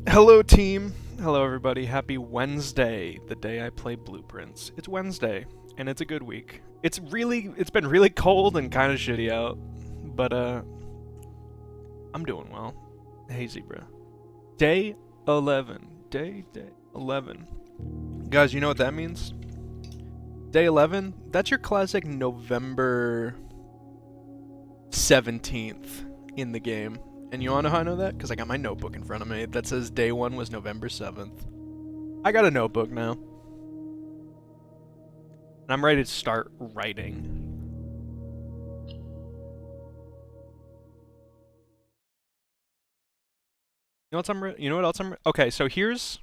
Hello, team. Hello, everybody. Happy Wednesday, the day I play Blueprints. It's Wednesday, and it's a good week. It's been really cold and kind of shitty out, but I'm doing well. Hey, Zebra. Day 11. Day 11. Guys, you know what that means? Day 11? That's your classic November 17th in the game. And you wanna know how I know that? Because I got my notebook in front of me that says day 1 was November 7th. I got a notebook now. And I'm ready to start writing. You know what else okay, so here's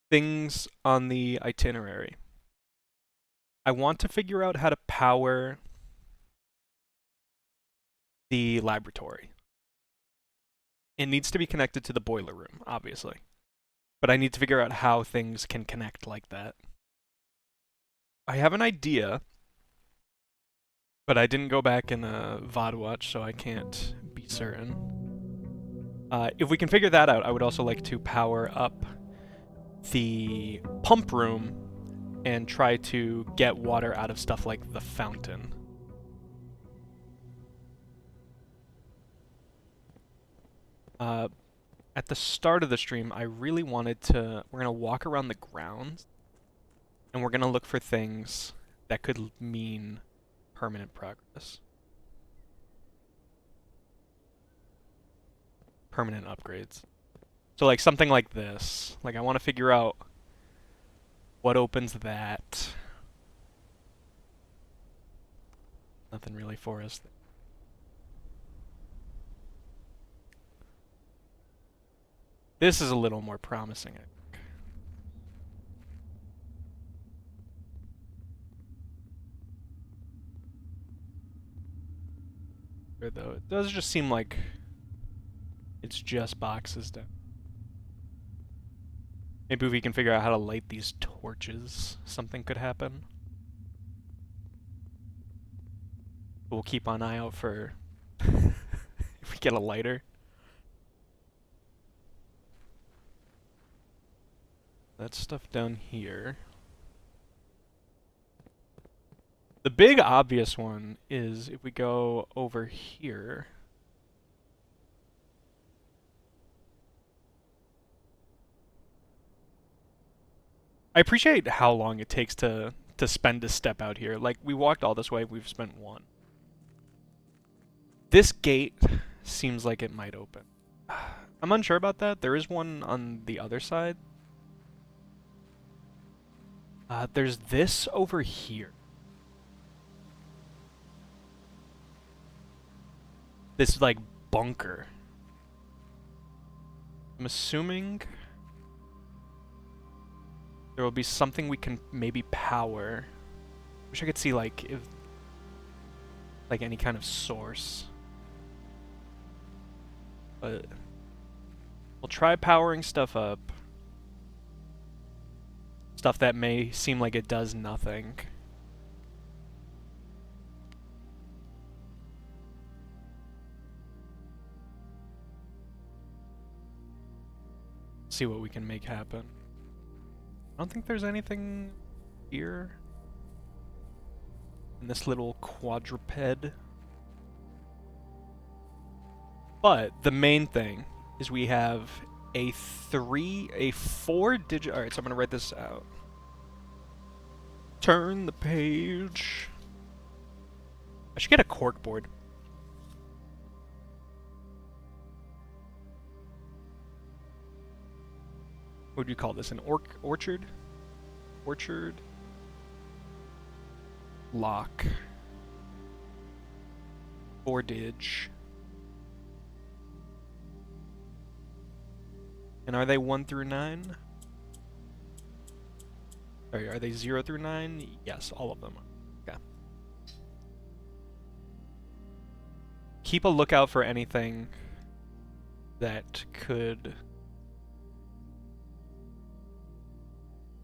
things on the itinerary. I want to figure out how to power the laboratory. It needs to be connected to the boiler room, obviously. But I need to figure out how things can connect like that. I have an idea, but I didn't go back in a VOD watch, so I can't be certain. If we can figure that out, I would also like to power up the pump room and try to get water out of stuff like the fountain. At the start of the stream, I really wanted to... We're going to walk around the grounds, and we're going to look for things that could mean permanent progress. Permanent upgrades. So like something like this. Like I want to figure out what opens that. Nothing really for us. This is a little more promising, I think. Though it does just seem like it's just boxes down. Maybe if we can figure out how to light these torches, something could happen. We'll keep an eye out for if we get a lighter. That stuff down here. The big obvious one is if we go over here. I appreciate how long it takes to spend a step out here. Like, we walked all this way, we've spent one. This gate seems like it might open. I'm unsure about that. There is one on the other side. There's this over here. This, like, bunker. I'm assuming there will be something we can maybe power. Wish I could see, like, if... like, any kind of source. But... we'll try powering stuff up. Stuff that may seem like it does nothing. See what we can make happen. I don't think there's anything here. In this little quadruped. But the main thing is we have a 4-digit... Alright, so I'm going to write this out. Turn the page. I should get a cork board. What would you call this? An orchard? Orchard? Lock. 4-dig. And are they 1 through 9? Sorry, are they 0 through 9? Yes, all of them. Okay. Keep a lookout for anything that could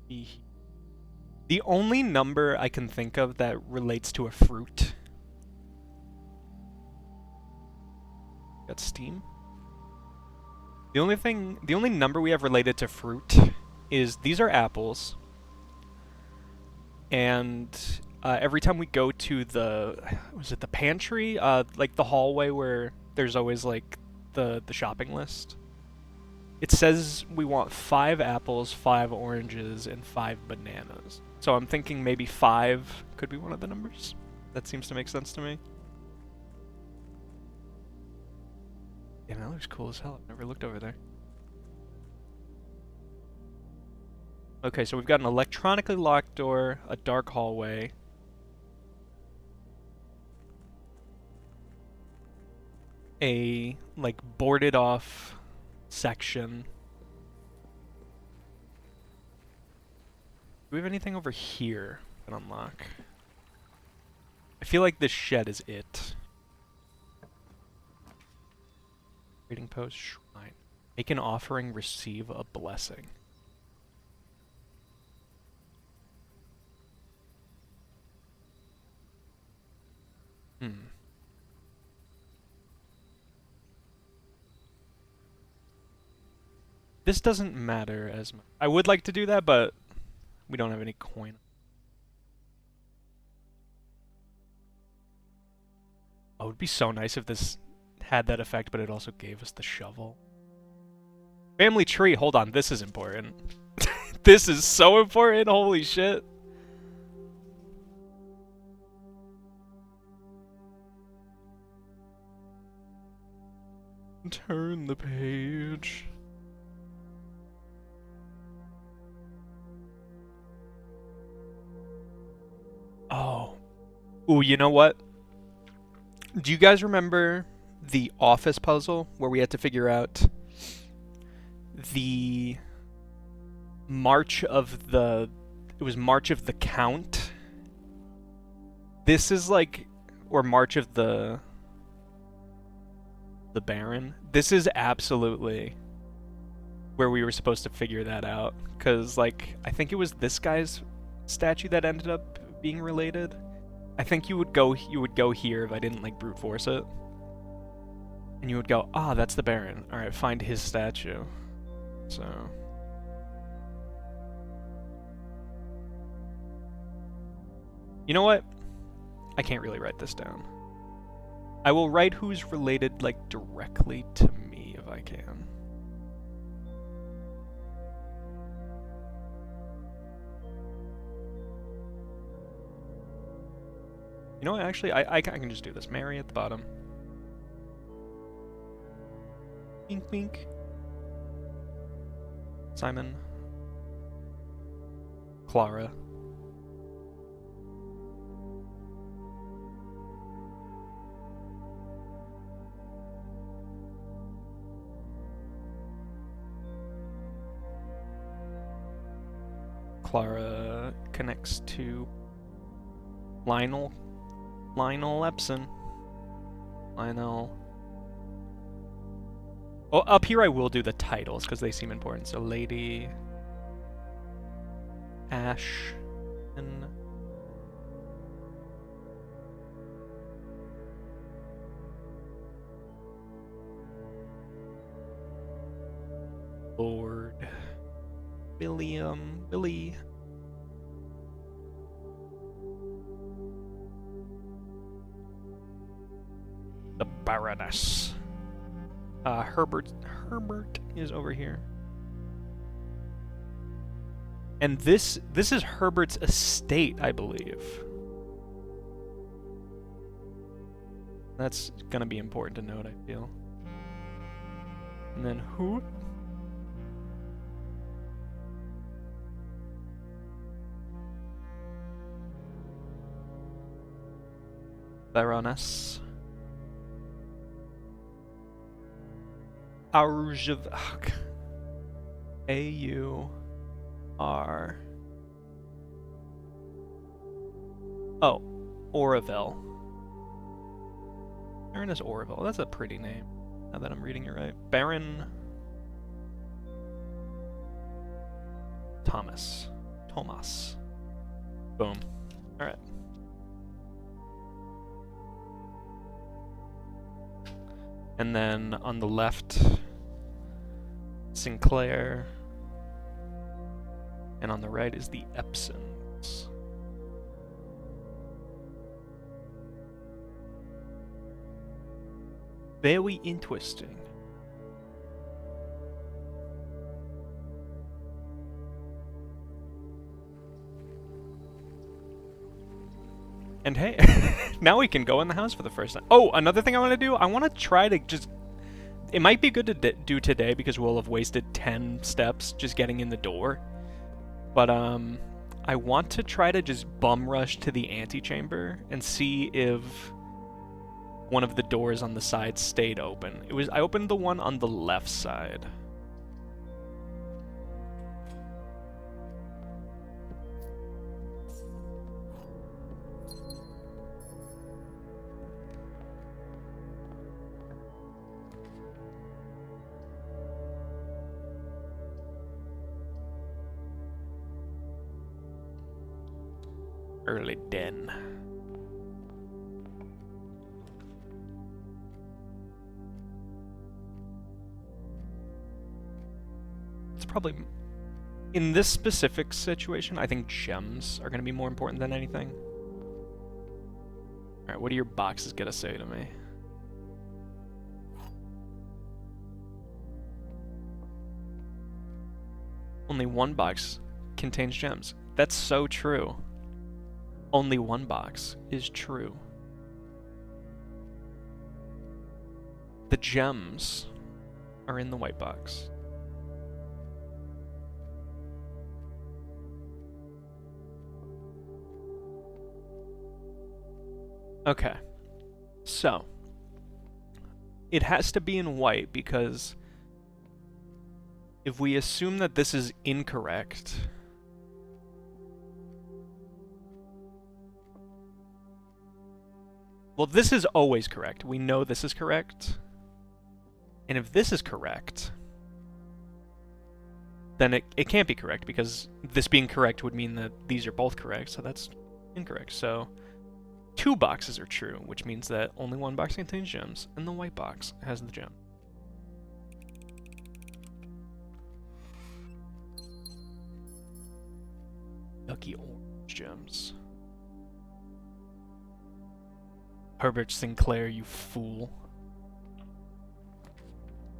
be... The only number I can think of that relates to a fruit... Got Steam? The only number we have related to fruit is these are apples. And every time we go to was it the pantry? Like the hallway where there's always like the shopping list. It says we want 5 apples, 5 oranges, and 5 bananas. So I'm thinking maybe 5 could be one of the numbers. That seems to make sense to me. Yeah, that looks cool as hell. I've never looked over there. Okay, so we've got an electronically locked door, a dark hallway. A, like, boarded off section. Do we have anything over here to unlock? I feel like this shed is it. Trading post, shrine. Make an offering, receive a blessing. This doesn't matter as much. I would like to do that, but we don't have any coin. Oh, it would be so nice if this had that effect, but it also gave us the shovel. Family tree, hold on, this is important. This is so important, holy shit. Turn the page. Oh. Ooh, you know what? Do you guys remember the office puzzle where we had to figure out the March of the... It was March of the Count? This is like... Or March of the Baron? This is absolutely where we were supposed to figure that out. Because, like, I think it was this guy's statue that ended up being related. I think you would go here if I didn't like brute force it. And you would go, ah, that's the Baron. Alright, find his statue. So... You know what? I can't really write this down. I will write who's related, like, directly to me if I can. You know what, actually, I can just do this. Mary at the bottom. Wink, wink. Simon. Clara. Clara connects to Lionel Epson. Lionel. Oh, up here I will do the titles because they seem important. So Lady Ash and Lord Billy. The Baroness. Herbert is over here. And this is Herbert's estate, I believe. That's gonna be important to note, I feel. And then who? Baroness. Aurjavak. A-U-R. Oh, Oroville. Baroness Oroville. That's a pretty name, now that I'm reading it right. Baron... Thomas. Boom. Alright. And then on the left, Sinclair. And on the right is the Epsons. Very interesting. And hey, now we can go in the house for the first time. Oh, another thing I want to do, I want to try to just... It might be good to do today because we'll have wasted 10 steps just getting in the door. But I want to try to just bum rush to the antechamber and see if one of the doors on the side stayed open. I opened the one on the left side. Early den. It's probably... In this specific situation, I think gems are going to be more important than anything. Alright, what do your boxes gotta say to me? Only one box contains gems. That's so true. Only one box is true. The gems are in the white box. Okay. So, it has to be in white because if we assume that this is incorrect, well, this is always correct. We know this is correct. And if this is correct, then it can't be correct because this being correct would mean that these are both correct, so that's incorrect. So 2 boxes are true, which means that only one box contains gems, and the white box has the gem. Lucky orange gems. Herbert Sinclair, you fool.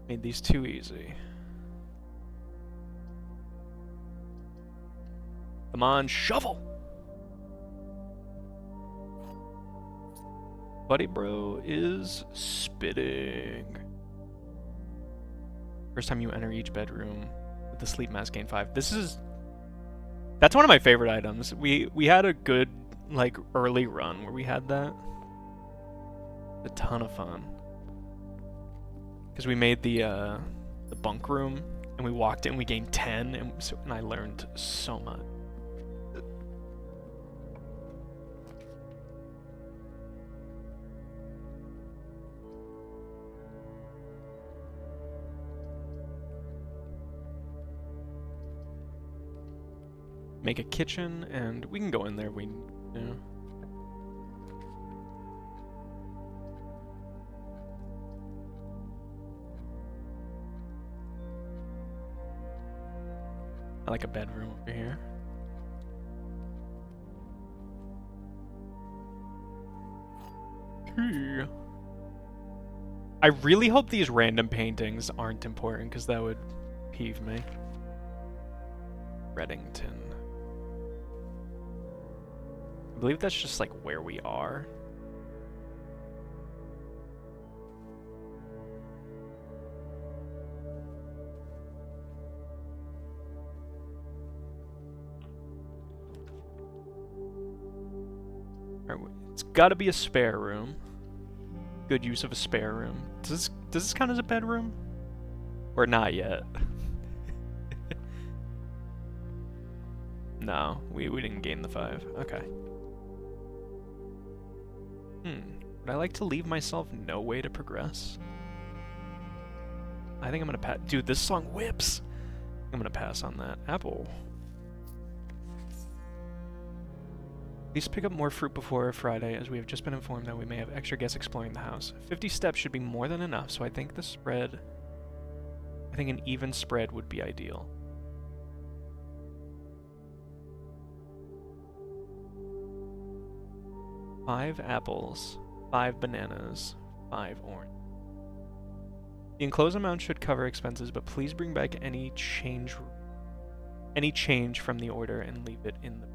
Made these too easy. Come on, shovel! Buddy Bro is spitting. First time you enter each bedroom with the sleep mask, gain 5. That's one of my favorite items. We had a good, like, early run where we had that. A ton of fun. Because we made the bunk room, and we walked in, we gained 10, and I learned so much. Make a kitchen, and we can go in there. I like a bedroom over here. I really hope these random paintings aren't important, because that would peeve me. Reddington. I believe that's just like where we are. It's gotta be a spare room. Good use of a spare room. Does this count as a bedroom? Or not yet? No, we didn't gain the 5. Okay. Would I like to leave myself no way to progress? I think I'm gonna pass. Dude, this song whips! I'm gonna pass on that. Apple. Please pick up more fruit before Friday, as we have just been informed that we may have extra guests exploring the house. 50 steps should be more than enough, so I think the spread I think an even spread would be ideal. Five apples, 5 bananas, 5 orange. The enclosed amount should cover expenses, but please bring back any change from the order and leave it in the...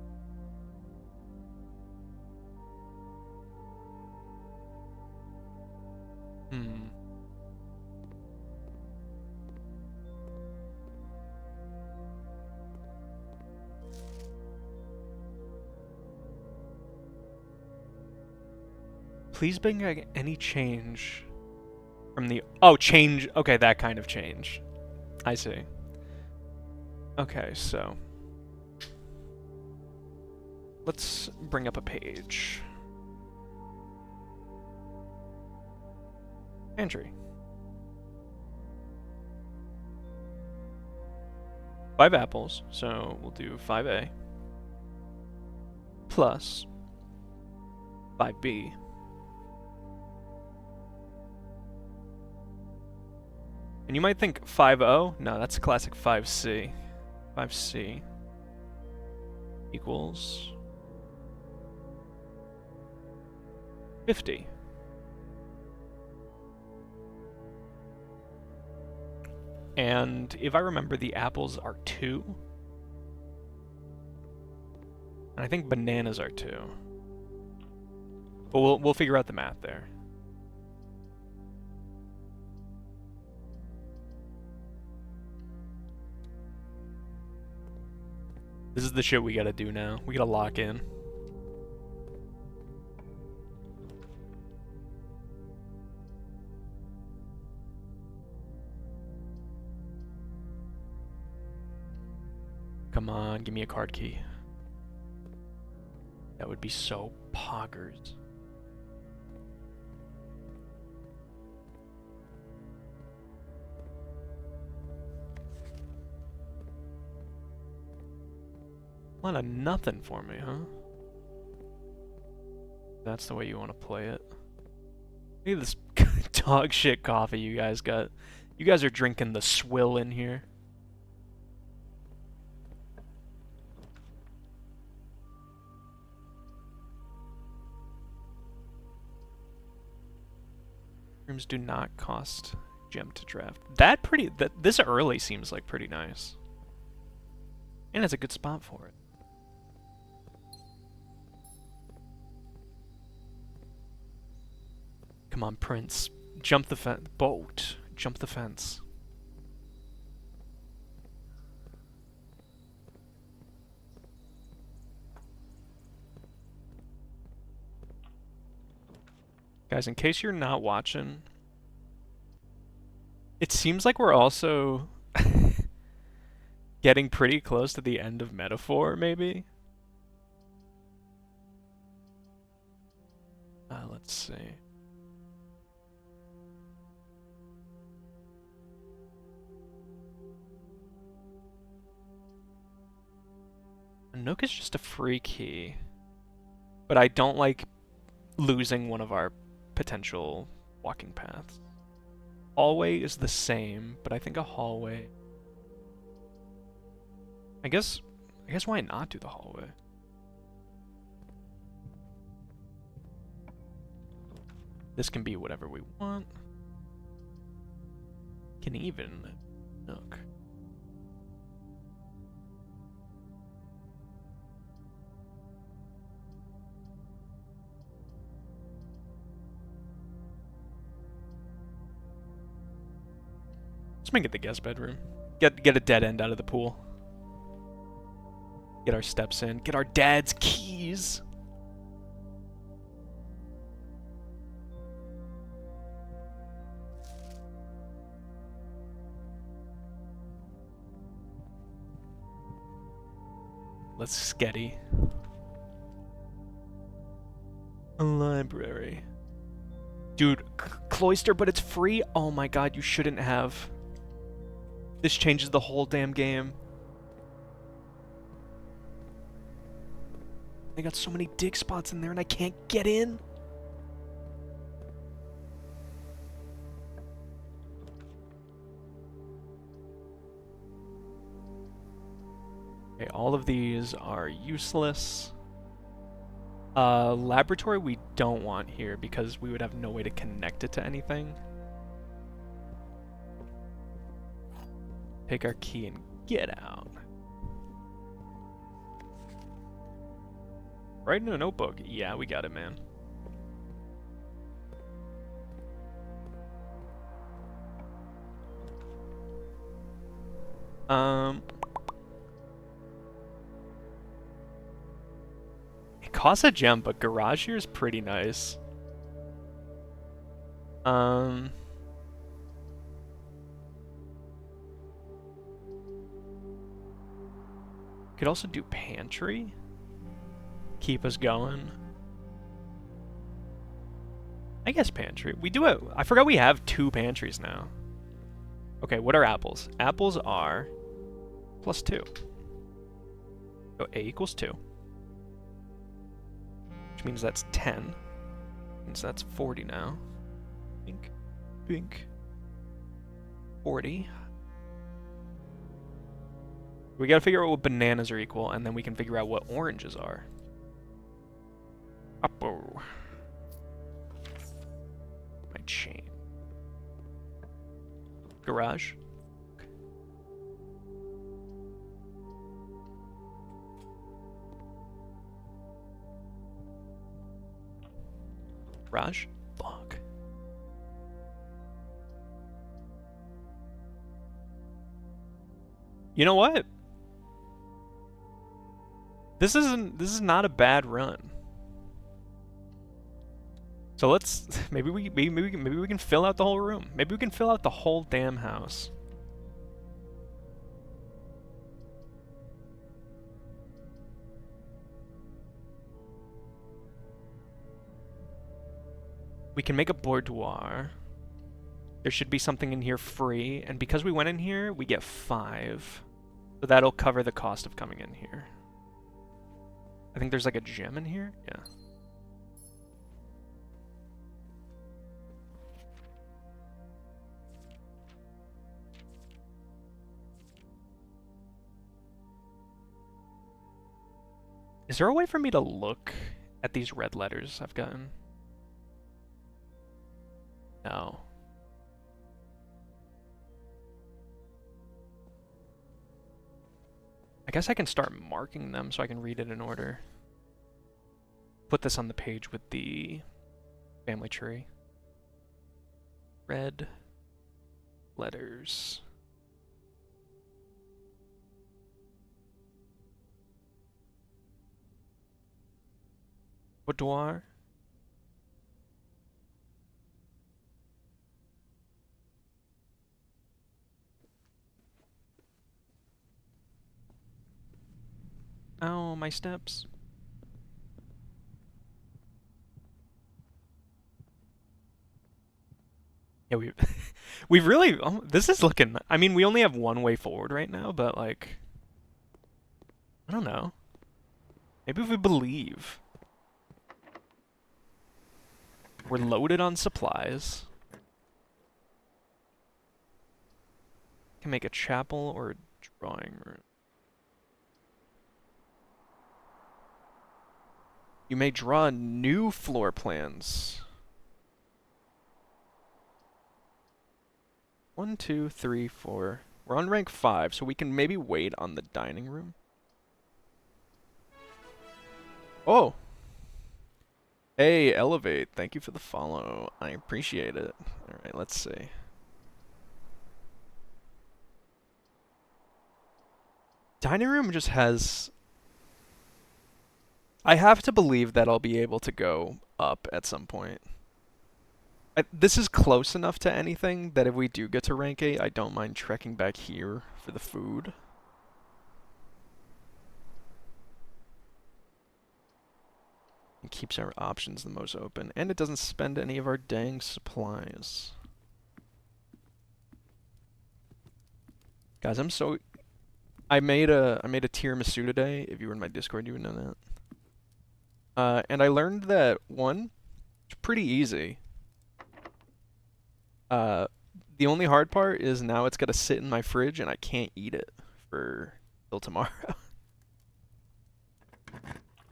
Please bring back any change from the... Oh, change. Okay, that kind of change. I see. Okay, so... let's bring up a page. Entry. 5 apples, so we'll do 5A. Plus 5B. And you might think 5O. No, that's a classic 5C. 5C equals 50. And if I remember, the apples are 2. And I think bananas are 2. But we'll figure out the math there. This is the shit we gotta do now. We gotta lock in. Come on, give me a card key. That would be so poggers. A lot of nothing for me, huh? That's the way you want to play it. Look at this dog shit coffee you guys got. You guys are drinking the swill in here. Rooms do not cost gem to draft. This early seems like pretty nice. And it's a good spot for it. Come on, Prince. Jump the fence. Boat. Jump the fence. Guys, in case you're not watching, it seems like we're also getting pretty close to the end of Metaphor, maybe? Let's see. Nook is just a free key, but I don't like losing one of our potential walking paths. Hallway is the same, but I think a hallway... I guess why not do the hallway? This can be whatever we want. Can even Nook. Let's make it the guest bedroom. Get a dead end out of the pool. Get our steps in. Get our dad's keys. Let's sketty. A library. Dude, Cloister, but it's free? Oh my god, you shouldn't have. This changes the whole damn game. They got so many dig spots in there and I can't get in. Okay, all of these are useless. Laboratory we don't want here because we would have no way to connect it to anything. Take our key and get out. Write in a notebook. Yeah, we got it, man. It costs a gem, but garage here is pretty nice. Could also do pantry. Keep us going. I guess pantry. We do it. I forgot we have 2 pantries now. Okay, what are apples? Apples are +2. So A equals 2. Which means that's 10. Means that's 40 now. Bink. Bink. 40. We gotta figure out what bananas are equal, and then we can figure out what oranges are. Uppo. My chain. Garage. Garage? Fuck. You know what? This is not a bad run. So let's maybe we can fill out the whole room. Maybe we can fill out the whole damn house. We can make a boudoir. There should be something in here free, and because we went in here, we get 5. So that'll cover the cost of coming in here. I think there's like a gem in here? Yeah. Is there a way for me to look at these red letters I've gotten? No. I guess I can start marking them so I can read it in order. Put this on the page with the family tree. Red letters. Boudoir. Oh, my steps. Yeah, we've really, this is looking, I mean, we only have one way forward right now, but like, I don't know. Maybe if we believe. We're loaded on supplies. Can make a chapel or a drawing room. You may draw new floor plans. 1, 2, 3, 4. We're on rank 5, so we can maybe wait on the dining room. Oh! Hey, Elevate. Thank you for the follow. I appreciate it. Alright, let's see. Dining room just has... I have to believe that I'll be able to go up at some point. This is close enough to anything that if we do get to rank 8, I don't mind trekking back here for the food. It keeps our options the most open, and it doesn't spend any of our dang supplies. Guys, I made a tiramisu today. If you were in my Discord, you would know that. And I learned that one, it's pretty easy. The only hard part is now it's gotta sit in my fridge and I can't eat it for till tomorrow.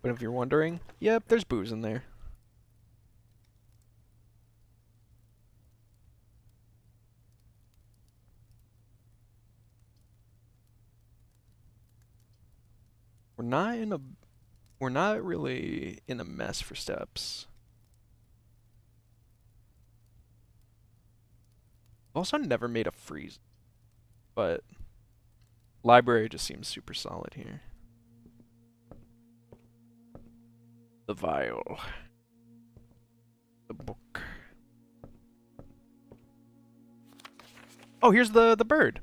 But if you're wondering, yep, there's booze in there. We're not really in a mess for steps. I've also never made a freeze, but library just seems super solid here. The vial. The book. Oh, here's the bird.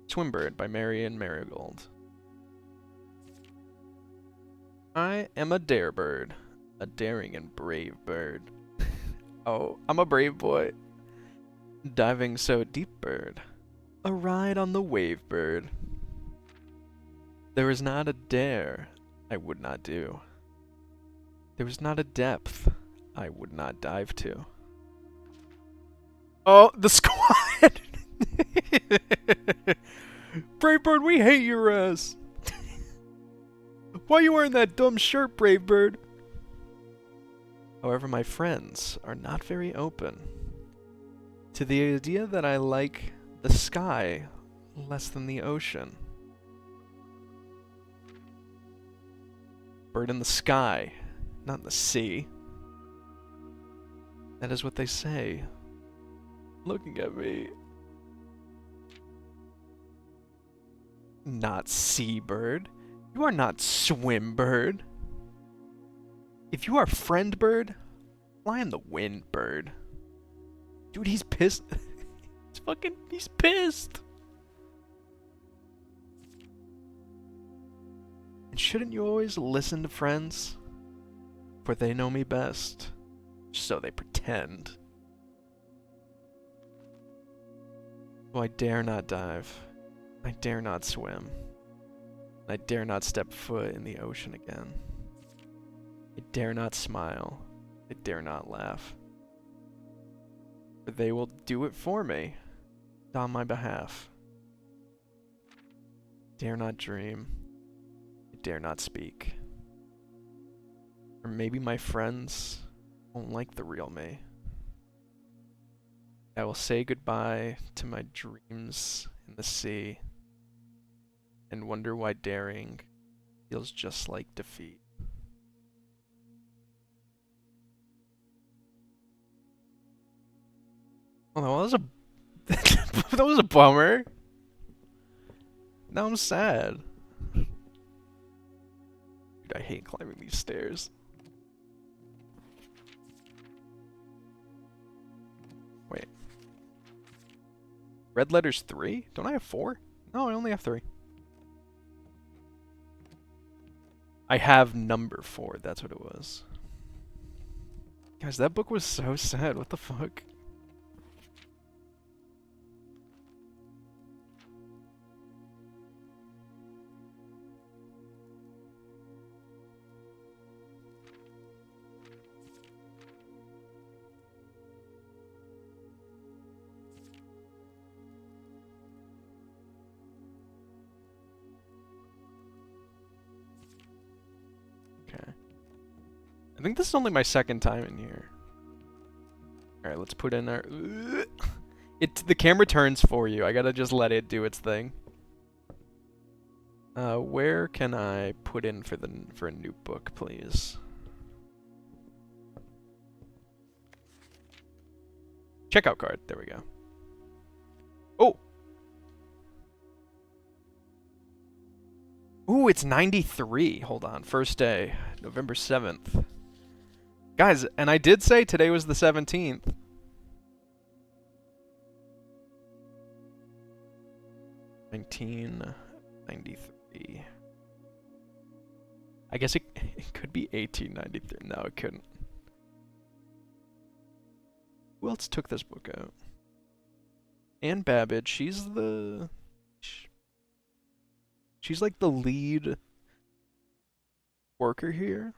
Swim Bird by Marion Marigold. I am a dare bird. A daring and brave bird. Oh, I'm a brave boy. Diving so deep, bird. A ride on the wave, bird. There is not a dare I would not do. There is not a depth I would not dive to. Oh, the squad! Brave Bird, we hate your ass! Why are you wearing that dumb shirt, Brave Bird? However, my friends are not very open to the idea that I like the sky less than the ocean. Bird in the sky, not in the sea. That is what they say. Looking at me. Not Seabird. You are not Swimbird. If you are Friend Bird, fly in the wind, Bird. Dude, he's pissed. He's pissed. And shouldn't you always listen to friends? For they know me best. So they pretend. So I dare not dive. I dare not swim. I dare not step foot in the ocean again. I dare not smile. I dare not laugh. For they will do it for me, on my behalf. I dare not dream. I dare not speak. Or maybe my friends won't like the real me. I will say goodbye to my dreams in the sea and wonder why daring feels just like defeat. Oh, that was a that was a bummer. Now I'm sad. Dude, I hate climbing these stairs. Wait. Red letters 3? Don't I have 4? No, I only have 3. I have number 4, that's what it was. Guys, that book was so sad. What the fuck? Okay. I think this is only my second time in here. Alright, let's put in our... The camera turns for you. I gotta just let it do its thing. Where can I put in for a new book, please? Checkout card. There we go. Oh! Ooh, it's 93. Hold on. First day. November 7th. Guys, and I did say today was the 17th. $19.93. I guess it could be $18.93. No, it couldn't. Who else took this book out? Anne Babbage. She's like the lead worker here.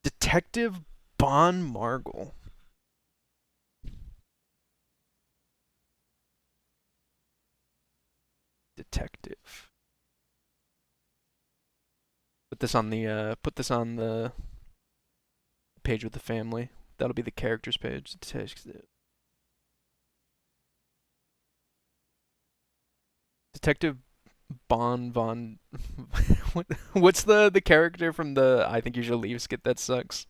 Detective Bon Margle. Detective. Put this on the page with the family. That'll be the characters page. Detective Bon Von. What's the character from the I Think You Should Leave skit that sucks?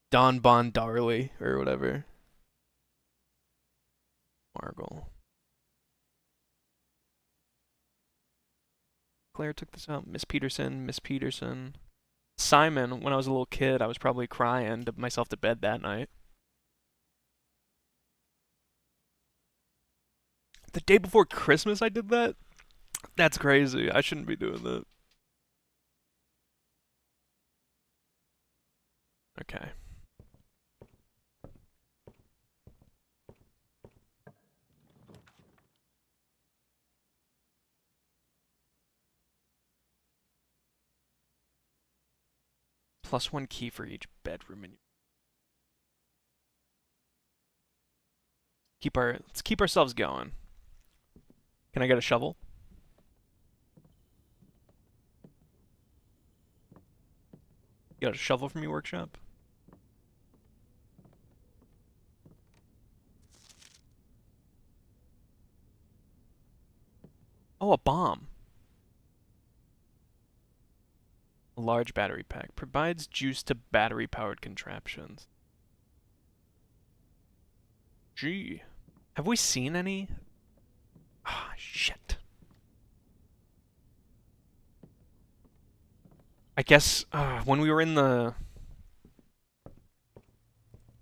Don Bon Darley or whatever. Margle. Claire took this out. Miss Peterson, Miss Peterson. Simon, when I was a little kid, I was probably crying to myself to bed that night. The day before Christmas I did that? That's crazy. I shouldn't be doing that. Okay. +1 key for each bedroom and let's keep ourselves going. Can I get a shovel? You got a shovel from your workshop? Oh, a bomb. A large battery pack. Provides juice to battery-powered contraptions. Gee. Have we seen any? Ah, shit. I guess when we were in the...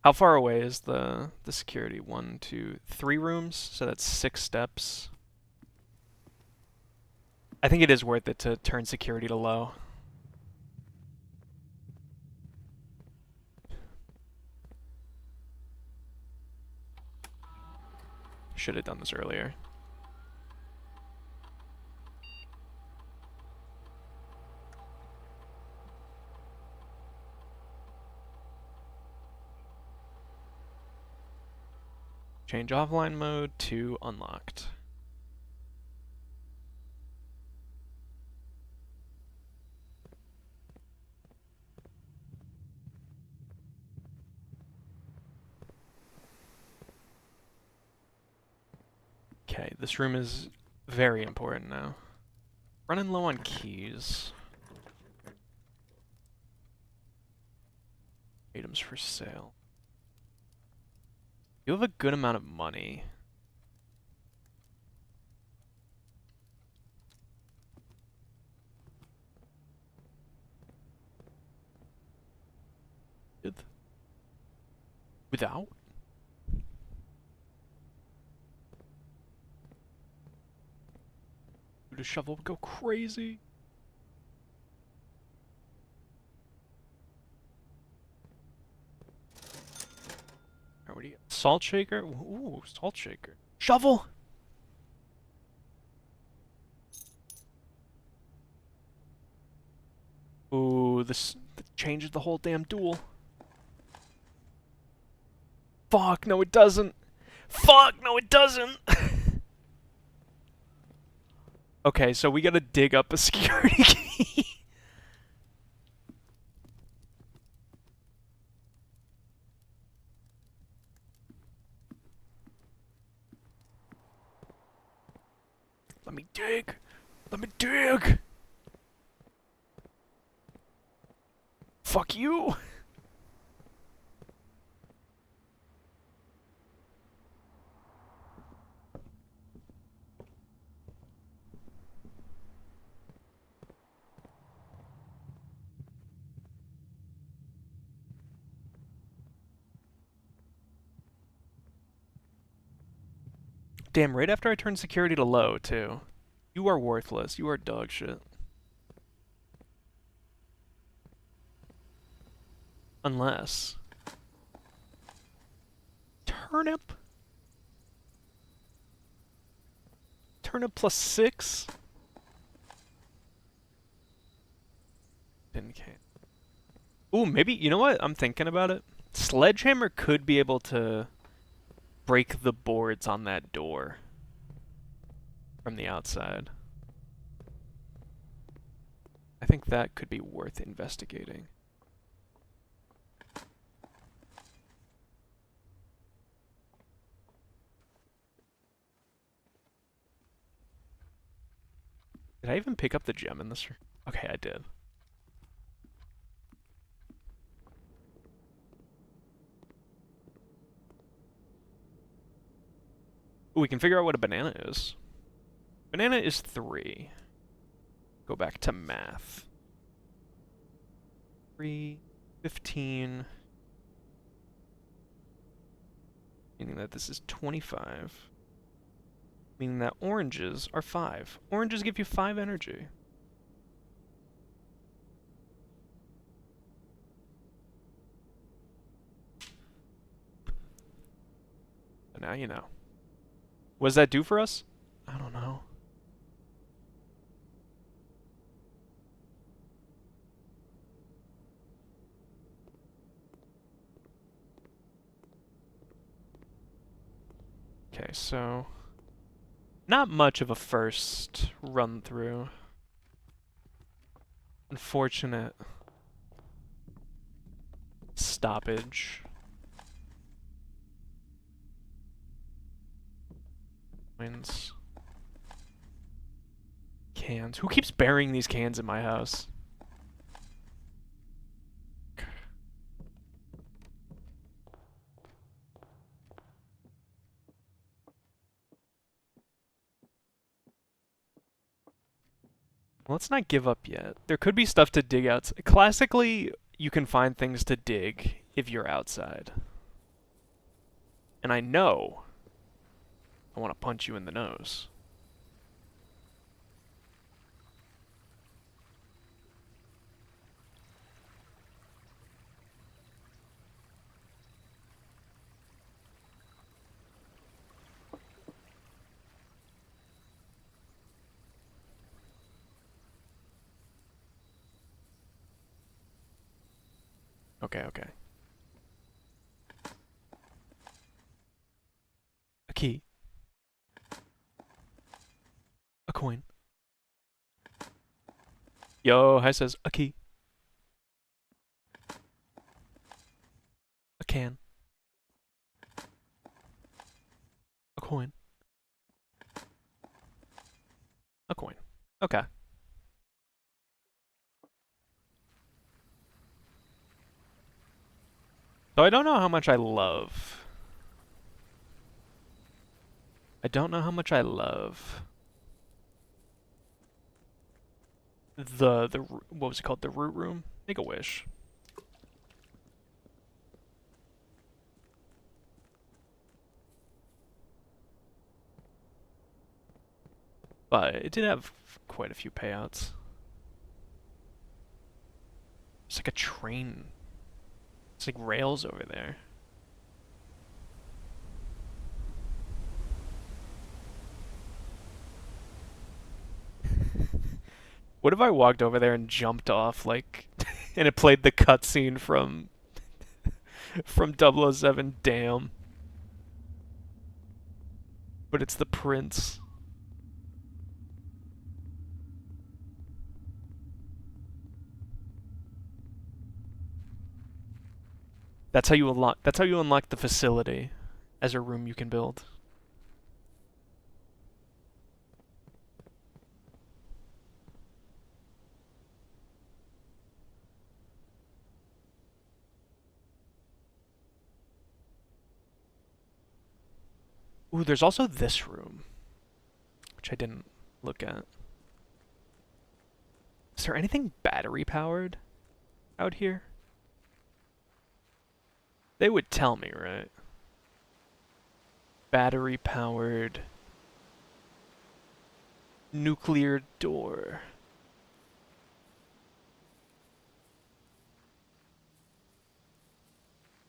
How far away is the security? 1, 2, 3 rooms? So that's 6 steps. I think it is worth it to turn security to low. Should have done this earlier. Change offline mode to unlocked. Okay, this room is very important now. Running low on keys. Items for sale. You have a good amount of money. Without? The shovel would go crazy. What do you get? Salt shaker? Ooh, salt shaker. Shovel! Ooh, this changes the whole damn duel. Fuck, no it doesn't. Fuck, no it doesn't. Okay, so we gotta dig up a security key. Let me dig. Let me dig. Fuck you. Damn, right after I turned security to low, too. You are worthless. You are dog shit. Unless... Turnip? Turnip +6? Tin can. Ooh, maybe, you know what? I'm thinking about it. Sledgehammer could be able to break the boards on that door from the outside. I think that could be worth investigating. Did I even pick up the gem in this room? Okay, I did. Ooh, we can figure out what a banana is. Banana is 3. Go back to math. 3, 15. Meaning that this is 25. Meaning that oranges are 5. Oranges give you 5 energy. So now you know. What does that do for us? I don't know. Okay, so not much of a first run through. Unfortunate stoppage. Wins. Cans. Who keeps burying these cans in my house? Let's not give up yet. There could be stuff to dig out. Classically, you can find things to dig if you're outside. And I know I want to punch you in the nose. Okay, okay. A key. A coin. Yo, hi says a key. A can. A coin. A coin. Okay. So I don't know how much I love. I don't know how much I love the what was it called? The root room? Make a wish. But it did have quite a few payouts. It's like a train. It's like rails over there. What if I walked over there and jumped off, like, and it played the cutscene from 007? Damn. But it's the prince. That's how you unlock. That's how you unlock the facility as a room you can build. Ooh, there's also this room, which I didn't look at. Is there anything battery powered out here? They would tell me, right? Battery powered nuclear door.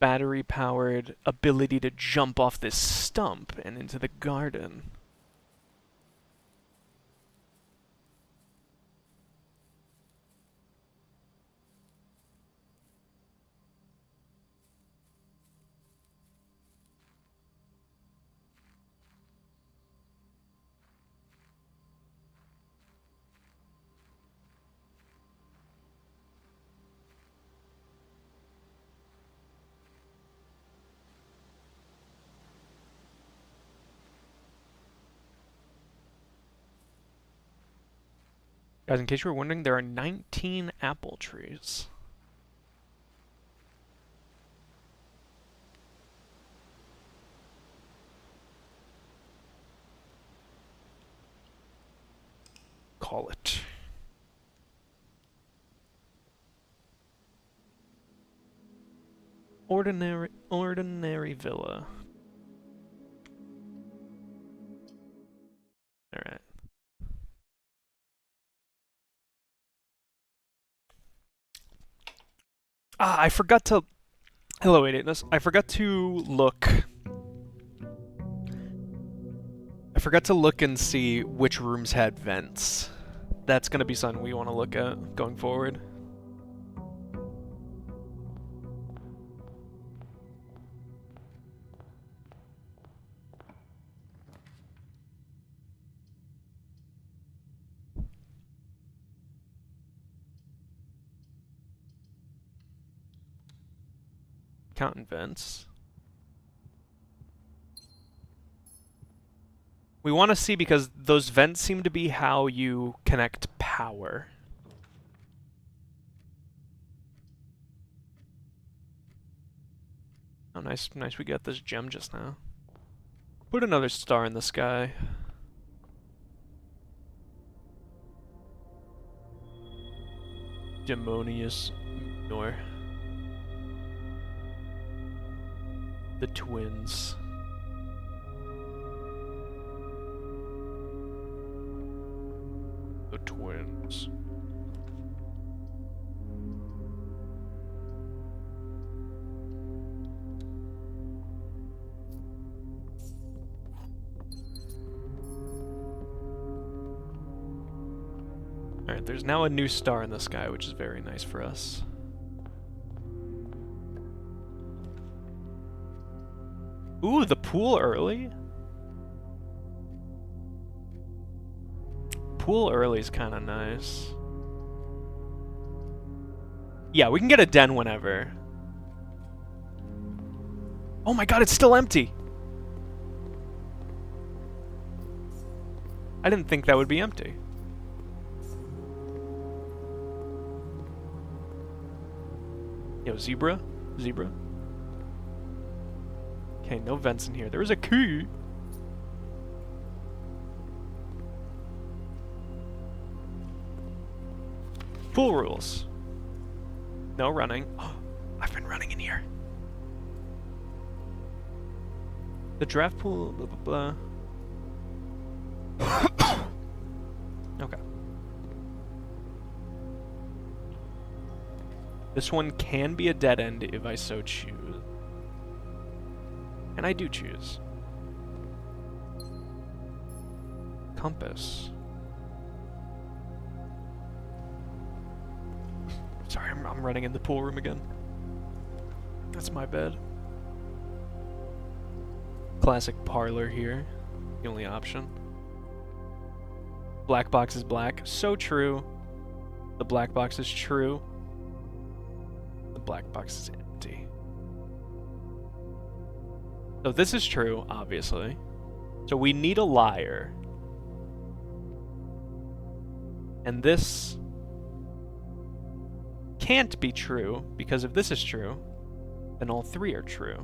Battery powered ability to jump off this stump and into the garden. Guys, in case you were wondering, there are 19 apple trees. Call it. Ordinary villa. Alright. I forgot to... Hello, 88ness. I forgot to look... I forgot to look and see which rooms had vents. That's gonna be something we want to look at going forward. Counting vents. We want to see because those vents seem to be how you connect power. Oh, nice we got this gem just now. Put another star in the sky. Demonius Minor. The twins. The twins. Alright, there's now a new star in the sky, which is very nice for us. Ooh, the pool early? Pool early is kind of nice. Yeah, we can get a den whenever. Oh my god, it's still empty! I didn't think that would be empty. Yo, zebra? Zebra? Okay, no vents in here. There is a key! Pool rules. No running. Oh, I've been running in here. The draft pool, blah blah blah. Okay. This one can be a dead end if I so choose. And I do choose. Compass. Sorry, I'm running in the pool room again. That's my bed. Classic parlor here. The only option. Black box is black. So true. The black box is true. The black box is empty. So this is true, obviously. So we need a liar. And this can't be true, because if this is true, then all three are true.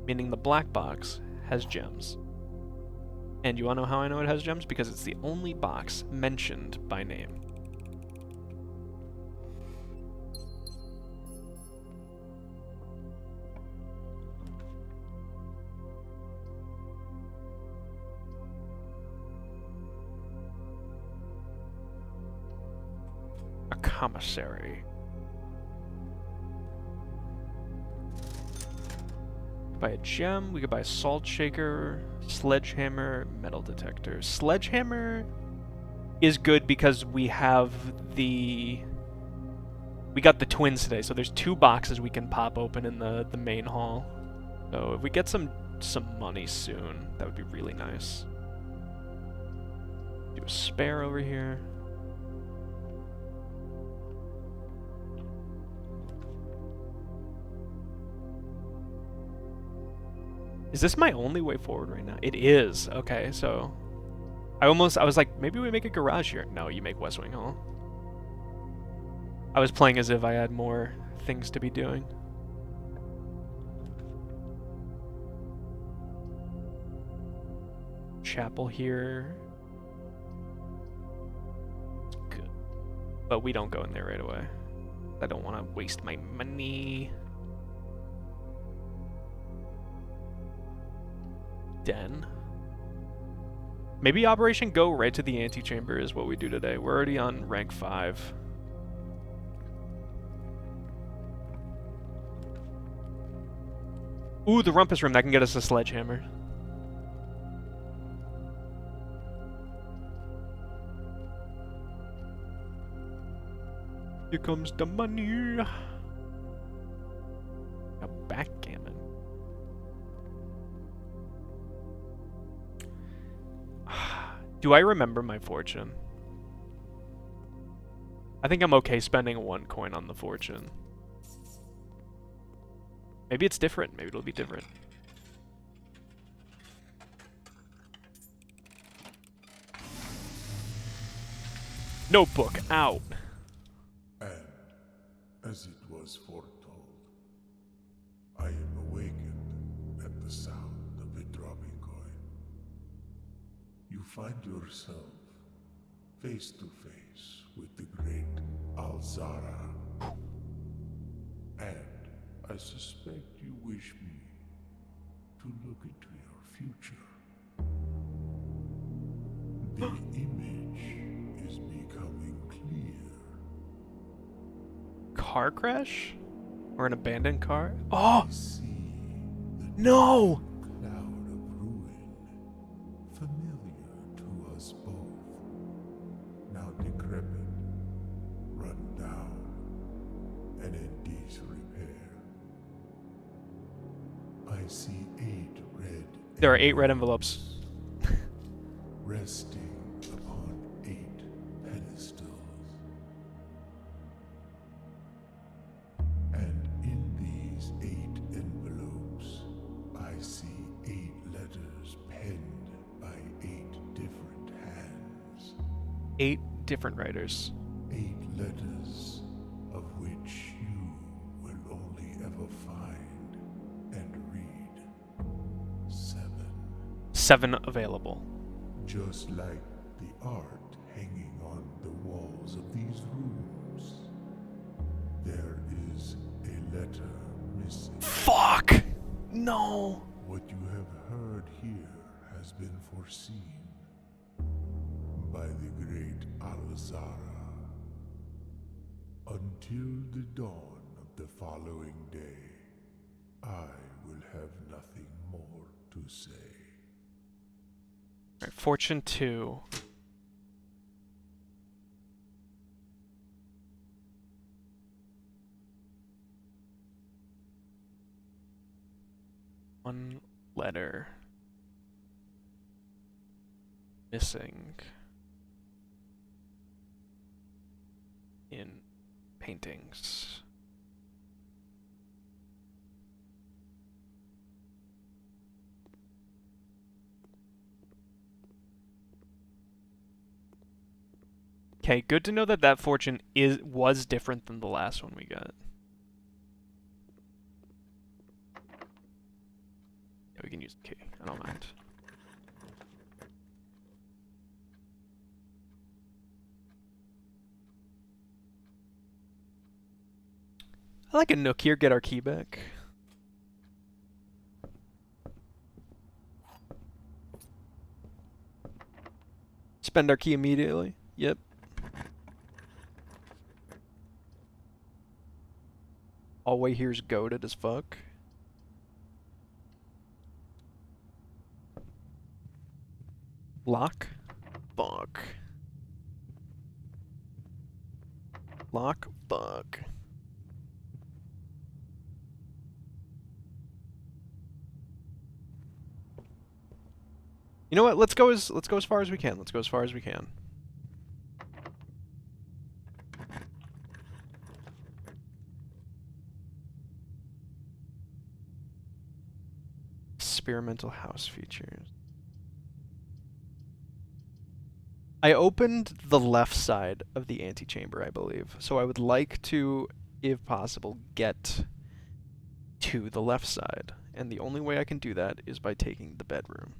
Meaning the black box has gems. And you wanna know how I know it has gems? Because it's the only box mentioned by name. A commissary. Buy a gem, we could buy a salt shaker, sledgehammer, metal detector. Sledgehammer is good because we have we got the twins today, so there's 2 boxes we can pop open in the main hall. So if we get some money soon, that would be really nice. Do a spare over here. Is this my only way forward right now? It is. Okay, so I was like, maybe we make a garage here. No, you make West Wing Hall. I was playing as if I had more things to be doing. Chapel here. It's good. But we don't go in there right away. I don't want to waste my money. Den. Maybe Operation Go right to the antechamber is what we do today. We're already on rank 5. Ooh, the Rumpus Room. That can get us a sledgehammer. Here comes the money. A backgammon. Do I remember my fortune? I think I'm okay spending 1 coin on the fortune. Maybe it's different. Maybe it'll be different. Notebook out. And as it was foretold, I am awakened at the sound of a dropping coin. You find yourself face to face with the great Alzara. And I suspect you wish me to look into your future. The image is becoming clear. Car crash? Or an abandoned car? Oh! I see the No! cloud of ruin, familiar to us both, now decrepit, run down, and in disrepair. I see 8 red There are 8 red envelopes. resting upon 8 pedestals. And in these 8 envelopes, I see 8 letters penned by 8 different hands. 8 different writers. 8 letters of which you will only ever find and read 7. 7 available. Just like the art hanging on the walls of these rooms, there is a letter missing. Fuck! No! What you have heard here has been foreseen by the great Alzara. Until the dawn of the following day, I will have nothing more to say. Alright, Fortune 2. One letter. Missing. In paintings. Okay, good to know that that fortune was different than the last one we got. Yeah, we can use the key. I don't mind. I like a nook here. Get our key back. Spend our key immediately. Yep. Hallway here's goated as fuck. Lock. Fuck. Lock. Fuck. You know what? Let's go as far as we can. Let's go as far as we can. Experimental house features. I opened the left side of the antechamber, I believe. So I would like to, if possible, get to the left side. And the only way I can do that is by taking the bedroom.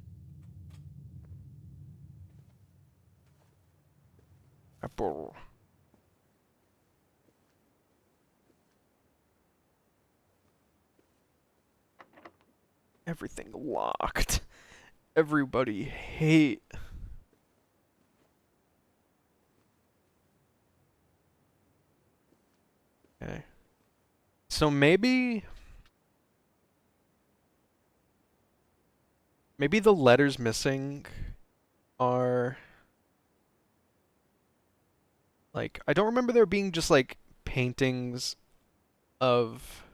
Apple. Everything locked. Everybody hate. Okay. So maybe the letters missing are like, I don't remember there being just like paintings of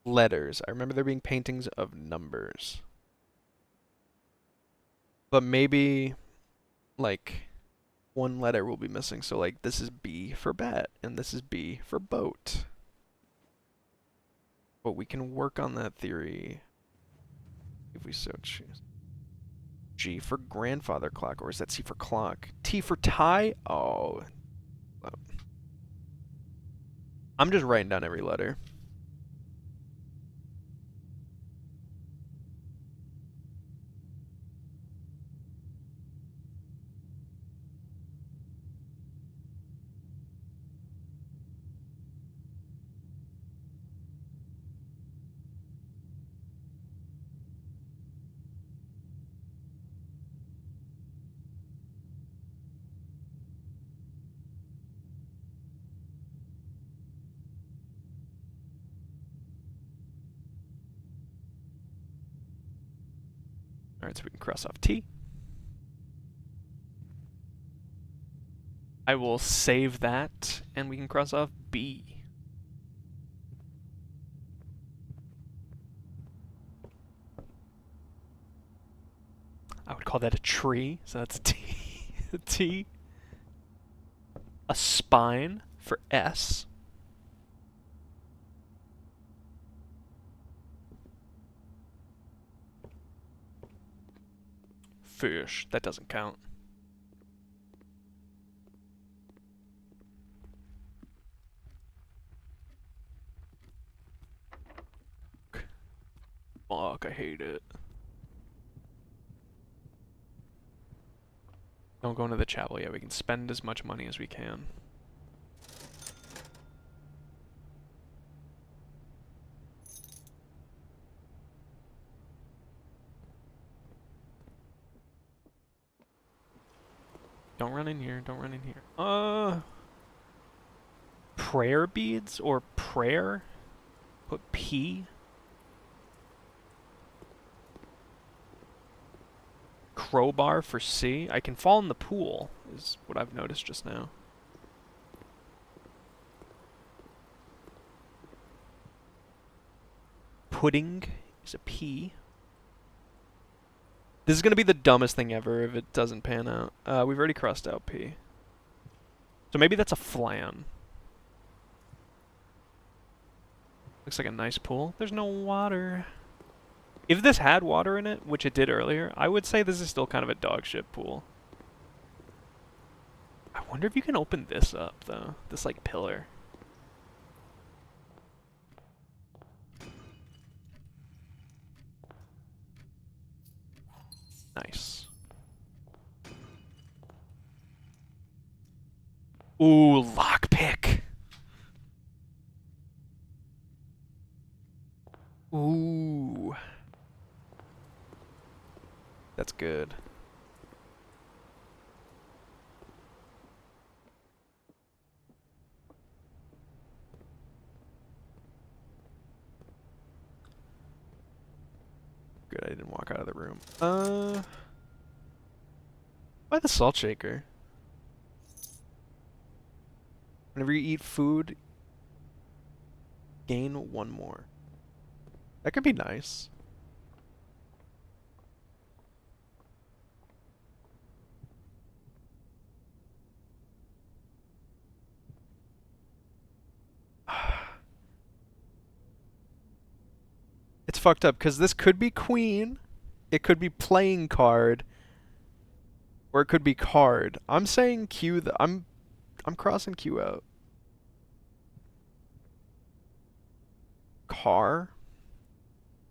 letters. I remember there being paintings of numbers. But maybe like one letter will be missing. So like this is B for bat and this is B for boat. But we can work on that theory if we so choose. G for grandfather clock, or is that C for clock? T for tie? Oh. I'm just writing down every letter. Alright, so we can cross off T. I will save that, and we can cross off B. I would call that a tree, so that's T. T. A spine for S. Fish, that doesn't count. Fuck, I hate it. Don't go into the chapel yet. We can spend as much money as we can. Don't run in here. Don't run in here. Prayer beads or prayer? Put P. Crowbar for C. I can fall in the pool, is what I've noticed just now. Pudding is a P. This is going to be the dumbest thing ever if it doesn't pan out. We've already crossed out P. So maybe that's a flan. Looks like a nice pool. There's no water. If this had water in it, which it did earlier, I would say this is still kind of a dog shit pool. I wonder if you can open this up, though. This, like, pillar. Nice. Ooh, lockpick. Ooh. That's good. Good, I didn't walk out of the room. Why the salt shaker? Whenever you eat food, gain one more. That could be nice. It's fucked up because this could be queen, it could be playing card, Or it could be card. I'm saying Q. I'm crossing Q out. Car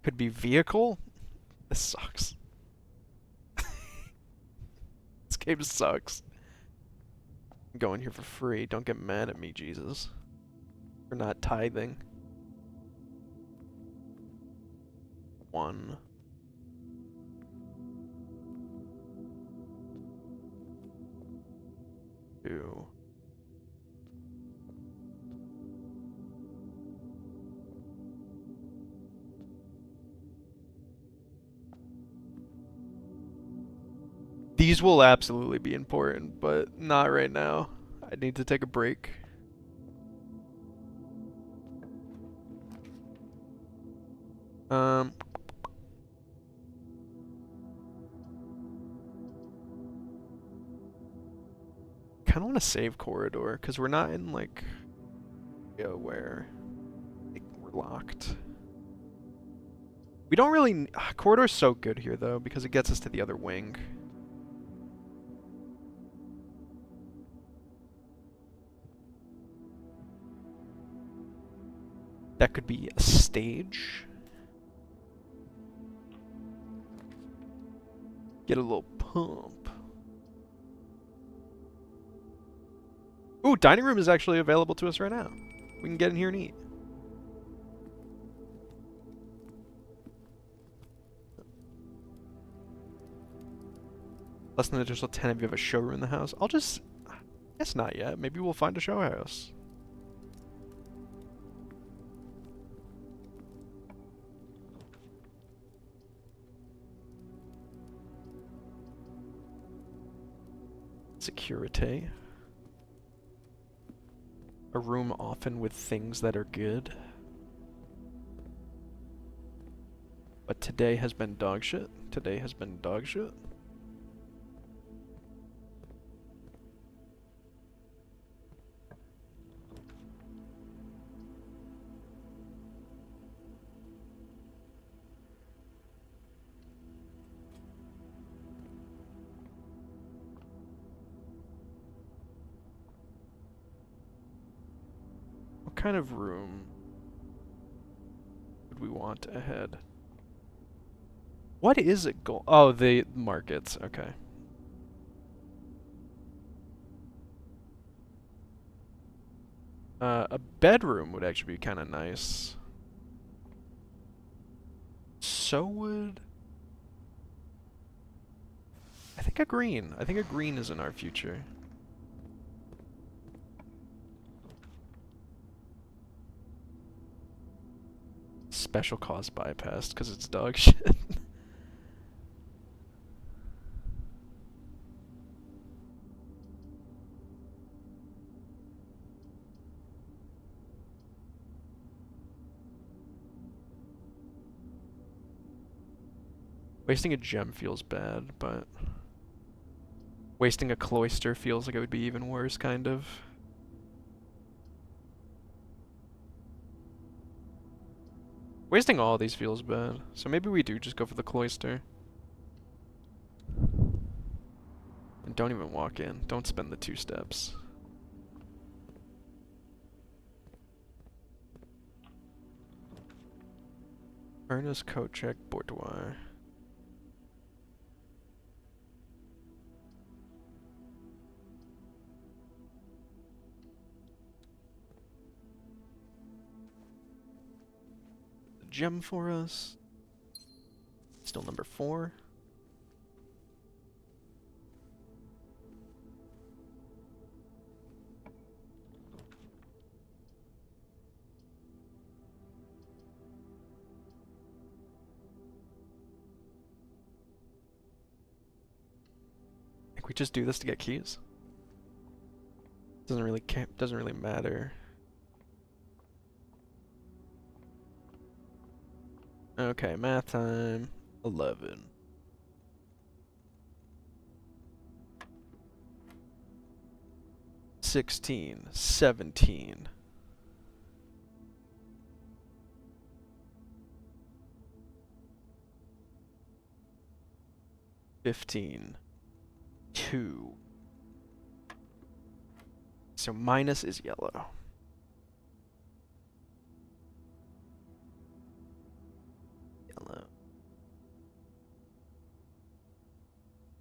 could be vehicle. This sucks. This game sucks. I'm going here for free. Don't get mad at me, Jesus. For not tithing. 1. Two. These will absolutely be important, but not right now. I need to take a break. Kind of want to save corridor because we're not in like where we're locked. We don't really. Corridor's so good here though because it gets us to the other wing. That could be a stage. Get a little pump. Ooh, dining room is actually available to us right now. We can get in here and eat. Less than an additional 10 if you have a showroom in the house. I guess not yet. Maybe we'll find a show house. Security. A room often with things that are good. But today has been dog shit. Today has been dog shit. What kind of room would we want ahead? What is it? Oh, the markets. Okay. A bedroom would actually be kind of nice. So would... I think a green. I think a green is in our future. Special cause bypassed because it's dog shit. Wasting a gem feels bad, but wasting a cloister feels like it would be even worse, kind of. Wasting all of these feels bad, so maybe we do just go for the cloister. And don't even walk in. Don't spend the 2 steps. Ernest Kochek Boudoir. Gem for us. Still number 4. I think we just do this to get keys. Doesn't really matter. Okay, math time. 11. 16. 17. 15. 2. So minus is yellow. Yellow.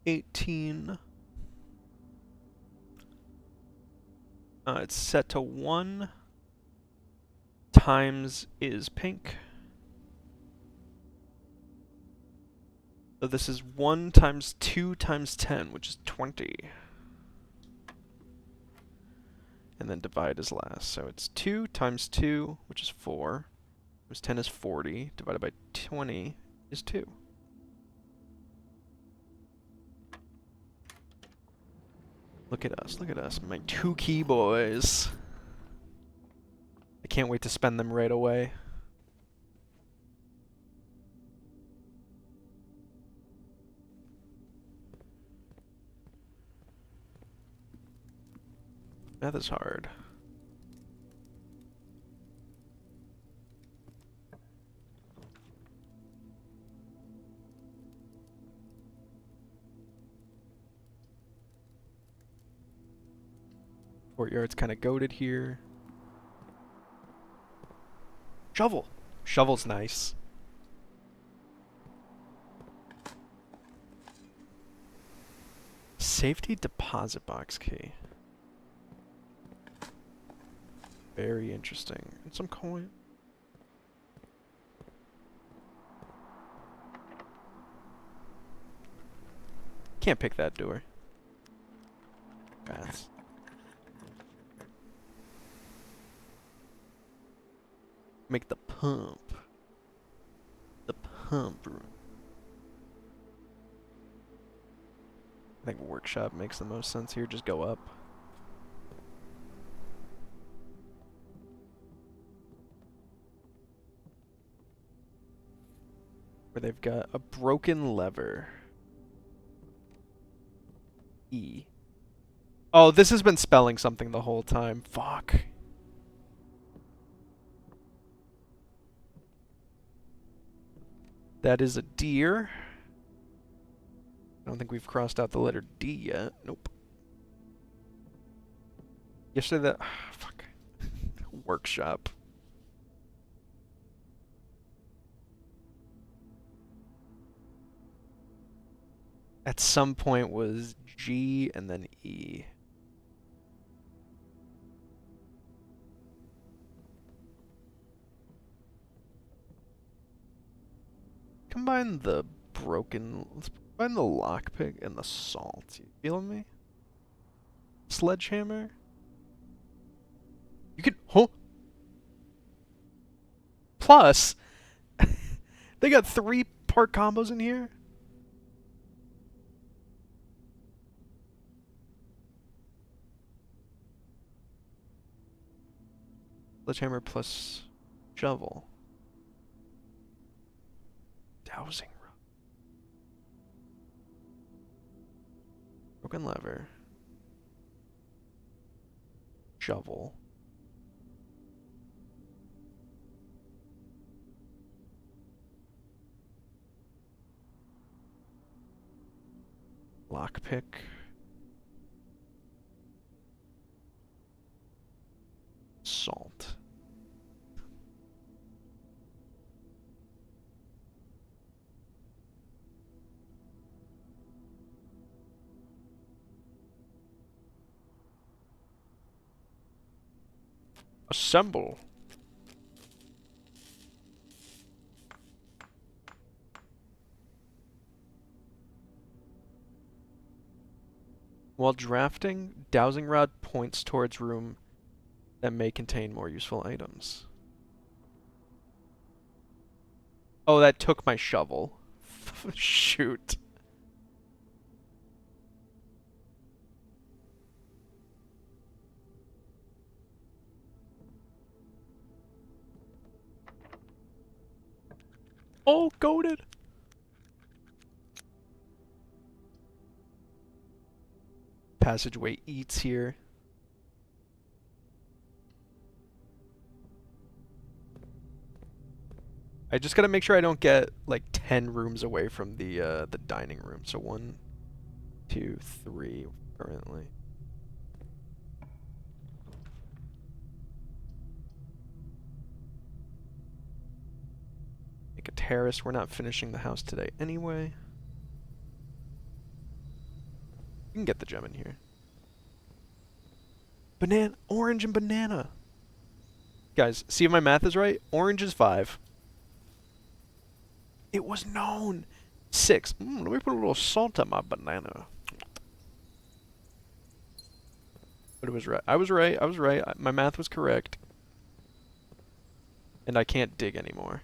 18. It's set to 1. Times is pink. So this is 1 times 2 times 10, which is 20. And then divide is last. So it's 2 times 2, which is 4. Times 10 is 40. Divided by 20 is 2. Look at us, my 2 key boys. I can't wait to spend them right away. Math is hard. Courtyard's kind of goated here. Shovel! Shovel's nice. Safety deposit box key. Very interesting. And some coin. Can't pick that door. Bats. Make the pump. The pump room. I think workshop makes the most sense here. Just go up. Where they've got a broken lever. E. Oh, this has been spelling something the whole time. Fuck. That is a deer. I don't think we've crossed out the letter D yet. Nope. Yesterday that... fuck. Workshop. At some point was G and then E. Combine the broken... let's combine the lockpick and the salt. You feeling me? Sledgehammer? You could... huh? Plus, they got 3-part combos in here? Sledgehammer plus shovel. Dowsing rod. Broken lever. Shovel. Lockpick. Salt. Assemble. While drafting, dowsing rod points towards room that may contain more useful items. Oh, that took my shovel. Shoot. Oh, goated. Passageway eats here. I just gotta make sure I don't get like 10 rooms away from the dining room. So 1, 2, 3 currently. Make a terrace. We're not finishing the house today anyway. You can get the gem in here. Banana, orange and banana. Guys, see if my math is right? Orange is 5. It was known. 6. Let me put a little salt on my banana. But it was right. I was right. I was right. My math was correct. And I can't dig anymore.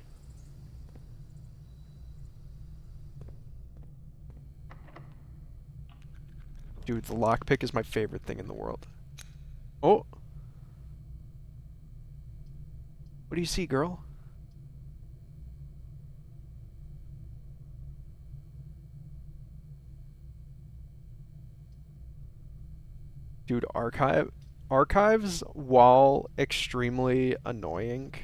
Dude, the lockpick is my favorite thing in the world. Oh! What do you see, girl? Dude, archives, while extremely annoying,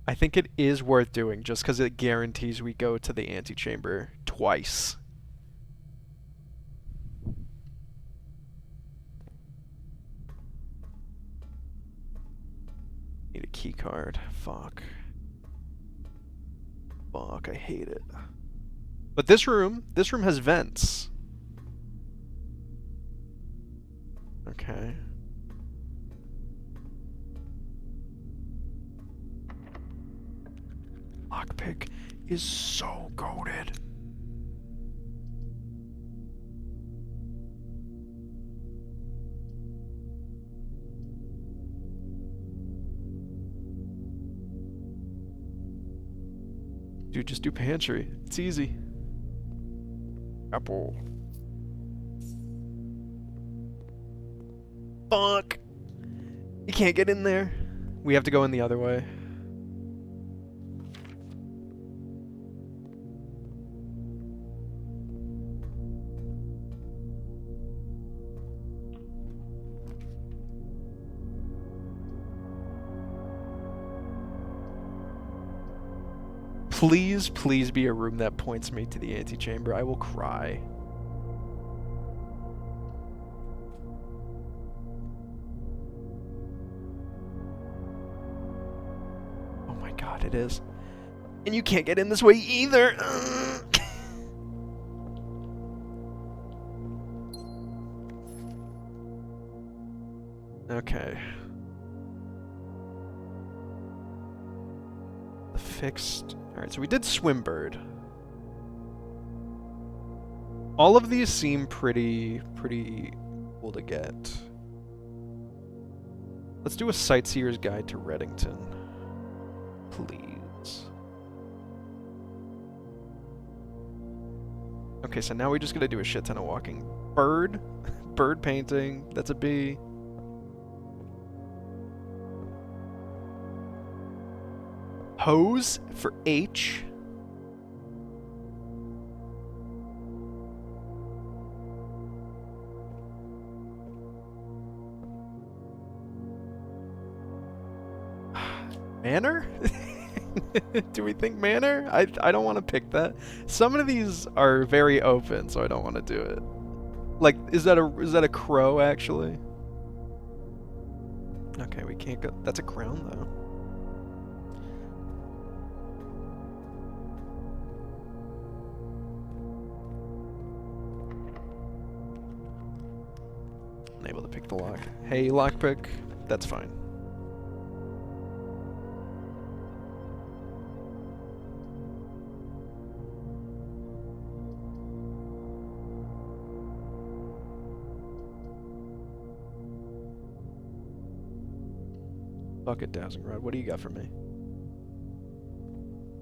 I think it is worth doing just because it guarantees we go to the antechamber twice. Need a key card. Fuck. Fuck, I hate it. But this room has vents. Okay. Lockpick is so goated. Dude, just do pantry. It's easy. Apple. Fuck! You can't get in there. We have to go in the other way. Please, please be a room that points me to the antechamber. I will cry. Oh my god, it is. And you can't get in this way either. Okay. The fixed... Alright, so we did Swimbird. All of these seem pretty cool to get. Let's do a Sightseer's Guide to Reddington. Please. Okay, so now we just gotta do a shit ton of walking. Bird. Bird painting. That's a B. Hose for H. Manor? Do we think manor? I don't want to pick that. Some of these are very open, so I don't want to do it. Like, is that a crow actually? Okay, we can't go. That's a crown though. Unable to pick the lock. Hey, lockpick. That's fine. Bucket dowsing rod. What do you got for me?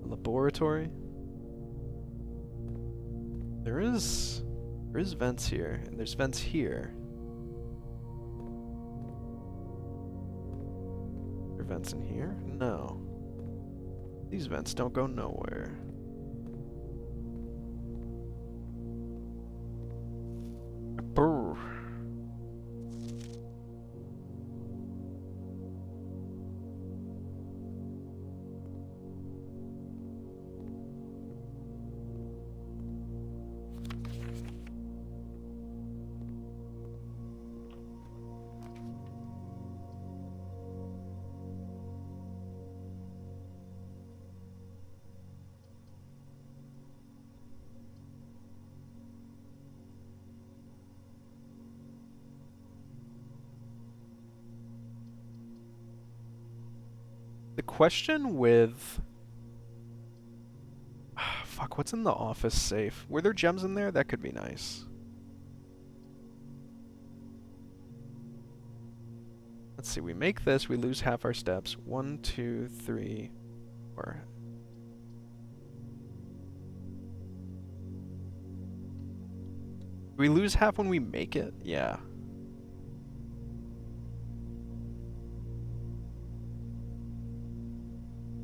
A laboratory? There is vents here, and there's vents here. Are there vents in here? No. These vents don't go nowhere. Brr. question with... Fuck, what's in the office safe? Were there gems in there? That could be nice. Let's see, we make this, we lose half our steps. 1, 2, 3, 4. We lose half when we make it? Yeah.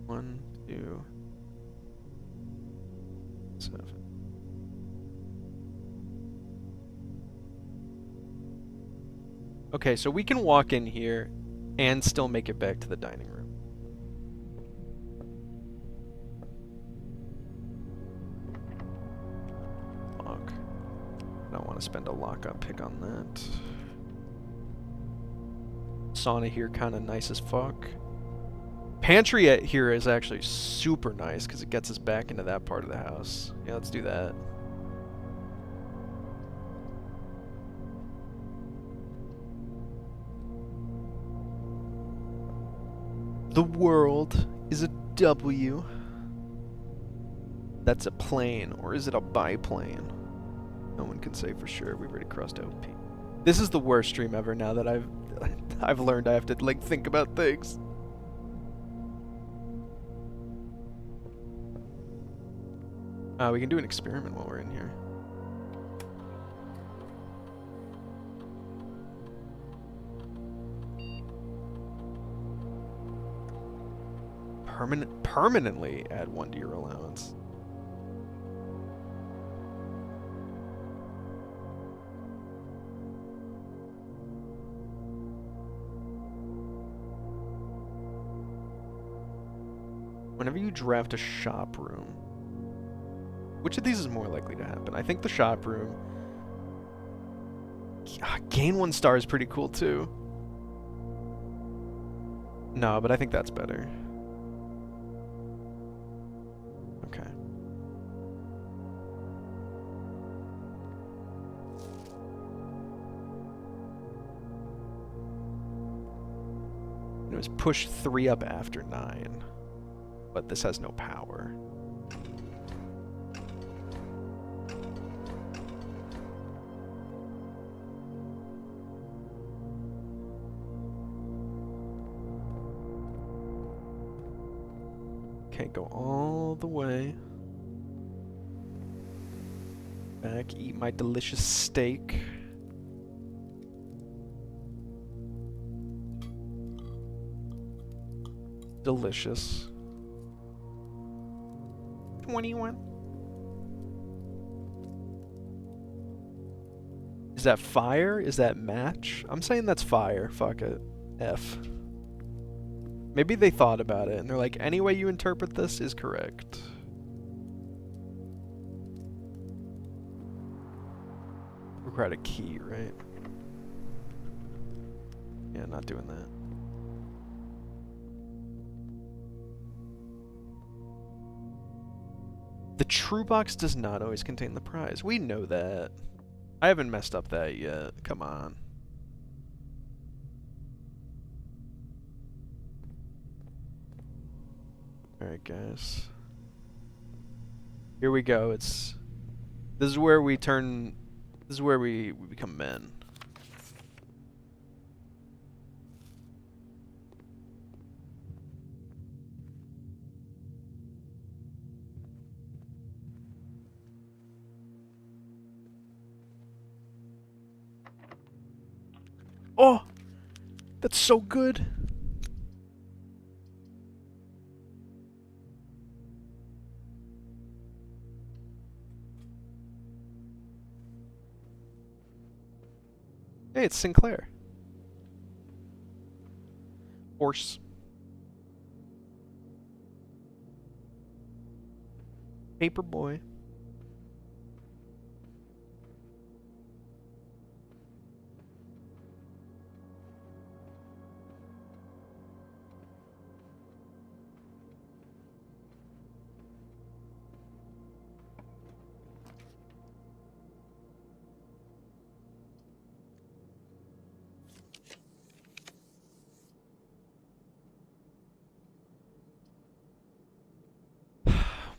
One, 2, 7. Okay, so we can walk in here and still make it back to the dining room. Lock. I don't want to spend a lockup pick on that. Sauna here kind of nice as fuck. Pantry here is actually super nice because it gets us back into that part of the house. Yeah, let's do that. The world is a W. That's a plane, or is it a biplane? No one can say for sure. We've already crossed out P. This is the worst stream ever now that I've learned I have to like think about things. We can do an experiment while we're in here. Permanently add 1 to your allowance. Whenever you draft a shop room, which of these is more likely to happen? I think the shop room. Gain 1 star is pretty cool too. No, but I think that's better. Okay. It was push 3 up after 9, but this has no power. Okay, go all the way back, eat my delicious steak. Delicious. 21. Is that fire? Is that match? I'm saying that's fire. Fuck it. F. Maybe they thought about it and they're like, any way you interpret this is correct. Required a key, right? Yeah, not doing that. The true box does not always contain the prize. We know that. I haven't messed up that yet. Come on. Alright, guys. Here we go. This is where we turn... This is where we become men. Oh! That's so good! Hey, it's Sinclair. Horse. Paperboy.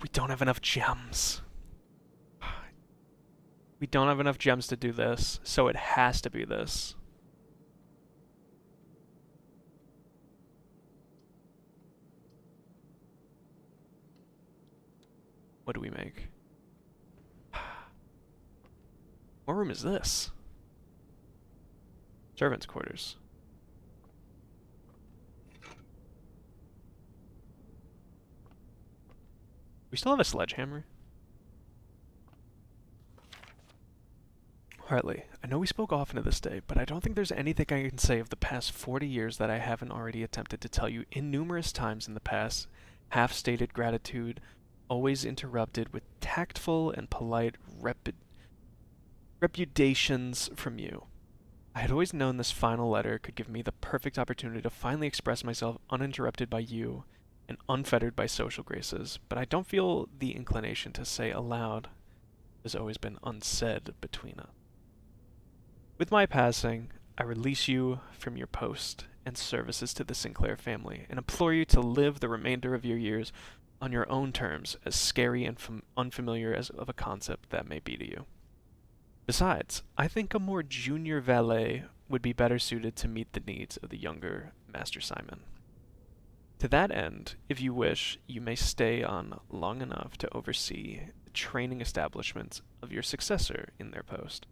We don't have enough gems. We don't have enough gems to do this, so it has to be this. What do we make? What room is this? Servants' quarters. We still have a sledgehammer. Hartley, I know we spoke often of this day, but I don't think there's anything I can say of the past 40 years that I haven't already attempted to tell you innumerous times in the past. Half-stated gratitude, always interrupted with tactful and polite repudiations from you. I had always known this final letter could give me the perfect opportunity to finally express myself uninterrupted by you and unfettered by social graces, but I don't feel the inclination to say aloud has always been unsaid between us. With my passing, I release you from your post and services to the Sinclair family and implore you to live the remainder of your years on your own terms, as scary and unfamiliar as of a concept that may be to you. Besides, I think a more junior valet would be better suited to meet the needs of the younger Master Simon. To that end, if you wish, you may stay on long enough to oversee the training establishments of your successor in their post.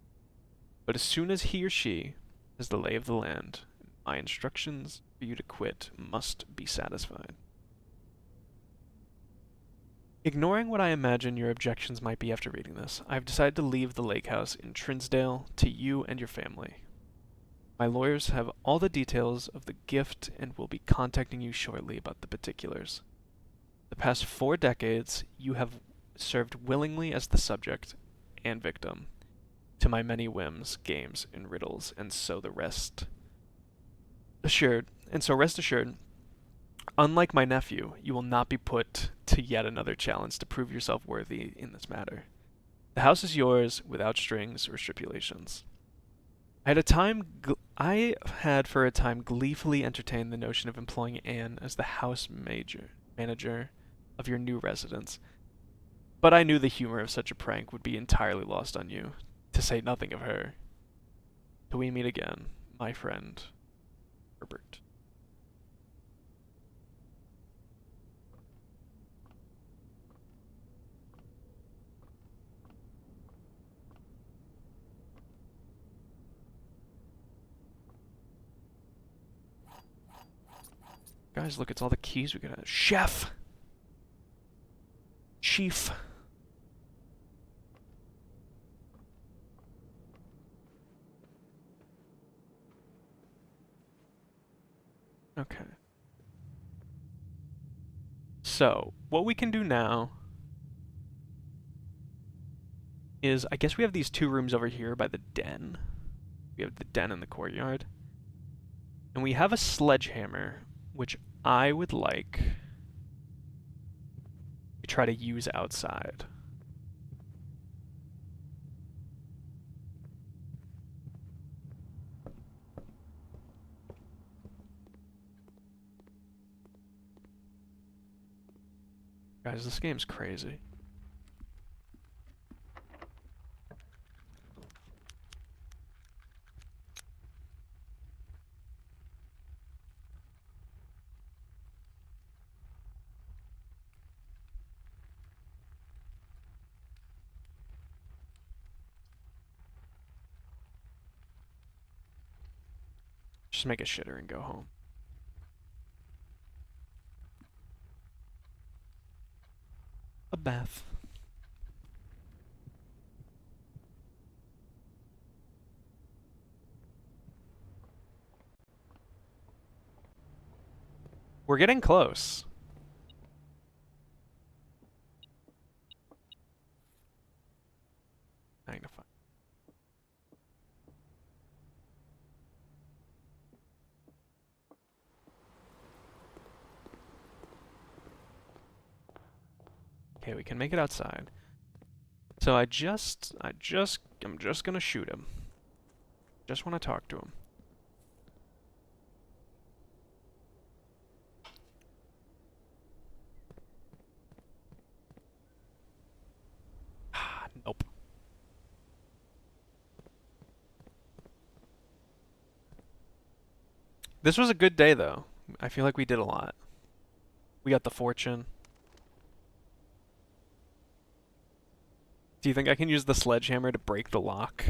But as soon as he or she has the lay of the land, my instructions for you to quit must be satisfied. Ignoring what I imagine your objections might be after reading this, I have decided to leave the lake house in Trinsdale to you and your family. My lawyers have all the details of the gift and will be contacting you shortly about the particulars. The past 4 decades, you have served willingly as the subject and victim to my many whims, games, and riddles, and so rest assured, unlike my nephew, you will not be put to yet another challenge to prove yourself worthy in this matter. The house is yours without strings or stipulations. I had for a time gleefully entertained the notion of employing Anne as the house manager of your new residence, but I knew the humor of such a prank would be entirely lost on you, to say nothing of her. Till we meet again, my friend, Herbert. Guys, look, it's all the keys we got. Chef! Chief! Okay. So, what we can do now is, I guess we have these 2 rooms over here by the den. We have the den and the courtyard. And we have a sledgehammer, which I would like to try to use outside. Guys, this game's crazy. Just make a shitter and go home. A bath. We're getting close. Magnify. Okay, we can make it outside. So I'm just gonna shoot him. Just want to talk to him. This was a good day, though. I feel like we did a lot. We got the fortune. Do you think I can use the sledgehammer to break the lock?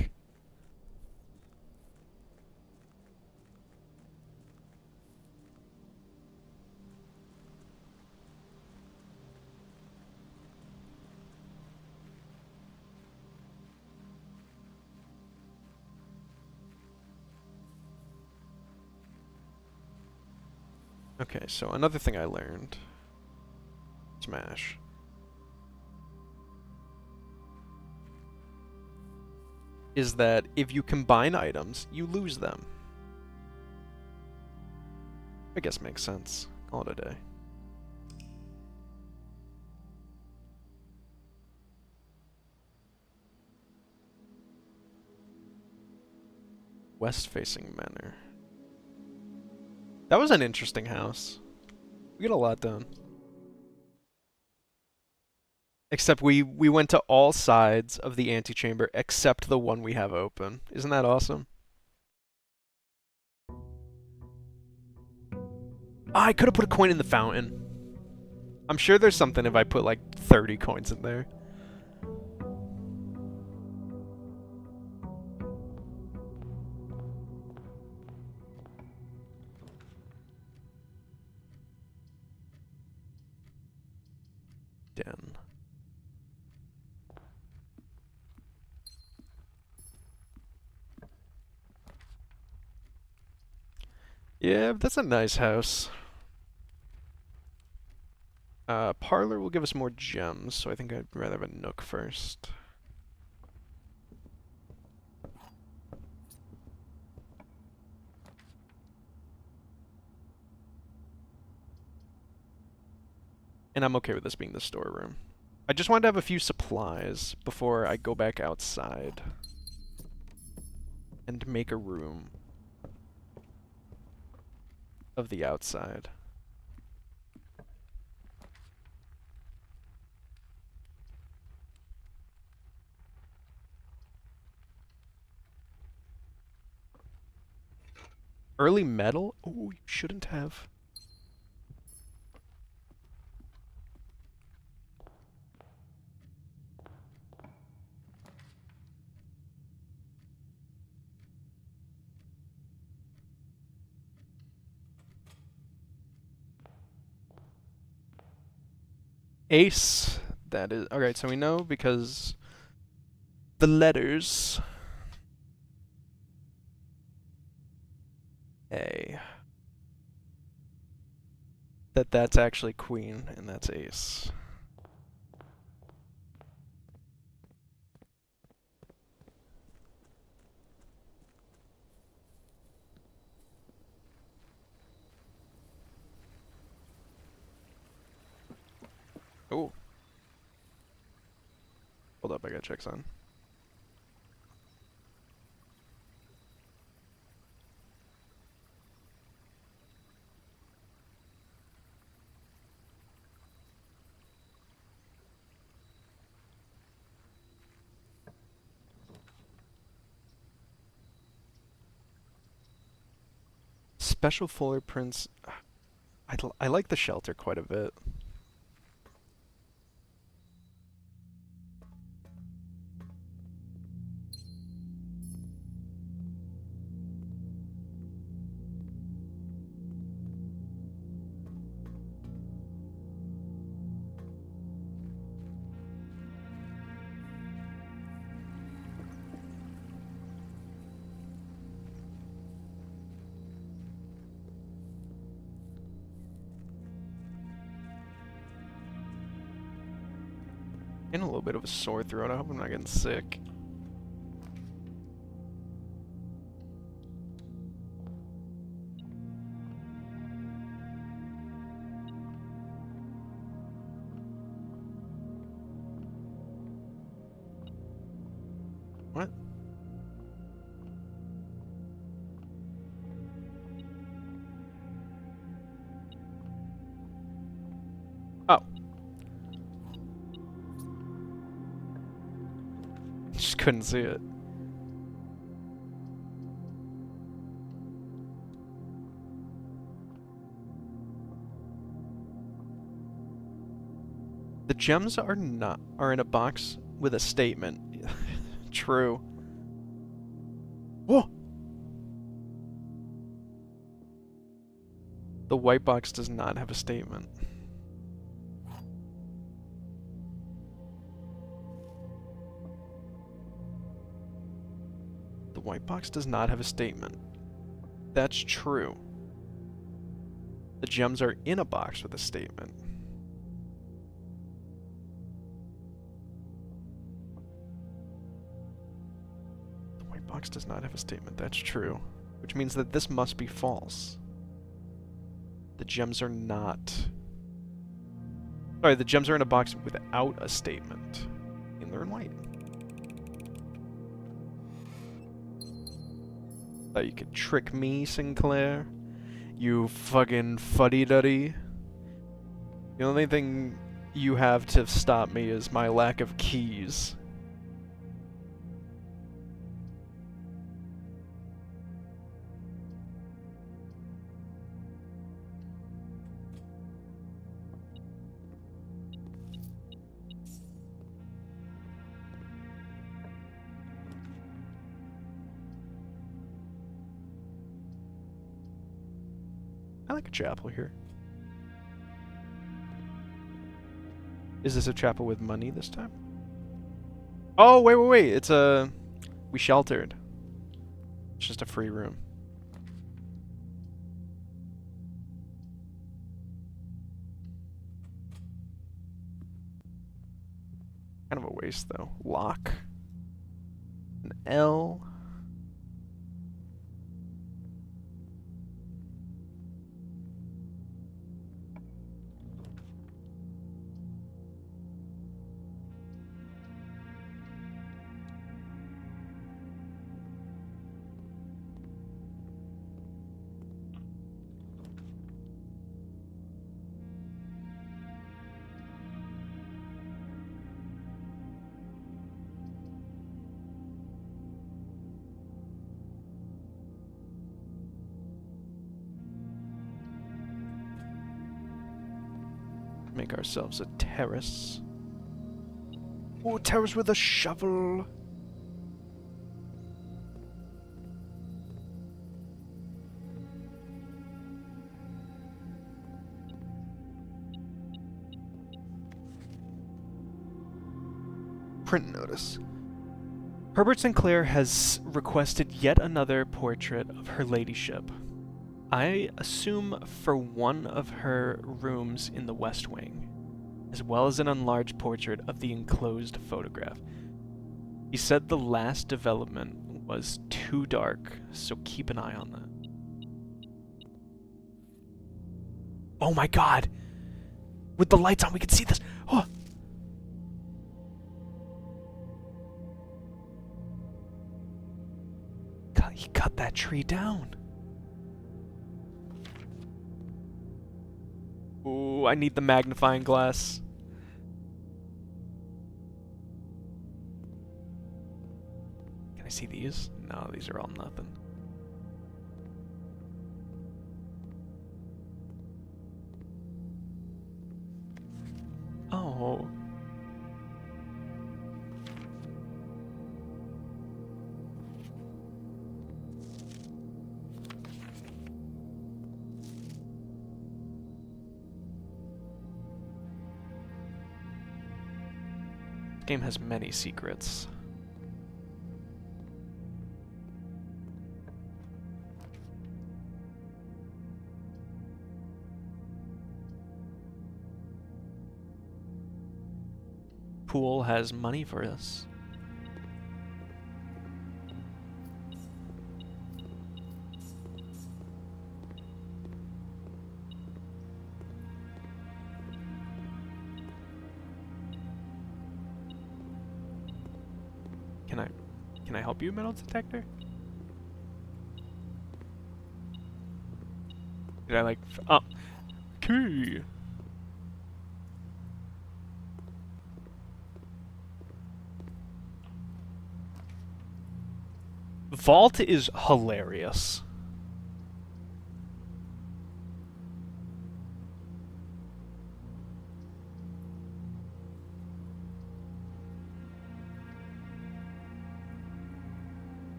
Okay, so another thing I learned. Smash. Is that if you combine items, you lose them. I guess makes sense. Call it a day. West-facing manor. That was an interesting house. We got a lot done. Except we went to all sides of the antechamber except the one we have open. Isn't that awesome? I could have put a coin in the fountain. I'm sure there's something if I put like 30 coins in there. Den. Yeah, that's a nice house. Parlor will give us more gems, so I think I'd rather have a nook first. And I'm okay with this being the storeroom. I just wanted to have a few supplies before I go back outside and make a room of the outside. Early metal? Oh, you shouldn't have. Ace. That is... Alright, so we know because the letters... A. That's actually queen, and that's ace. Oh. Hold up, I got checks on. Special fuller prints. I like the shelter quite a bit. Getting a little bit of a sore throat. I hope I'm not getting sick. What? Oh. Just couldn't see it. The gems are in a box with a statement. True. Whoa! The white box does not have a statement. The white box does not have a statement. That's true. The gems are in a box with a statement. The white box does not have a statement. That's true. Which means that this must be false. The gems are not... Sorry, the gems are in a box without a statement. And they're in white. Thought you could trick me, Sinclair? You fucking fuddy-duddy. The only thing you have to stop me is my lack of keys. I like a chapel here. Is this a chapel with money this time? Oh, wait. It's a... We sheltered. It's just a free room. Kind of a waste, though. Lock. An L. Make ourselves a terrace. Oh, terrace with a shovel. Print notice. Herbert Sinclair has requested yet another portrait of her ladyship. I assume for one of her rooms in the West Wing, as well as an enlarged portrait of the enclosed photograph. He said the last development was too dark, so keep an eye on that. Oh my god! With the lights on, we can see this! Oh! He cut that tree down. Ooh, I need the magnifying glass. Can I see these? No, these are all nothing. Oh. This game has many secrets. Pool has money for us. Can I help you, metal detector? Did I like... Oh. Key! Vault is hilarious.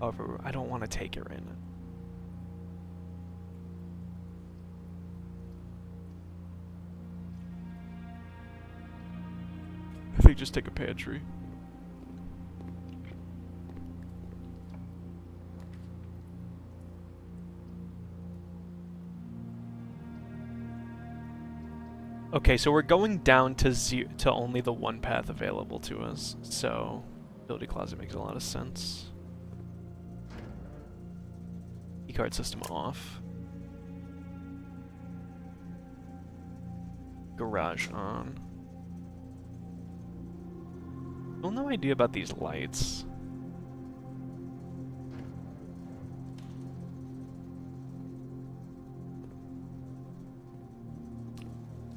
However, I don't want to take it right now. I think just take a pantry. Okay, so we're going down to only the one path available to us, so ability closet makes a lot of sense. Keycard system off. Garage on. Still no idea about these lights.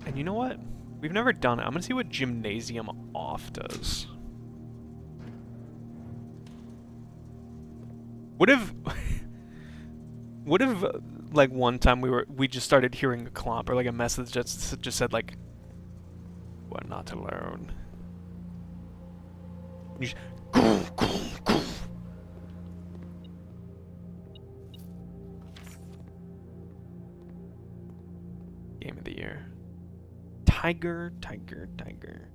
And you know what? We've never done it. I'm gonna see what gymnasium off does. What if... what if, like, one time we just started hearing a clomp, or like a message that just said, like, "We're not alone." You just... Game of the year. Tiger, tiger, tiger.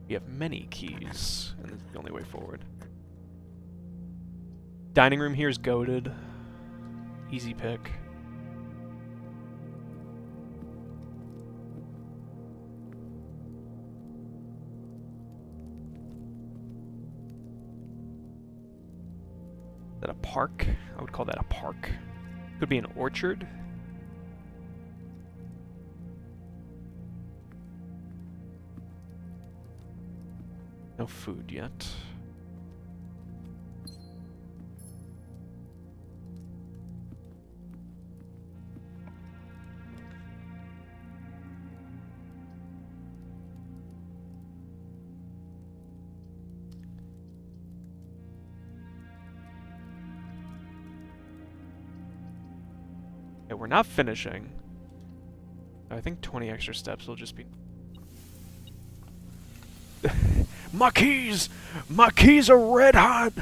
We have many keys, and it's the only way forward. Dining room here is goated. Easy pick. Is that a park? I would call that a park. Could be an orchard. No food yet. Yeah, we're not finishing. I think 20 extra steps will just be... My keys! My keys are red hot!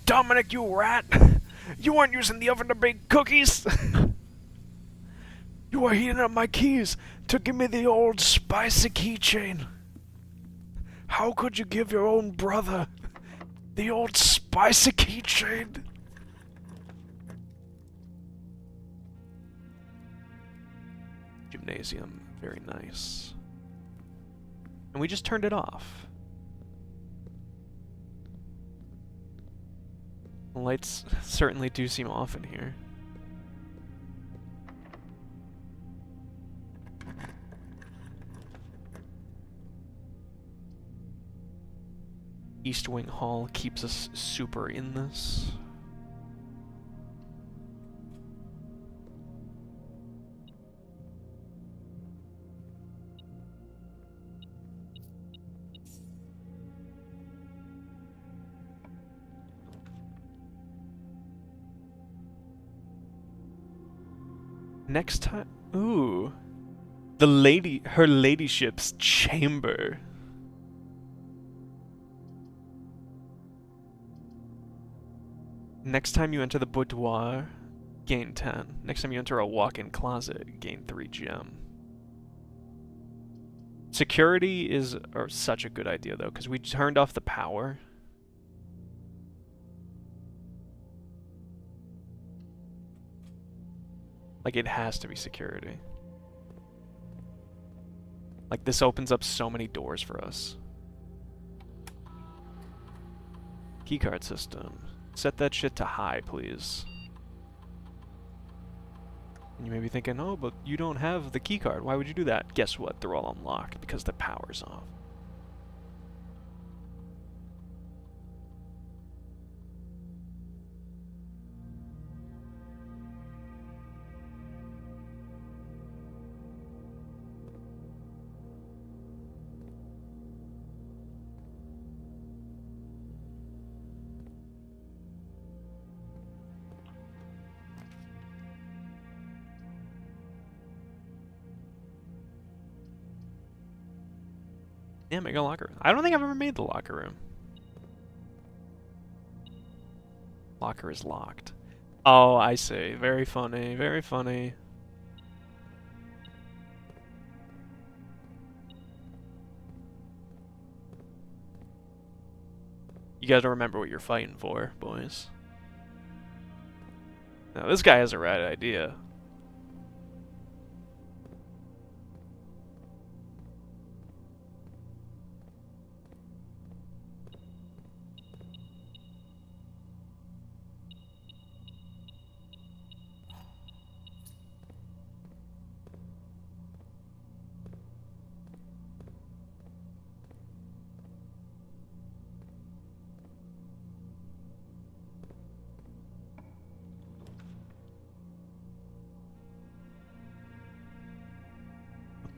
Dominic, you rat! You weren't using the oven to bake cookies! You are heating up my keys to give me the old spicy keychain! How could you give your own brother the old spicy keychain? Gymnasium, very nice. And we just turned it off. The lights certainly do seem off in here. East Wing Hall keeps us super in this. Next time... Ooh. Her ladyship's chamber. Next time you enter the boudoir, gain 10. Next time you enter a walk-in closet, gain 3 gem. Security is such a good idea, though, because we turned off the power. Like, it has to be security. Like, this opens up so many doors for us. Keycard system. Set that shit to high, please. And you may be thinking, oh, but you don't have the keycard. Why would you do that? Guess what? They're all unlocked because the power's off. Yeah, make a locker room. I don't think I've ever made the locker room. Locker is locked. Oh, I see. Very funny. Very funny. You gotta remember what you're fighting for, boys. Now, this guy has a right idea.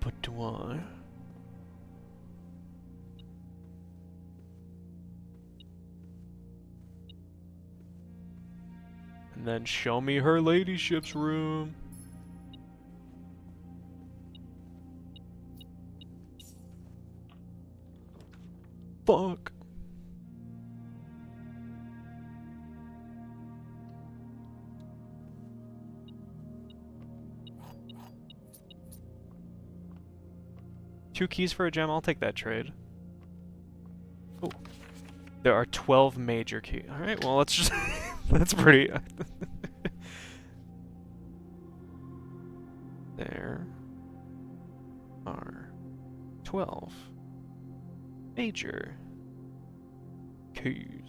But do I? And then show me her ladyship's room. Fuck. Two keys for a gem, I'll take that trade. Oh. There are 12 major keys. Alright, well, let's just... That's pretty... There are 12 major keys.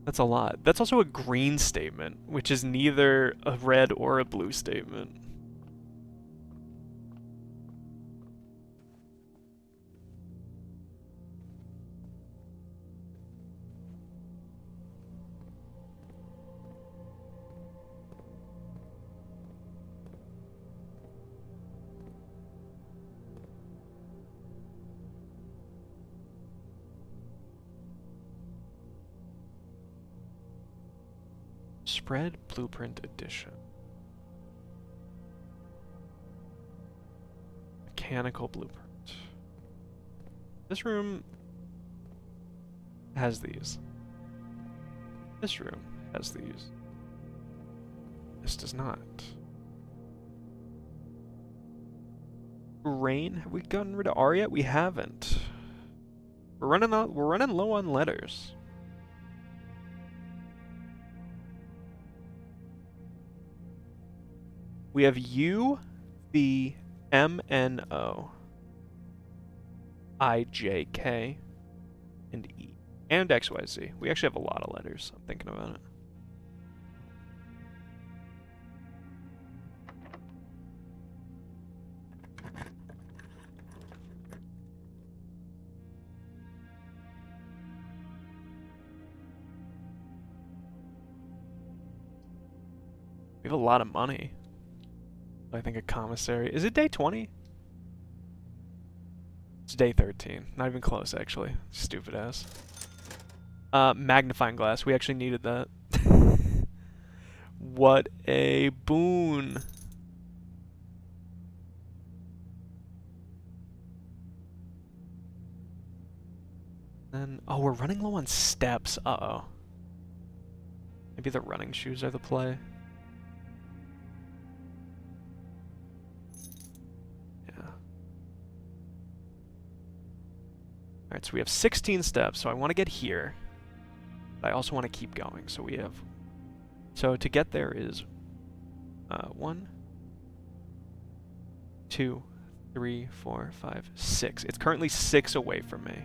That's a lot. That's also a green statement, which is neither a red or a blue statement. Spread Blueprint Edition. Mechanical Blueprint. This room has these. This room has these. This does not. Rain? Have we gotten rid of R yet? We haven't. We're running low on letters. We have U, V, M, N, O, I, J, K, and E, and X, Y, Z. We actually have a lot of letters. I'm thinking about it. We have a lot of money. I think a commissary. Is it day 20? It's day 13. Not even close, actually. Stupid ass. Magnifying glass. We actually needed that. What a boon. And, oh, we're running low on steps. Uh-oh. Maybe the running shoes are the play. Alright, so we have 16 steps, so I want to get here. But I also want to keep going, so we have... So to get there is... 1, 2, 3, 4, 5, 6. It's currently 6 away from me.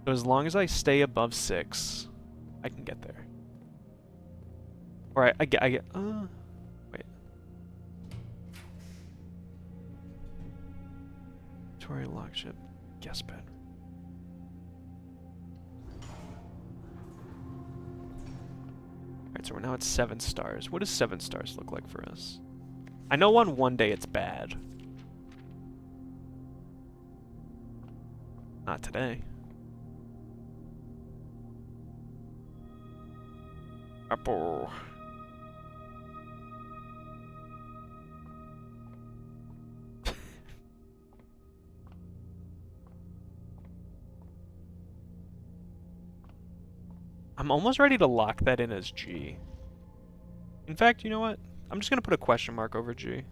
So as long as I stay above 6, I can get there. Or I get... Wait. Victoria Lockship. Guest bed. Alright, so we're now at 7 stars. What does 7 stars look like for us? I know on one day it's bad. Not today. Apple. I'm almost ready to lock that in as G. In fact, you know what? I'm just gonna put a question mark over G.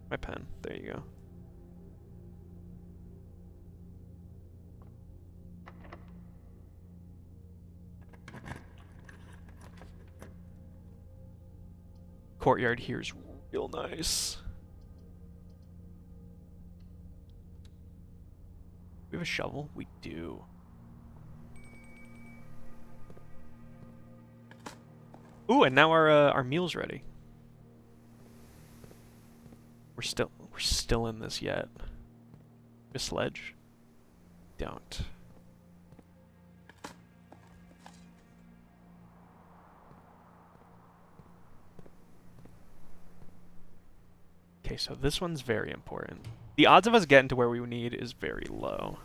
My pen. There you go. Courtyard here is real nice. We have a shovel? We do. Ooh, and now our meal's ready. We're still in this yet. A sledge? Don't. Okay, so this one's very important. The odds of us getting to where we need is very low.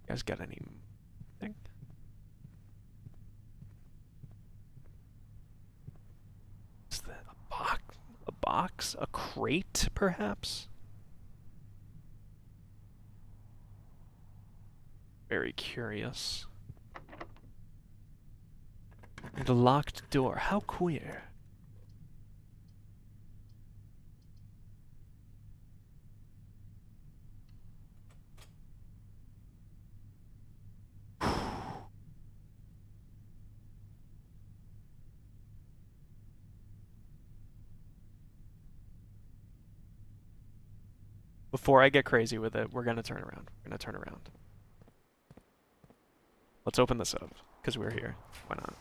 You guys got anything? Is that a box? A box? A crate, perhaps? Very curious. And a locked door. How queer. Before I get crazy with it, we're gonna turn around. We're gonna turn around. Let's open this up, because we're here. Why not?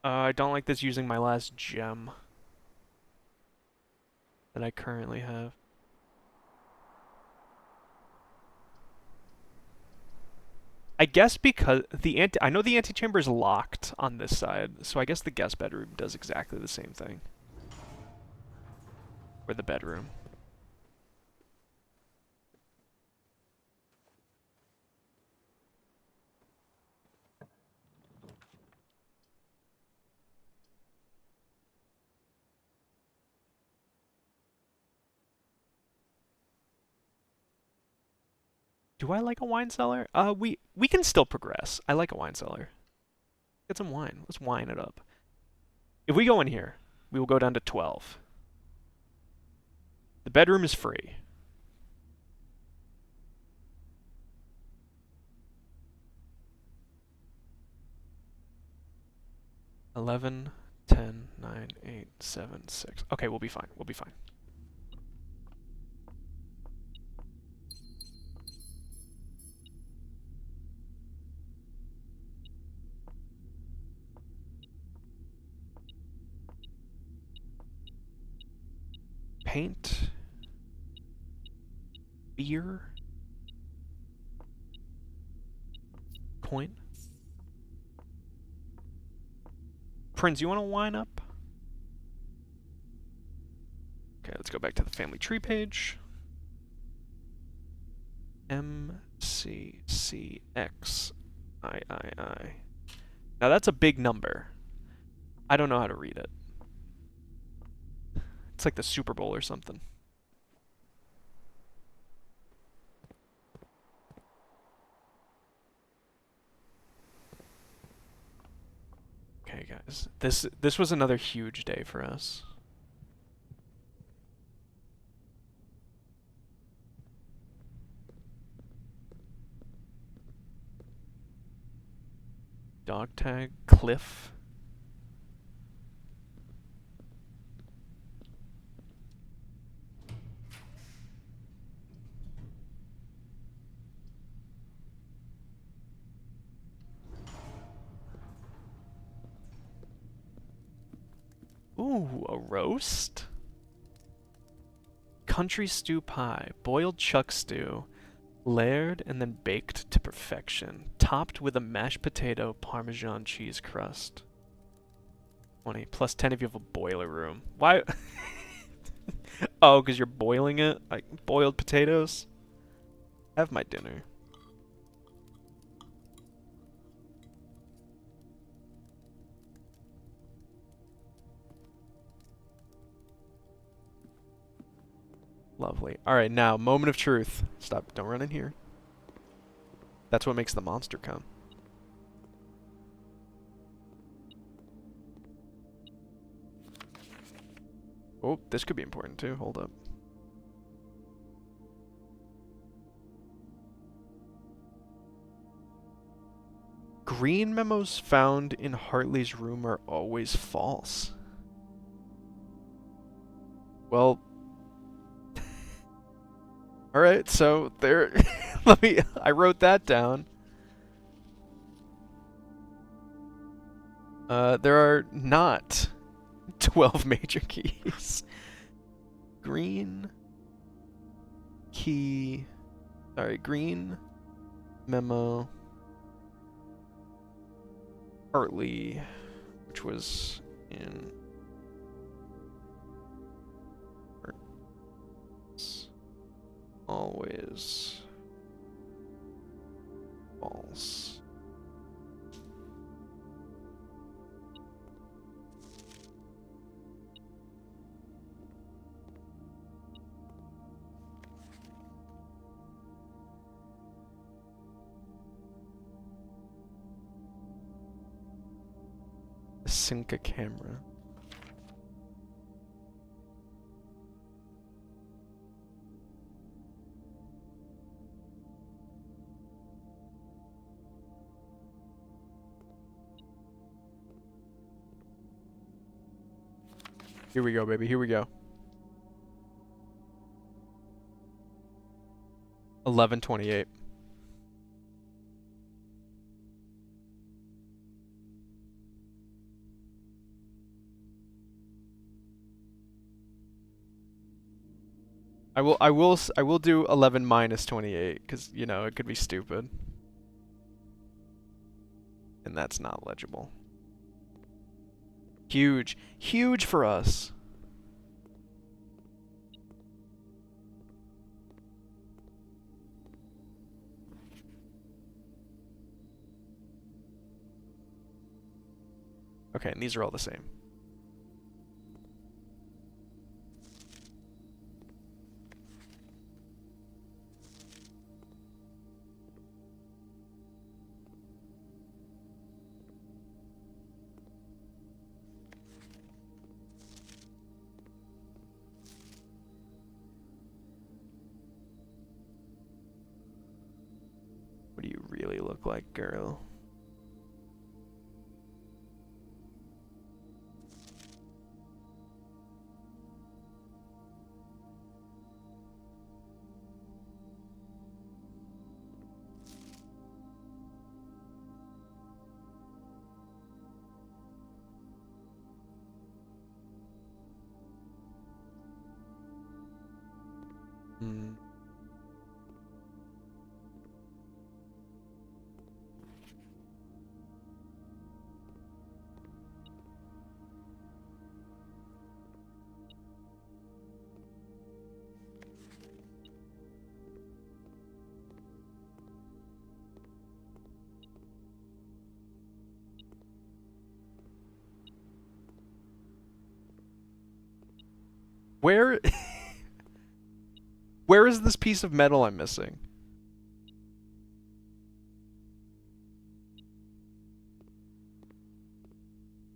I don't like this using my last gem that I currently have. I guess because I know the antechamber is locked on this side, so I guess the guest bedroom does exactly the same thing. Or the bedroom. Do I like a wine cellar? We can still progress. I like a wine cellar. Get some wine. Let's wine it up. If we go in here, we will go down to 12. The bedroom is free. $11, $10, $9, $8, $7, $6. Okay, we'll be fine. We'll be fine. Paint. Beer. Coin. Prince, you want to wine up? Okay, let's go back to the family tree page. MCCXIII. Now that's a big number. I don't know how to read it. It's like the Super Bowl or something. Okay, guys. This was another huge day for us. Dog tag, cliff. Ooh, a roast? Country stew pie, boiled chuck stew, Layered and then baked to perfection. Topped with a mashed potato Parmesan cheese crust. 20 plus 10 if you have a boiler room. Why? Oh, because you're boiling it? Like boiled potatoes? Have my dinner. Lovely. Alright, now, moment of truth. Stop, don't run in here. That's what makes the monster come. Oh, this could be important too. Hold up. Green memos found in Hartley's room are always false. Well, alright, so there, I wrote that down. There are not 12 major keys. Green key, sorry, green memo, Hartley, which was in always false. Sync a camera. Here we go, baby. Here we go. 11:28. I will do 11 minus 28 because you know it could be stupid, and that's not legible. Huge, huge for us. Okay, and these are all the same. What do you really look like, girl? Hmm. Where where is this piece of metal I'm missing?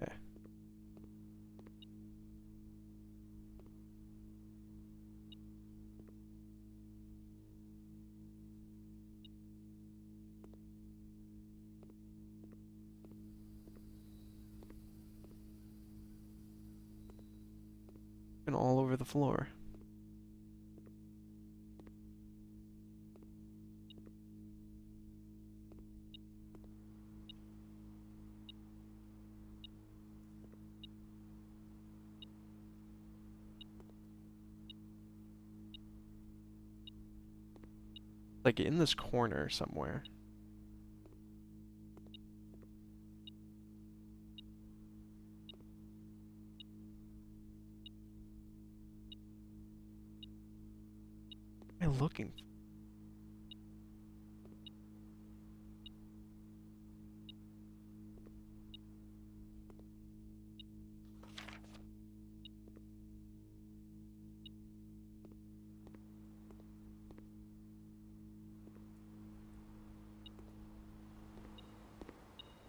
Okay. And all over the floor. Like in this corner somewhere. What am I looking for?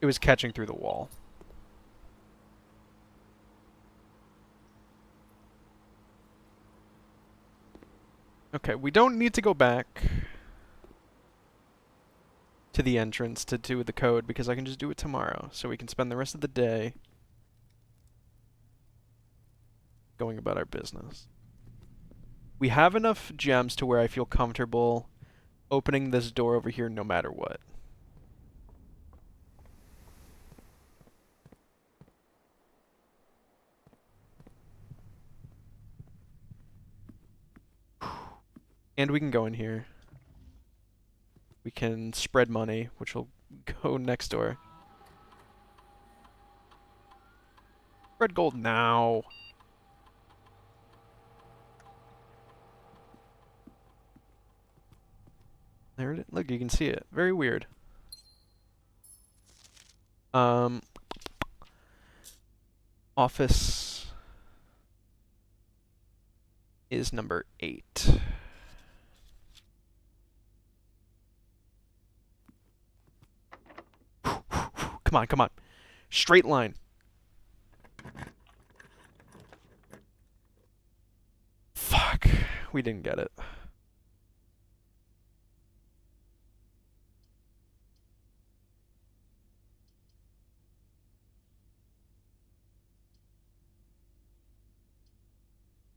It was catching through the wall. Okay, we don't need to go back to the entrance to do the code because I can just do it tomorrow. So we can spend the rest of the day going about our business. We have enough gems to where I feel comfortable opening this door over here no matter what. And we can go in here. We can spread money, which will go next door. Spread gold now. There it is. Look, you can see it. Very weird. Office is number 8. Come on, come on. Straight line. Fuck. We didn't get it.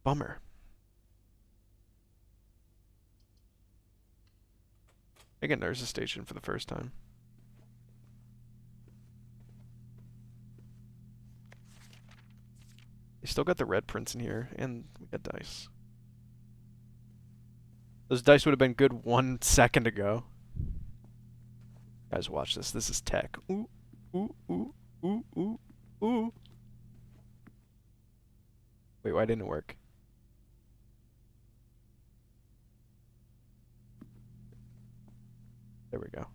Bummer. I get nurse's station for the first time. You still got the red prints in here, and we got dice. Those dice would have been good 1 second ago. Guys, watch this. This is tech. Ooh, ooh, ooh, ooh, ooh, ooh. Wait, why didn't it work? There we go.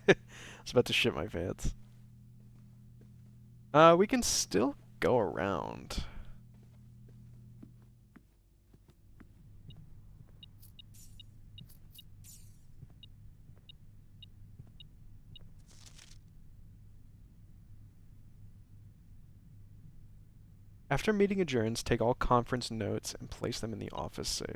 I was about to shit my pants. We can still go around. After meeting adjourns, take all conference notes and place them in the office safe.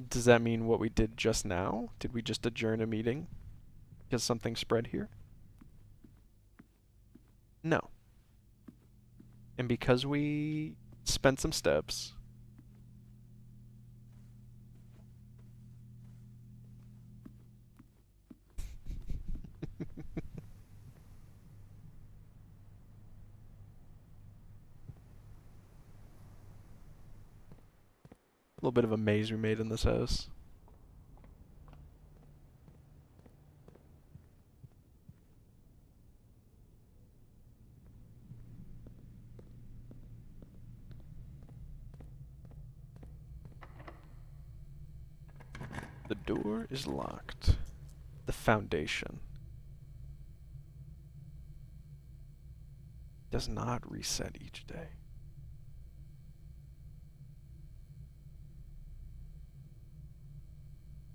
Does that mean what we did just now? Did we just adjourn a meeting because something spread here? No. And because we spent some steps, a little bit of a maze we made in this house. The door is locked. The foundation does not reset each day.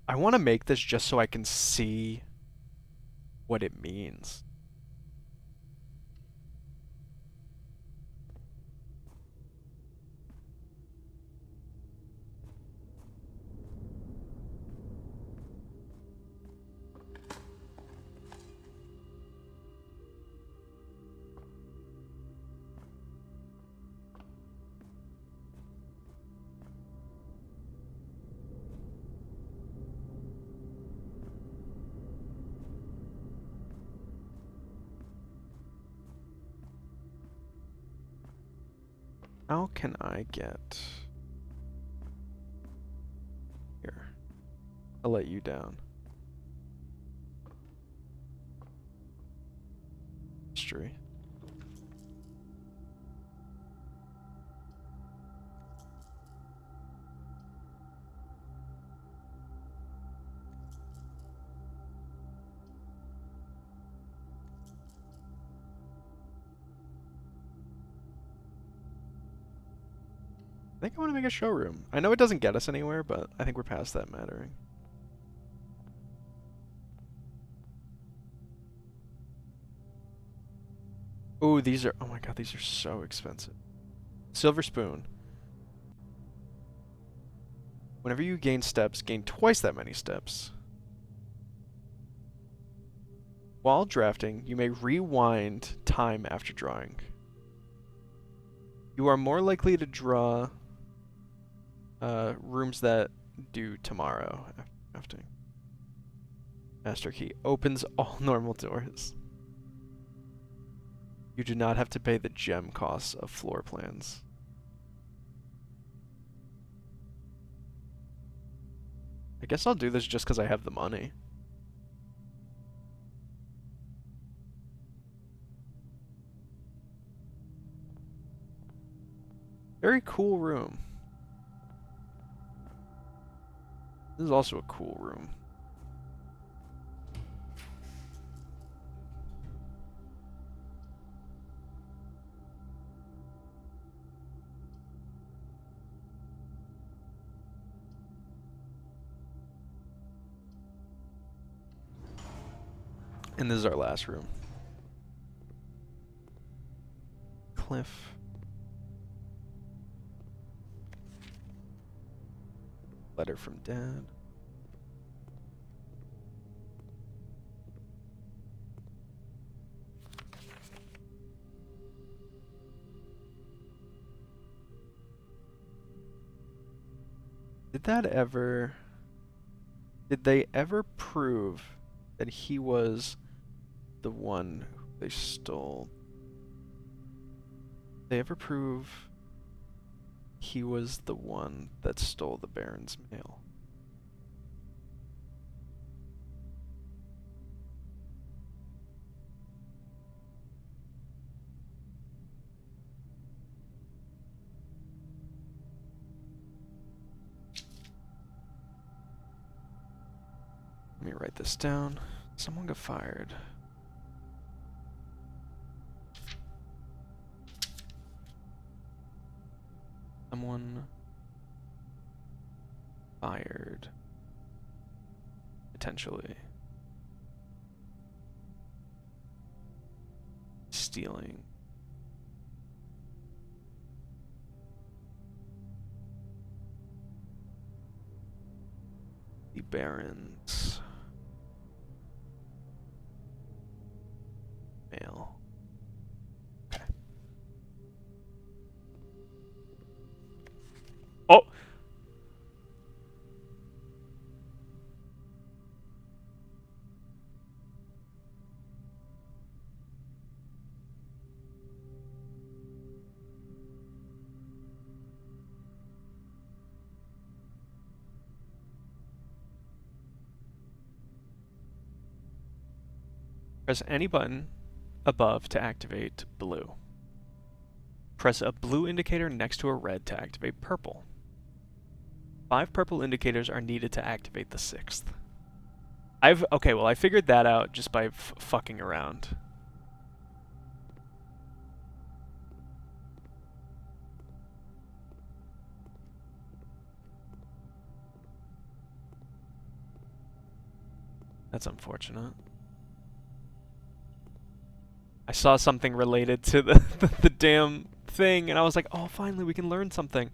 I want to make this just so I can see what it means. How can I get... Here. I'll let you down. History. I think I want to make a showroom. I know it doesn't get us anywhere, but I think we're past that mattering. Oh, these are... Oh my god, these are so expensive. Silver spoon. Whenever you gain steps, gain twice that many steps. While drafting, you may rewind time after drawing. You are more likely to draw rooms that do tomorrow after drafting. Master key opens all normal doors. You do not have to pay the gem costs of floor plans. I guess I'll do this just because I have the money. Very cool room. This is also a cool room. And this is our last room. Cliff. Letter from Dad. Did they ever prove that he was the one they stole? Did they ever prove he was the one that stole the Baron's mail? Let me write this down. Someone got fired. Someone fired. Potentially. Stealing. The Baron's mail. Okay. Oh! Press any button above to activate blue. Press a blue indicator next to a red to activate purple. 5 purple indicators are needed to activate the 6th. Okay, well I figured that out just by fucking around. That's unfortunate. I saw something related to the damn thing, and I was like, oh, finally we can learn something.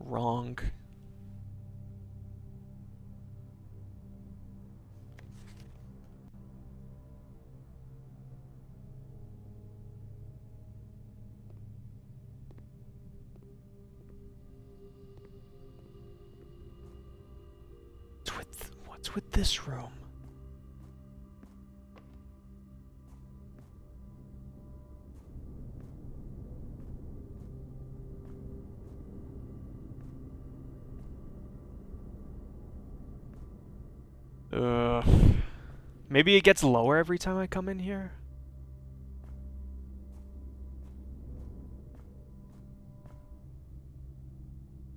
Wrong. What's with this room? Maybe it gets lower every time I come in here?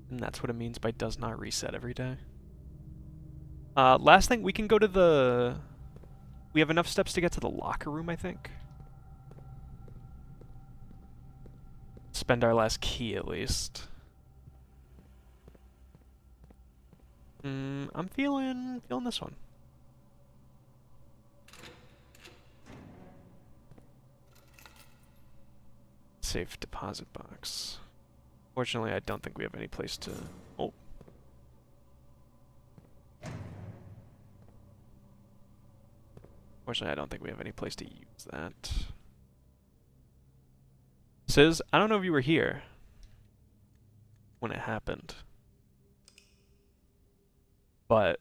And that's what it means by does not reset every day. Last thing, we can go to the... We have enough steps to get to the locker room, I think. Spend our last key, at least. I'm feeling this one. Safe deposit box. Fortunately, I don't think we have any place to... Oh. Fortunately, I don't think we have any place to use that. Sis, I don't know if you were here when it happened, but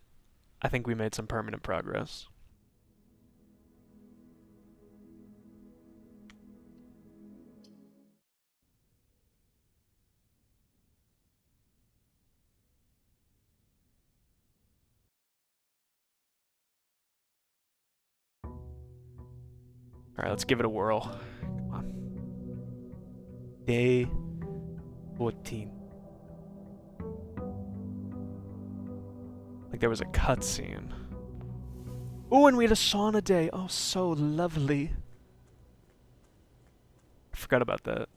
I think we made some permanent progress. Alright, let's give it a whirl. Come on. Day 14. Like there was a cutscene. Oh, and we had a sauna day. Oh, so lovely. I forgot about that.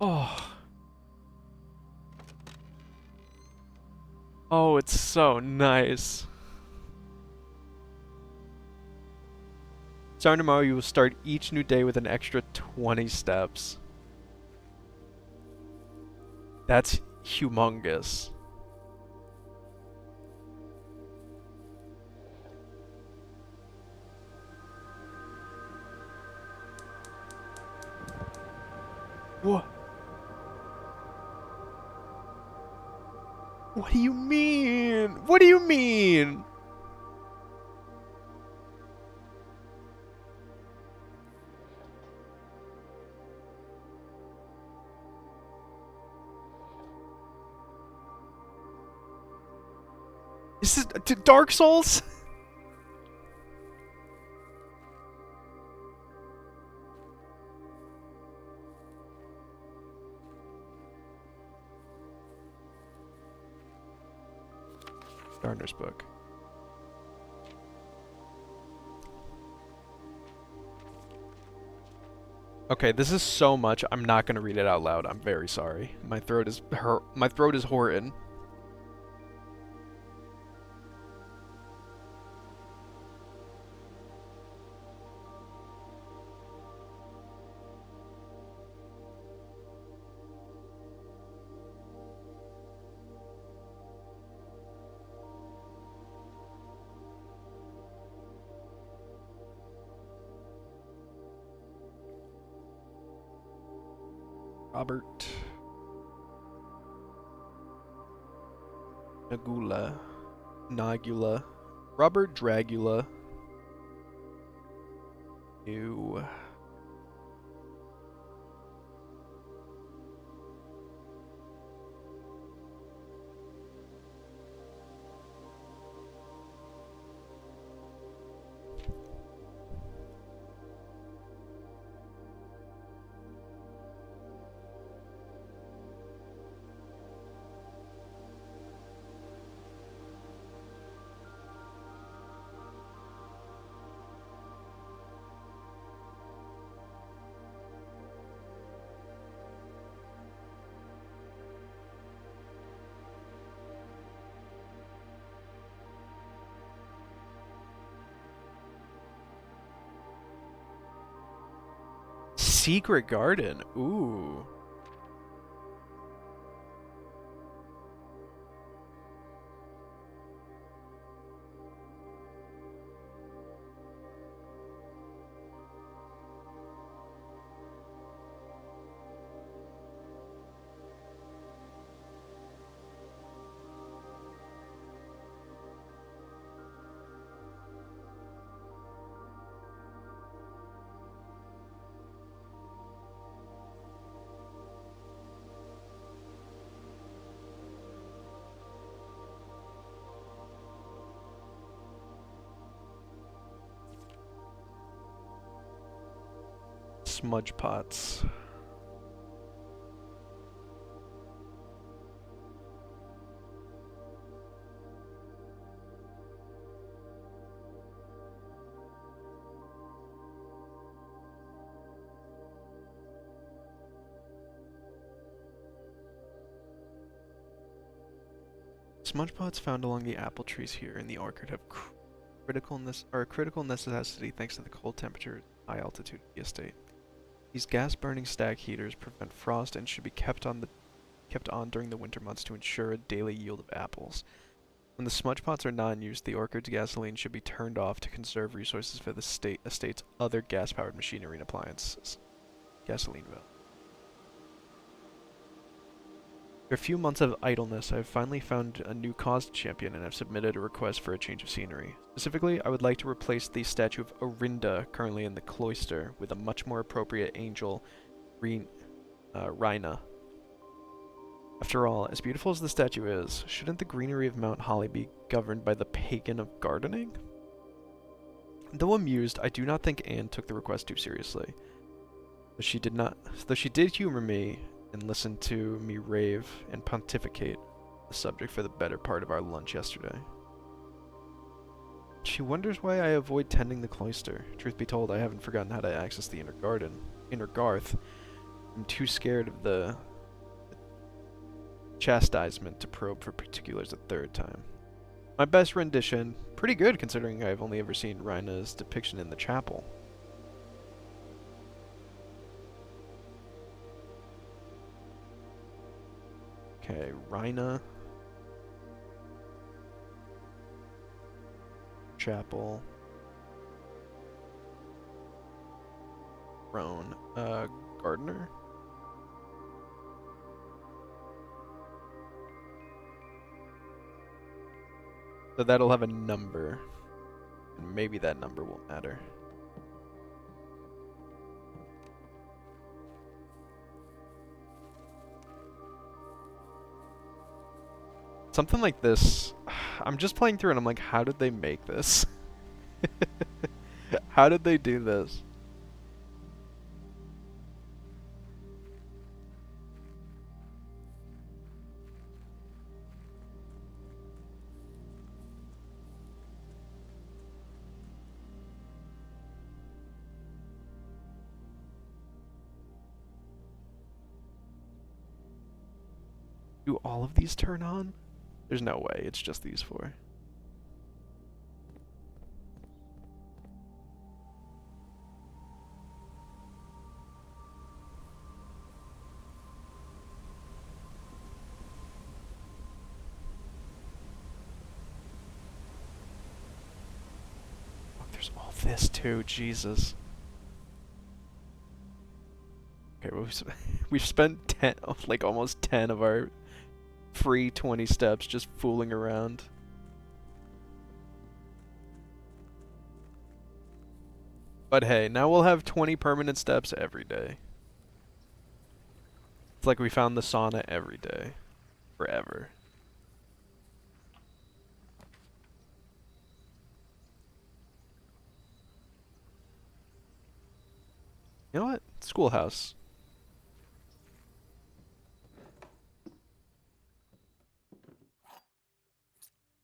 Oh. Oh, it's so nice. Starting tomorrow, you will start each new day with an extra 20 steps. That's humongous. What? What do you mean? What do you mean? This is Dark Souls? Gardner's book. Okay, this is so much. I'm not gonna read it out loud. I'm very sorry. My throat is hurting. Robert Nagula, Robert Dragula. Ew. Secret Garden. Ooh. smudge pots. Smudge pots found along the apple trees here in the orchard have critical necessity thanks to the cold temperature, high altitude of the estate. These gas-burning stag heaters prevent frost and should be kept on during the winter months to ensure a daily yield of apples. When the smudge pots are not in use, the orchard's gasoline should be turned off to conserve resources for the estate's other gas-powered machinery and appliances. Gasoline bill. After a few months of idleness, I have finally found a new cause to champion and have submitted a request for a change of scenery. Specifically, I would like to replace the statue of Orinda currently in the cloister with a much more appropriate angel, Rhina. After all, as beautiful as the statue is, shouldn't the greenery of Mount Holly be governed by the pagan of gardening? Though amused, I do not think Anne took the request too seriously. Though she did humor me and listen to me rave and pontificate the subject for the better part of our lunch yesterday. She wonders why I avoid tending the cloister. Truth be told, I haven't forgotten how to access the inner garth. I'm too scared of the chastisement to probe for particulars a third time. My best rendition, pretty good considering I've only ever seen Rhina's depiction in the chapel. Okay, Rhina. Chapel. Roan. Gardener? So that'll have a number. And maybe that number will matter. Something like this, I'm just playing through and I'm like, how did they make this? How did they do this? Do all of these turn on? There's no way, it's just these four. Oh, there's all this too, Jesus. Okay, we've spent 10, like almost 10 of our free 20 steps just fooling around. But hey, now we'll have 20 permanent steps every day. It's like we found the sauna every day. Forever. You know what? Schoolhouse.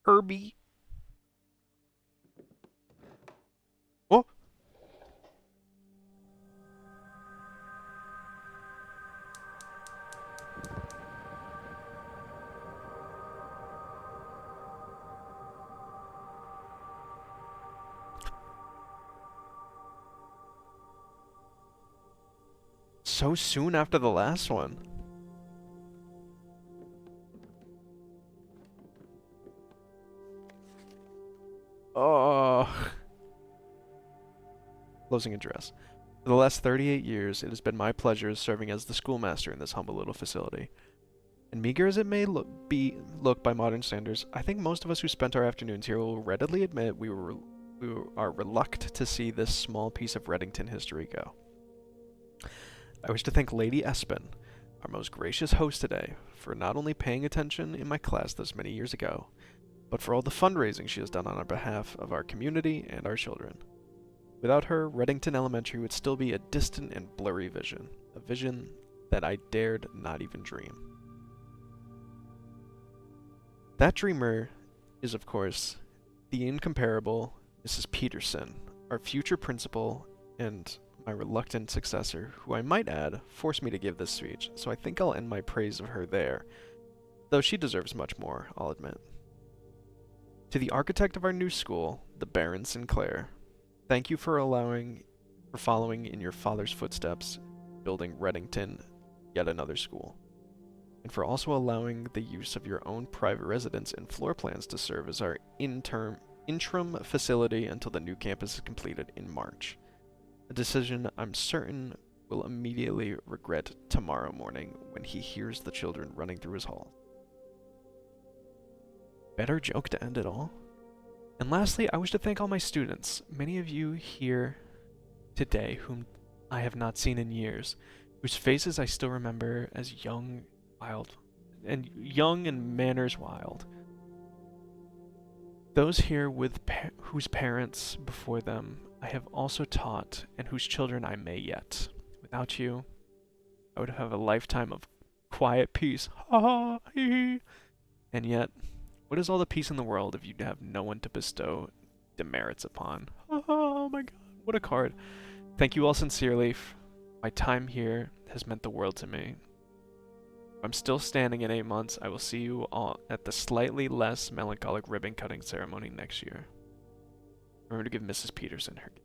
Herbie. Oh. So soon after the last one. Oh. Closing address. For the last 38 years, it has been my pleasure serving as the schoolmaster in this humble little facility. And meager as it may look by modern standards, I think most of us who spent our afternoons here will readily admit we are reluctant to see this small piece of Reddington history go. I wish to thank Lady Espen, our most gracious host today, for not only paying attention in my class those many years ago, but for all the fundraising she has done on our behalf of our community and our children. Without her, Reddington Elementary would still be a distant and blurry vision, a vision that I dared not even dream. That dreamer is, of course, the incomparable Mrs. Peterson, our future principal and my reluctant successor, who I might add forced me to give this speech, so I think I'll end my praise of her there, though she deserves much more, I'll admit. To the architect of our new school, the Baron Sinclair, thank you for following in your father's footsteps, building Reddington, yet another school, and for also allowing the use of your own private residence and floor plans to serve as our interim facility until the new campus is completed in March. A decision I'm certain will immediately regret tomorrow morning when he hears the children running through his hall. Better joke to end it all. And lastly, I wish to thank all my students, many of you here today whom I have not seen in years, whose faces I still remember as young and manners wild. Those here with whose parents before them I have also taught, and whose children I may yet. Without you, I would have a lifetime of quiet peace. Ha ha hee. And yet, what is all the peace in the world if you have no one to bestow demerits upon? Oh my god, what a card. Thank you all sincerely. My time here has meant the world to me. If I'm still standing in 8 months, I will see you all at the slightly less melancholic ribbon cutting ceremony next year. Remember to give Mrs. Peterson her gift.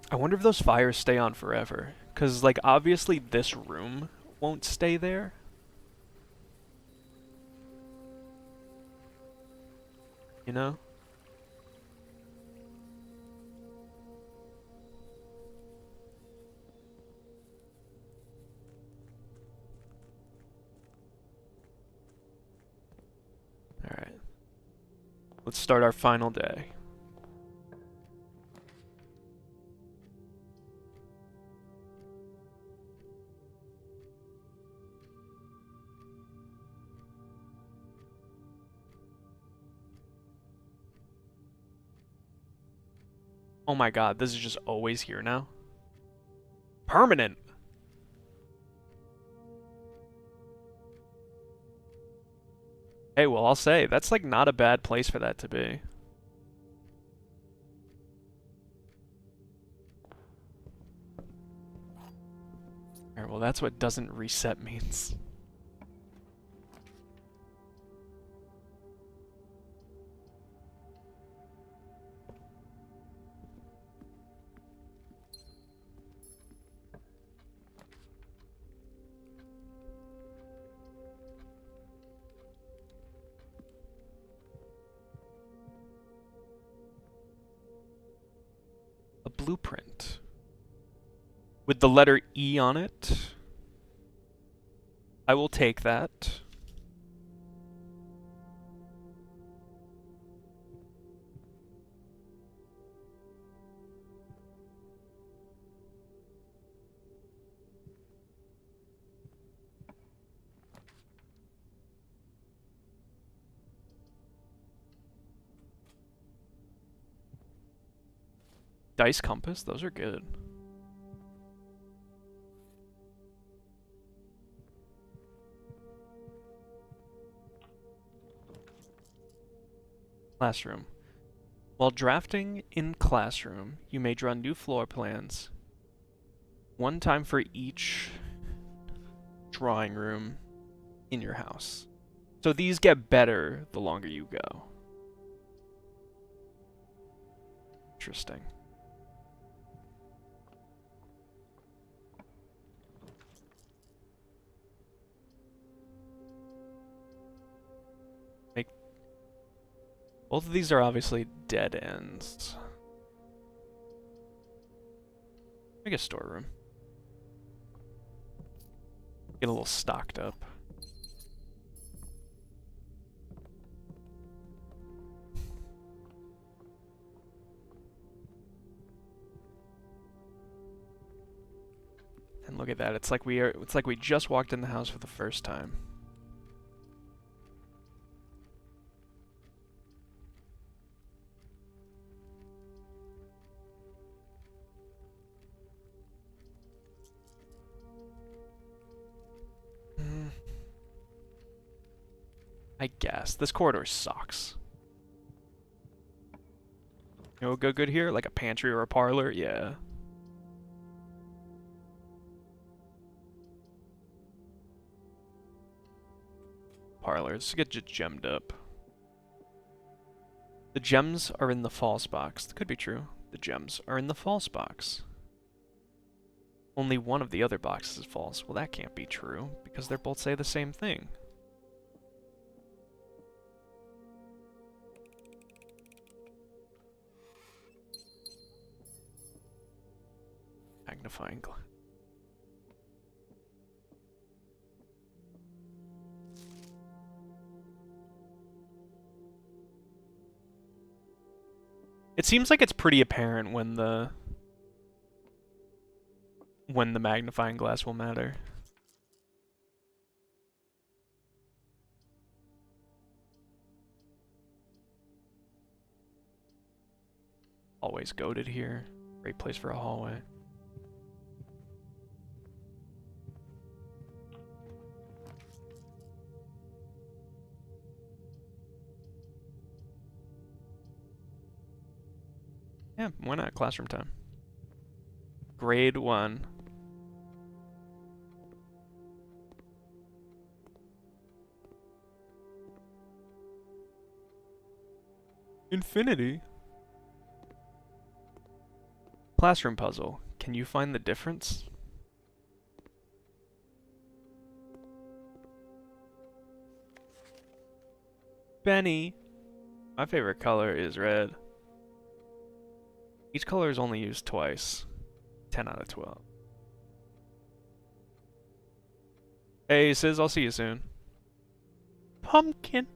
I wonder if those fires stay on forever. Because, like, obviously this room won't stay there. You know? Alright. Let's start our final day. Oh my god, this is just always here now? Permanent! Hey, well, I'll say, that's like not a bad place for that to be. Alright, well, that's what doesn't reset means. A blueprint. With the letter E on it. I will take that. Dice compass, those are good. Classroom. While drafting in classroom, you may draw new floor plans. One time for each drawing room in your house. So these get better the longer you go. Interesting. Both of these are obviously dead ends. Make a storeroom. Get a little stocked up. And look at that. It's like we just walked in the house for the first time. I guess. This corridor sucks. You know what would go good here? Like a pantry or a parlor? Yeah. Parlor. Let's get gemmed up. The gems are in the false box. That could be true. The gems are in the false box. Only one of the other boxes is false. Well, that can't be true, because they both say the same thing. Magnifying glass. It seems like it's pretty apparent when the magnifying glass will matter. Always goated here. Great place for a hallway. Yeah, why not? Classroom time. Grade 1. Infinity? Classroom puzzle. Can you find the difference? Benny. My favorite color is red. Each color is only used twice. 10 out of 12. Hey, Sis, I'll see you soon. Pumpkin.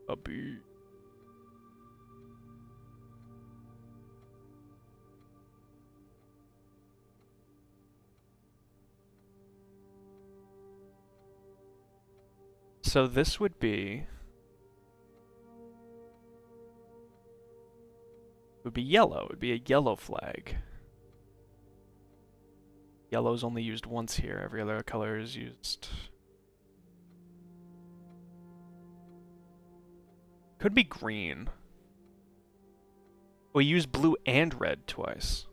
Puppy. So this would be yellow. It would be a yellow flag. Yellow is only used once here. Every other color is used. Could be green. We use blue and red twice.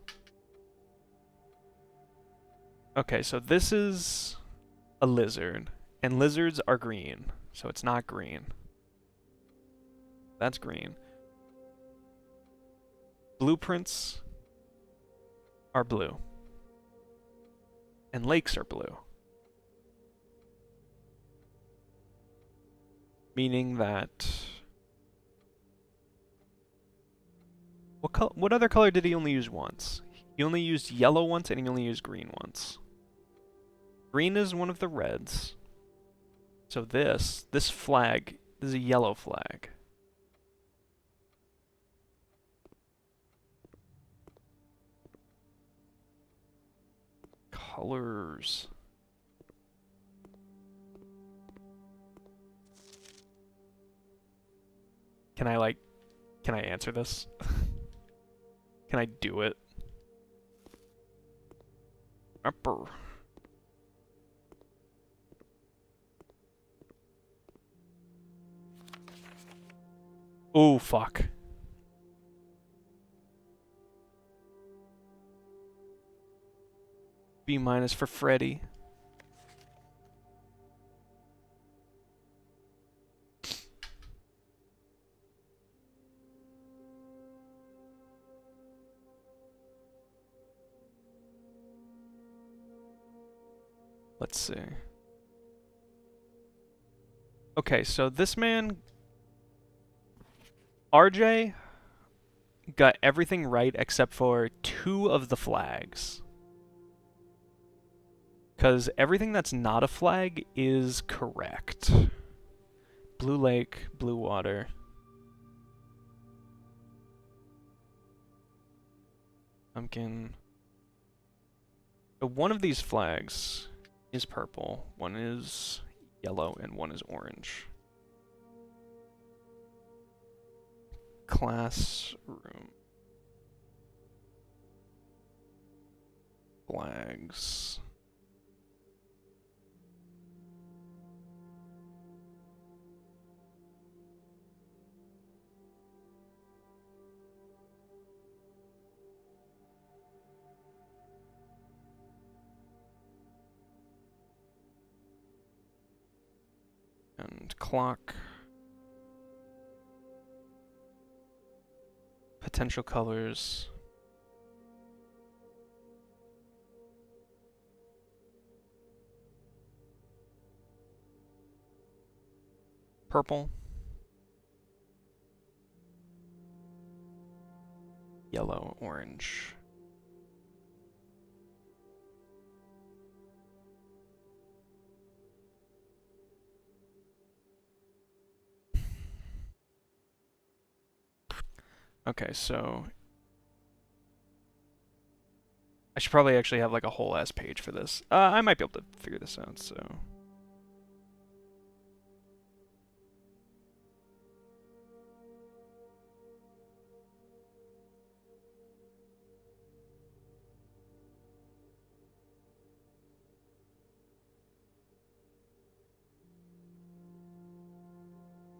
Okay, so this is a lizard. And lizards are green, so it's not green. That's green. Blueprints are blue. And lakes are blue. Meaning that... What other color did he only use once? He only used yellow once and he only used green once. Green is one of the reds. So this flag is a yellow flag. Colors. Can I answer this? Can I do it? Upper. Oh, fuck. B- for Freddy. Let's see. Okay, so this man... RJ got everything right except for 2 of the flags. Because everything that's not a flag is correct. Blue lake, blue water. Pumpkin. So one of these flags is purple, one is yellow, and one is orange. Classroom. Flags. And clock. Potential colors. Purple. Yellow, orange. Okay, so I should probably actually have like a whole ass page for this. I might be able to figure this out, so.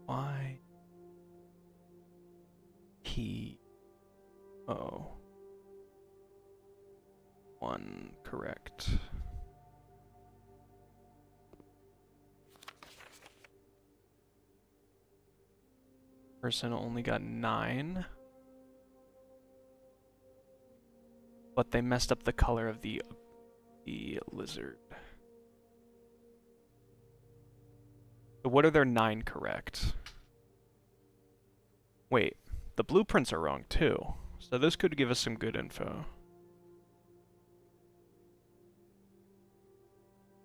Y P O 1 correct. Person only got 9. But they messed up the color of the lizard. So what are their 9 correct? Wait, the blueprints are wrong too. So this could give us some good info.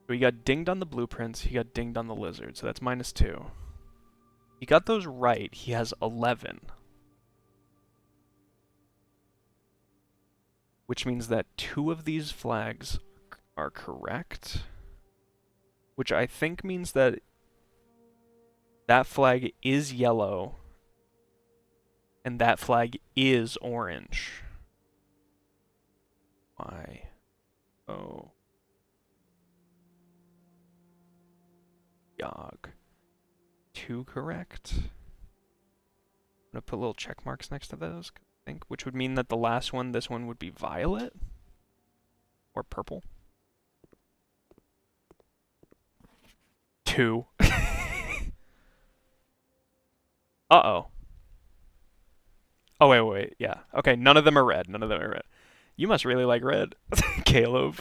So he got dinged on the blueprints, he got dinged on the lizard, so that's -2. He got those right, he has 11. Which means that 2 of these flags are correct. Which I think means that that flag is yellow and that flag is orange. Y O Yog. 2 correct. I'm gonna put little check marks next to those, I think, which would mean that the last one, this one would be violet or purple. 2. Uh-oh. Oh, wait, yeah. Okay, none of them are red. None of them are red. You must really like red, Caleb.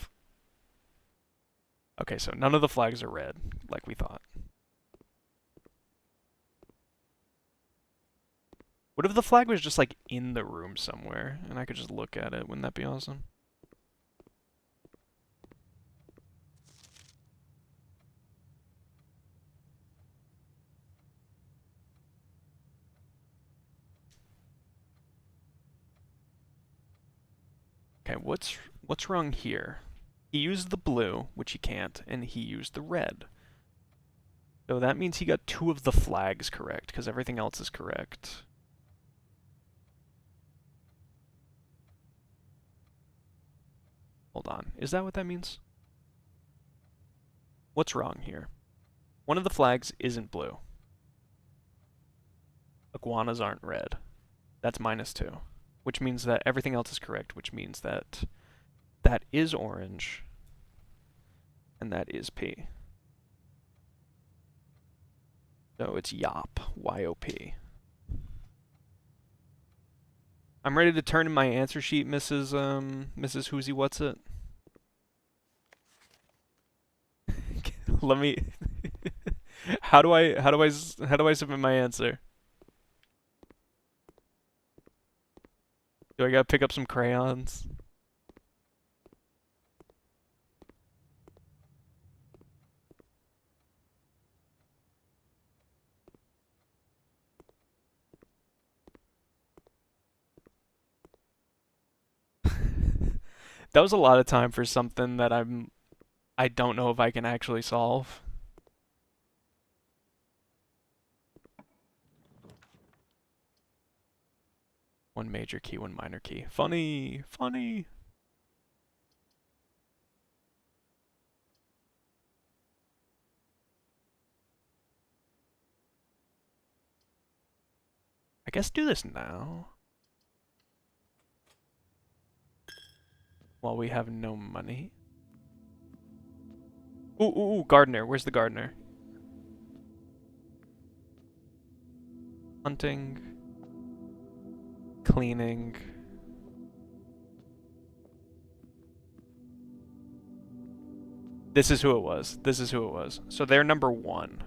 Okay, so none of the flags are red, like we thought. What if the flag was just, like, in the room somewhere, and I could just look at it? Wouldn't that be awesome? Okay, what's wrong here? He used the blue, which he can't, and he used the red. So that means he got 2 of the flags correct, because everything else is correct. Hold on, is that what that means? What's wrong here? One of the flags isn't blue. Iguanas aren't red. That's -2. Which means that everything else is correct, which means that that is orange, and that is P. So it's YOP, Y-O-P. I'm ready to turn in my answer sheet, Mrs. Whoozy What's It. Let me. How do I submit my answer? Do I gotta pick up some crayons? That was a lot of time for something that I don't know if I can actually solve. One major key, one minor key. Funny, funny. I guess do this now. While we have no money. Ooh, gardener. Where's the gardener? Hunting. Cleaning. This is who it was. This is who it was. So they're number 1.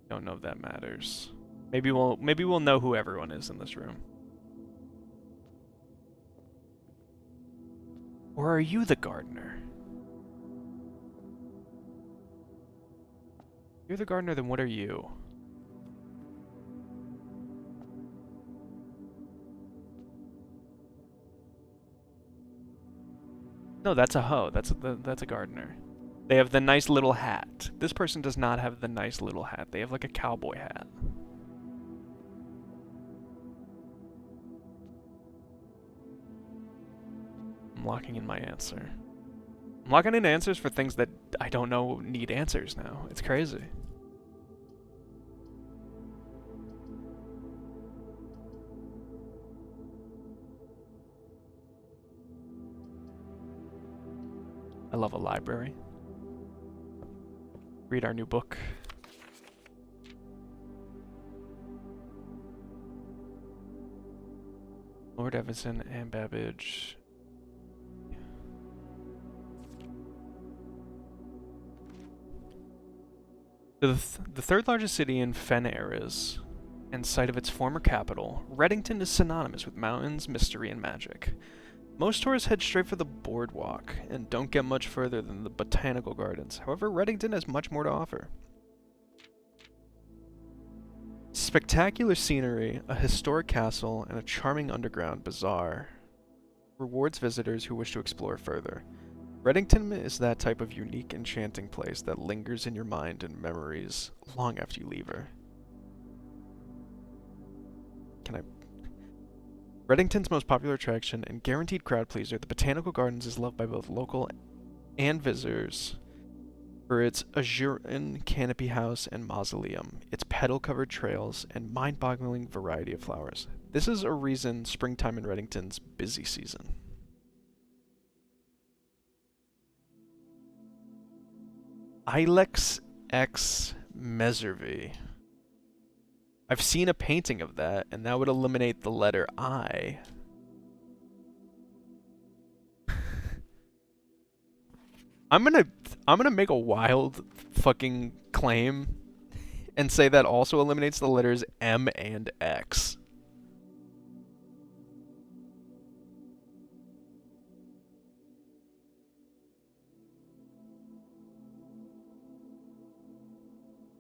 I don't know if that matters. Maybe we'll know who everyone is in this room. Or are you the gardener? If you're the gardener, then what are you? No, that's a hoe. That's a gardener. They have the nice little hat. This person does not have the nice little hat. They have like a cowboy hat. I'm locking in my answer. I'm locking in answers for things that I don't know need answers now. It's crazy. I love a library. Read our new book. Lord Evanson and Babbage. The third largest city in Fen Eras, and site of its former capital, Reddington is synonymous with mountains, mystery, and magic. Most tourists head straight for the boardwalk and don't get much further than the botanical gardens. However, Reddington has much more to offer. Spectacular scenery, a historic castle, and a charming underground bazaar rewards visitors who wish to explore further. Reddington is that type of unique, enchanting place that lingers in your mind and memories long after you leave her. Reddington's most popular attraction and guaranteed crowd pleaser, the Botanical Gardens, is loved by both local and visitors for its azure canopy house and mausoleum, its petal-covered trails, and mind-boggling variety of flowers. This is a reason springtime in Reddington's busy season. Ilex X Meservy. I've seen a painting of that, and that would eliminate the letter I. I'm gonna make a wild fucking claim and say that also eliminates the letters M and X.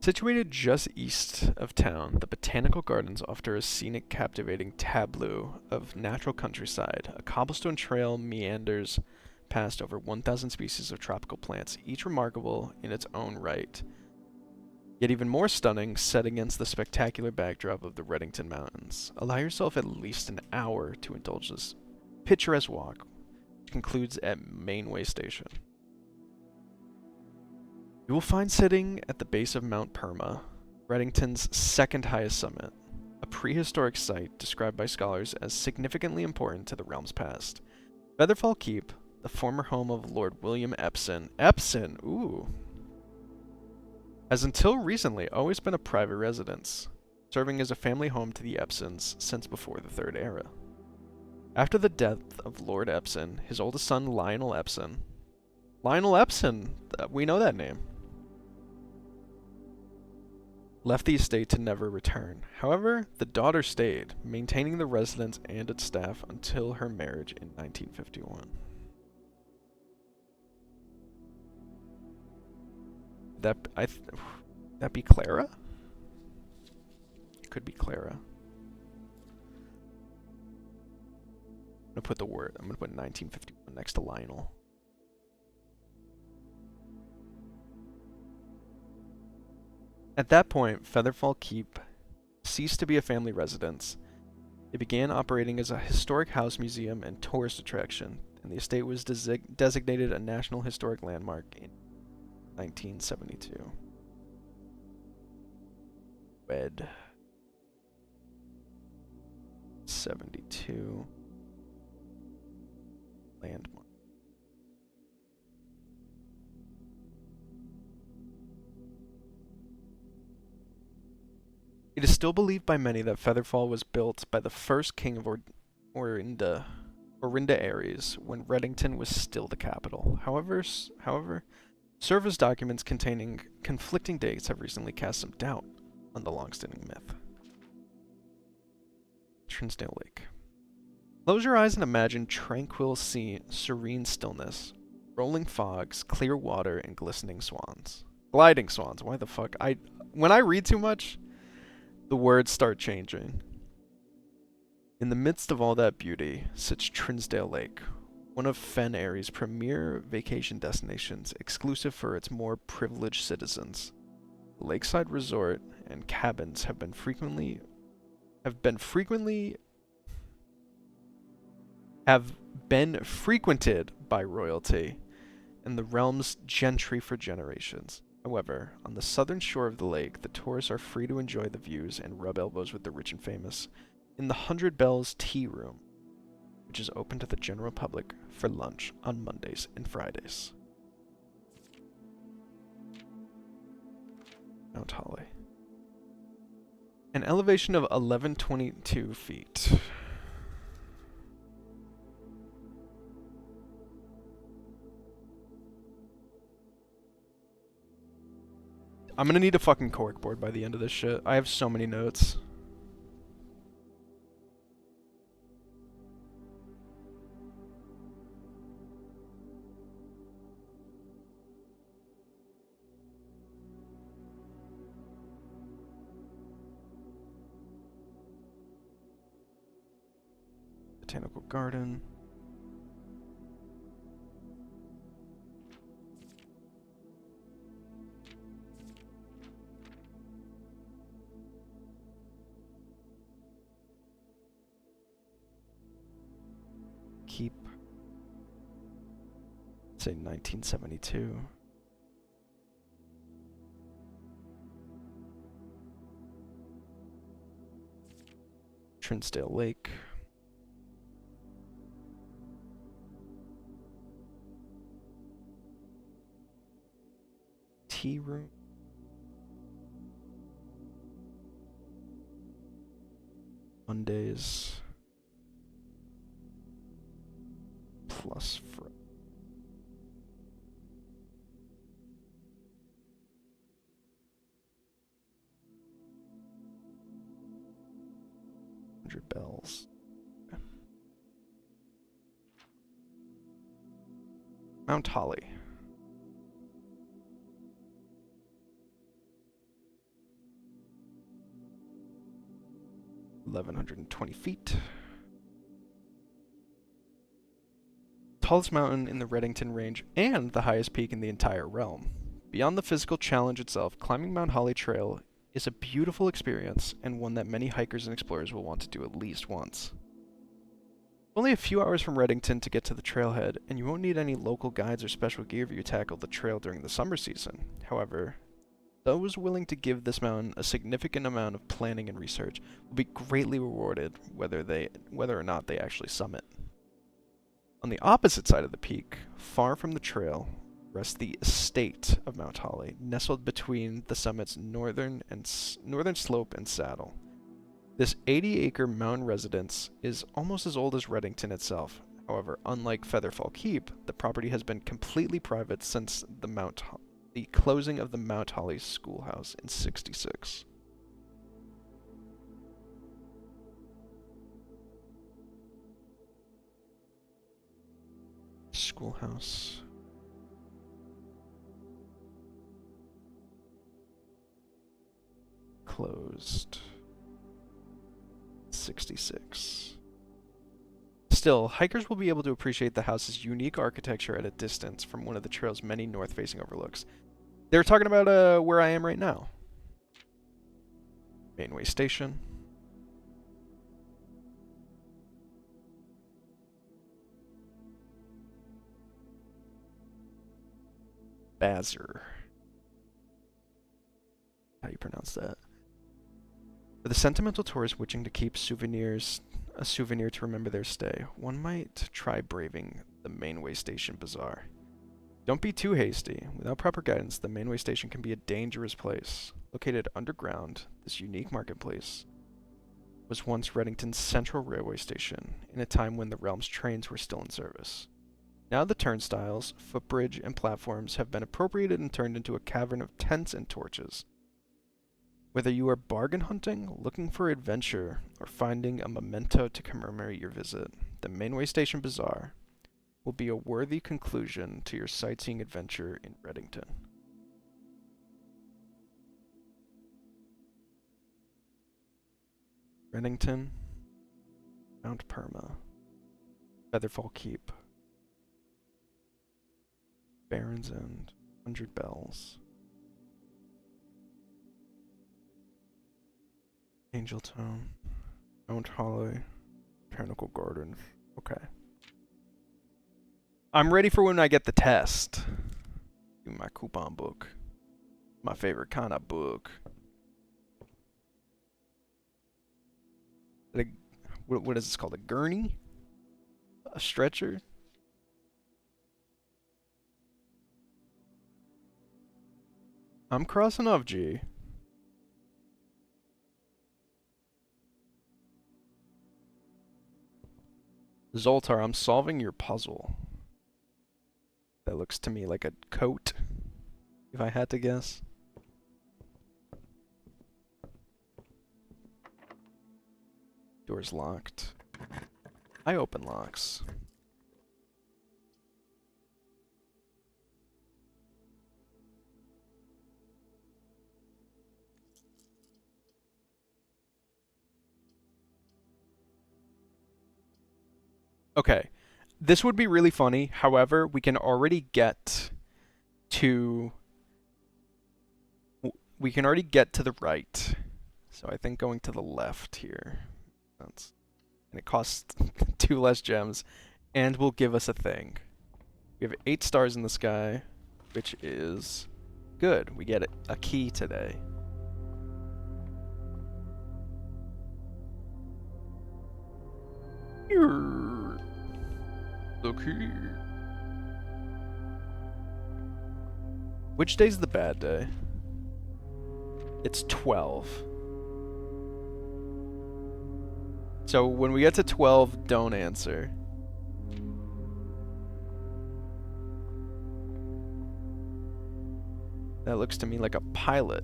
Situated just east of town, the Botanical Gardens offer a scenic, captivating tableau of natural countryside. A cobblestone trail meanders past over 1,000 species of tropical plants, each remarkable in its own right. Yet even more stunning, set against the spectacular backdrop of the Reddington Mountains. Allow yourself at least an hour to indulge this picturesque walk, which concludes at Mainway Station. You will find sitting at the base of Mount Perma, Reddington's second highest summit, a prehistoric site described by scholars as significantly important to the realm's past. Featherfall Keep, the former home of Lord William Epson. Epson, ooh. Has until recently always been a private residence, serving as a family home to the Epsons since before the Third Era. After the death of Lord Epson, his oldest son Lionel Epson, we know that name, left the estate to never return. However, the daughter stayed, maintaining the residence and its staff until her marriage in 1951. That be Clara? It could be Clara. I'm gonna put 1951 next to Lionel. At that point, Featherfall Keep ceased to be a family residence. It began operating as a historic house museum and tourist attraction, and the estate was designated a National Historic Landmark in 1972. Wed. 72. Landmark. It is still believed by many that Featherfall was built by the first king of Orinda Aries, when Reddington was still the capital. However, service documents containing conflicting dates have recently cast some doubt on the long-standing myth. Trinsdale Lake. Close your eyes and imagine tranquil sea, serene stillness, rolling fogs, clear water, and glistening swans. Gliding swans. Why the fuck? When I read too much, the words start changing. In the midst of all that beauty sits Trinsdale Lake, one of Fen Airy's premier vacation destinations, exclusive for its more privileged citizens. The lakeside resort and cabins have been frequently frequented by royalty and the realm's gentry for generations. However, on the southern shore of the lake, the tourists are free to enjoy the views and rub elbows with the rich and famous in the 100 Bells Tea Room, which is open to the general public for lunch on Mondays and Fridays. Mount Holly. An elevation of 1122 feet. I'm gonna need a fucking corkboard by the end of this shit. I have so many notes. Botanical Garden. Keep. Say 1972. Trinsdale Lake. Tea Room. Mondays. Plus Friday. Bells. Okay. Mount Holly. (1,120 feet). Tallest mountain in the Reddington Range and the highest peak in the entire realm. Beyond the physical challenge itself, climbing Mount Holly Trail is a beautiful experience and one that many hikers and explorers will want to do at least once. Only a few hours from Reddington to get to the trailhead, and you won't need any local guides or special gear if you tackle the trail during the summer season. However, those willing to give this mountain a significant amount of planning and research will be greatly rewarded whether or not they actually summit. On the opposite side of the peak, far from the trail, rests the estate of Mount Holly, nestled between the summit's northern slope and saddle. This 80-acre mountain residence is almost as old as Reddington itself. However, unlike Featherfall Keep, the property has been completely private since the closing of the Mount Holly schoolhouse in '66. Schoolhouse. 66. Still, hikers will be able to appreciate the house's unique architecture at a distance from one of the trail's many north-facing overlooks. They're talking about where I am right now. Mainway Station. Bazar. How do you pronounce that? For the sentimental tourist wishing to keep a souvenir to remember their stay, one might try braving the Mainway Station Bazaar. Don't be too hasty. Without proper guidance, the Mainway Station can be a dangerous place. Located underground, this unique marketplace was once Reddington's central railway station, in a time when the realm's trains were still in service. Now the turnstiles, footbridge, and platforms have been appropriated and turned into a cavern of tents and torches. Whether you are bargain hunting, looking for adventure, or finding a memento to commemorate your visit, the Mainway Station Bazaar will be a worthy conclusion to your sightseeing adventure in Reddington. Reddington, Mount Perma, Featherfall Keep, Baron's End, 100 Bells, Angel Town, Mount Holly, Botanical Gardens. Okay. I'm ready for when I get the test. Give me my coupon book. My favorite kind of book. What is this called? A gurney? A stretcher? I'm crossing off G. Zoltar, I'm solving your puzzle. That looks to me like a coat, if I had to guess. Door's locked. I open locks. Okay. This would be really funny. However, we can already get to the right. So I think going to the left here. And it costs 2 less gems and will give us a thing. We have 8 stars in the sky, which is good. We get a key today. Look here. Which day's the bad day? It's 12. So when we get to 12, don't answer. That looks to me like a pilot.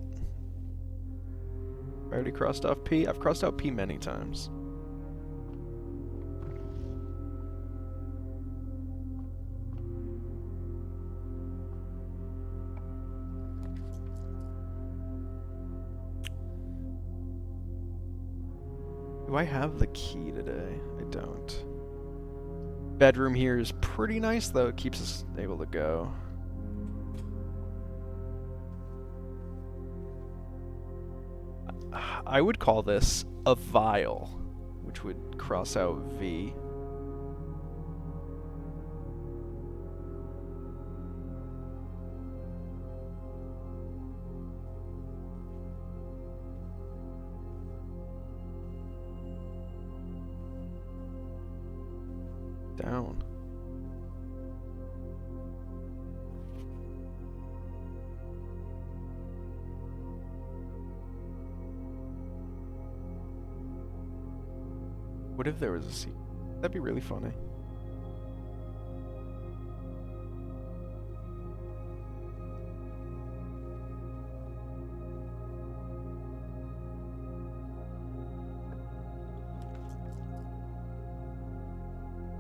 I already crossed off P? I've crossed out P many times. Do I have the key today? I don't. Bedroom here is pretty nice, though. It keeps us able to go. I would call this a vial, which would cross out V. Down. What if there was a secret? That'd be really funny.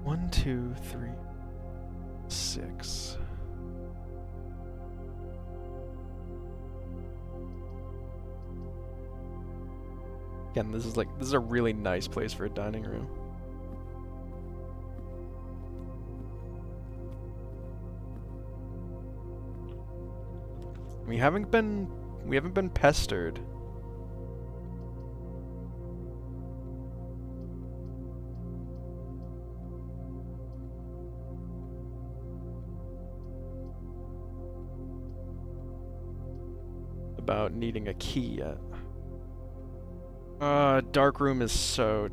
One, 2, 3, 6. Again, this is a really nice place for a dining room. We haven't been pestered. About needing a key yet. Dark room is so...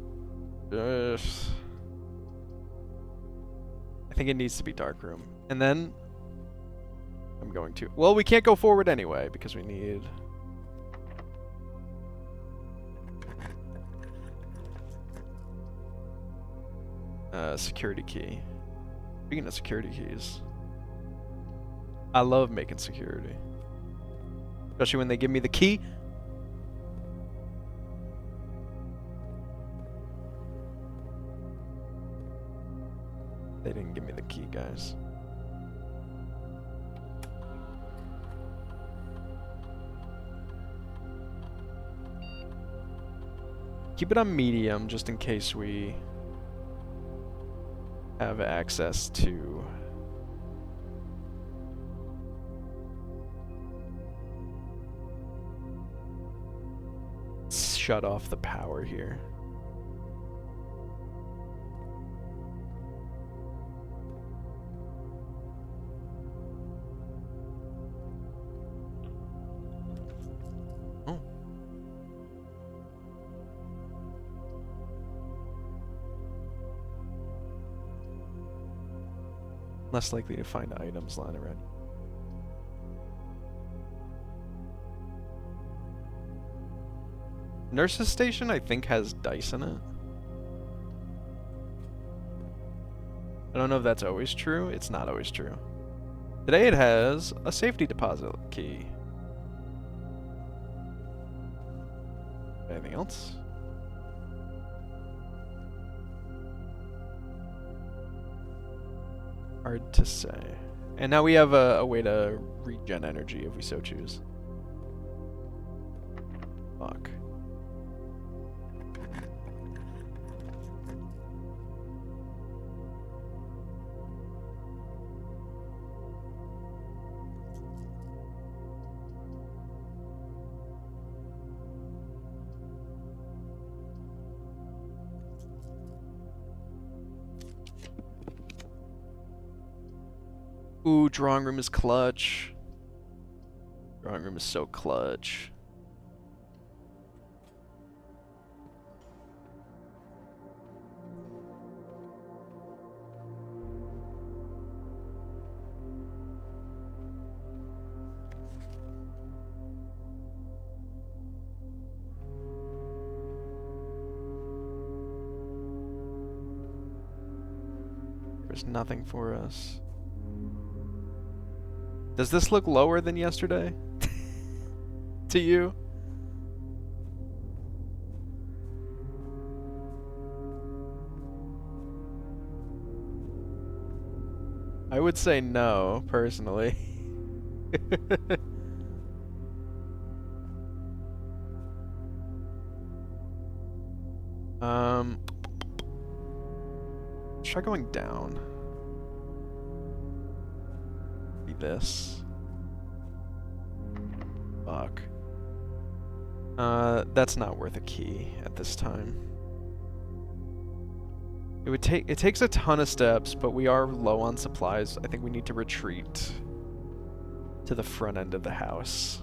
I think it needs to be dark room. And then... I'm going to... Well, we can't go forward anyway, because we need... security key. Speaking of security keys... I love making security. Especially when they give me the key. They didn't give me the key, guys. Keep it on medium just in case we have access to... shut off the power here. Oh. Less likely to find items lying around. Nurse's station, I think, has dice in it. I don't know if that's always true. It's not always true. Today it has a safety deposit key. Anything else? Hard to say. And now we have a way to regen energy if we so choose. Fuck. Ooh, drawing room is clutch. Drawing room is so clutch. There's nothing for us. Does this look lower than yesterday? To you? I would say no, personally. Try going down. This. Fuck. That's not worth a key at this time. It takes a ton of steps, but we are low on supplies. I think we need to retreat to the front end of the house.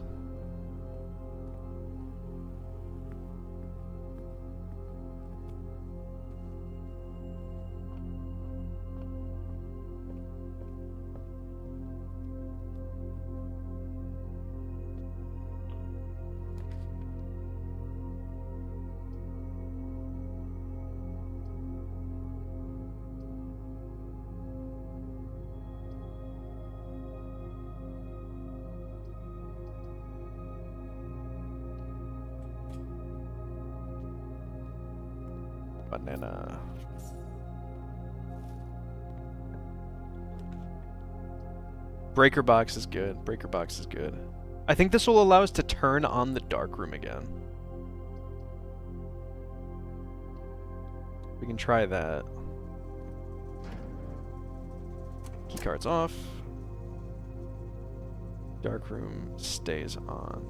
Banana. Breaker box is good. Breaker box is good. I think this will allow us to turn on the dark room again. We can try that. Keycard's off. Dark room stays on.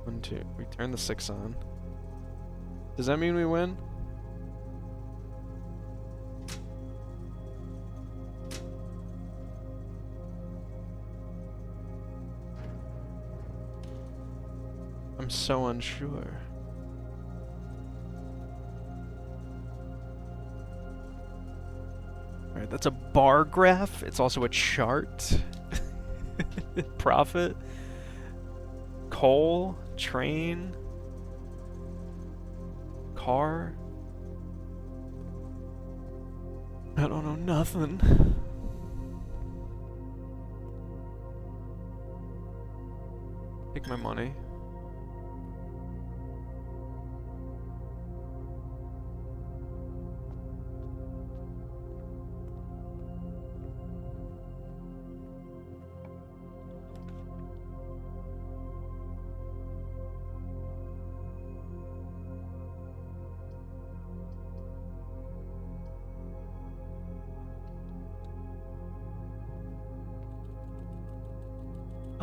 One, two. We turn the 6 on. Does that mean we win? I'm so unsure. Alright, that's a bar graph. It's also a chart. Profit. Coal. Train. Car. I don't know nothing. Take my money.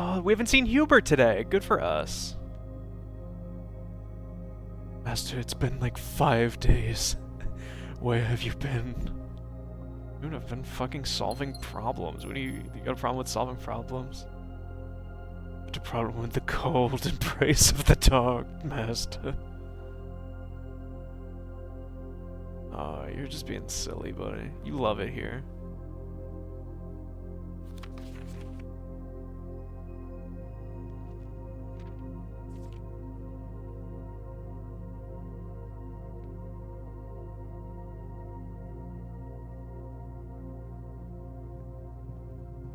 Oh, we haven't seen Hubert today. Good for us. Master, it's been like 5 days. Where have you been? Dude, I've been fucking solving problems. What do you got a problem with solving problems? What's a problem with the cold embrace of the dark, Master? Oh, you're just being silly, buddy. You love it here.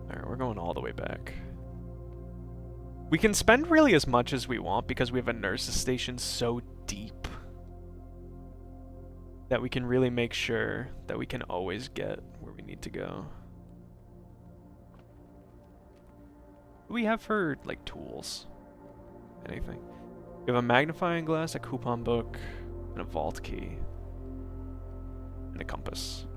Alright, we're going all the way back. We can spend really as much as we want because we have a nurse's station so deep that we can really make sure that we can always get where we need to go. What do we have for, like, tools? Anything. We have a magnifying glass, a coupon book, and a vault key. And a compass.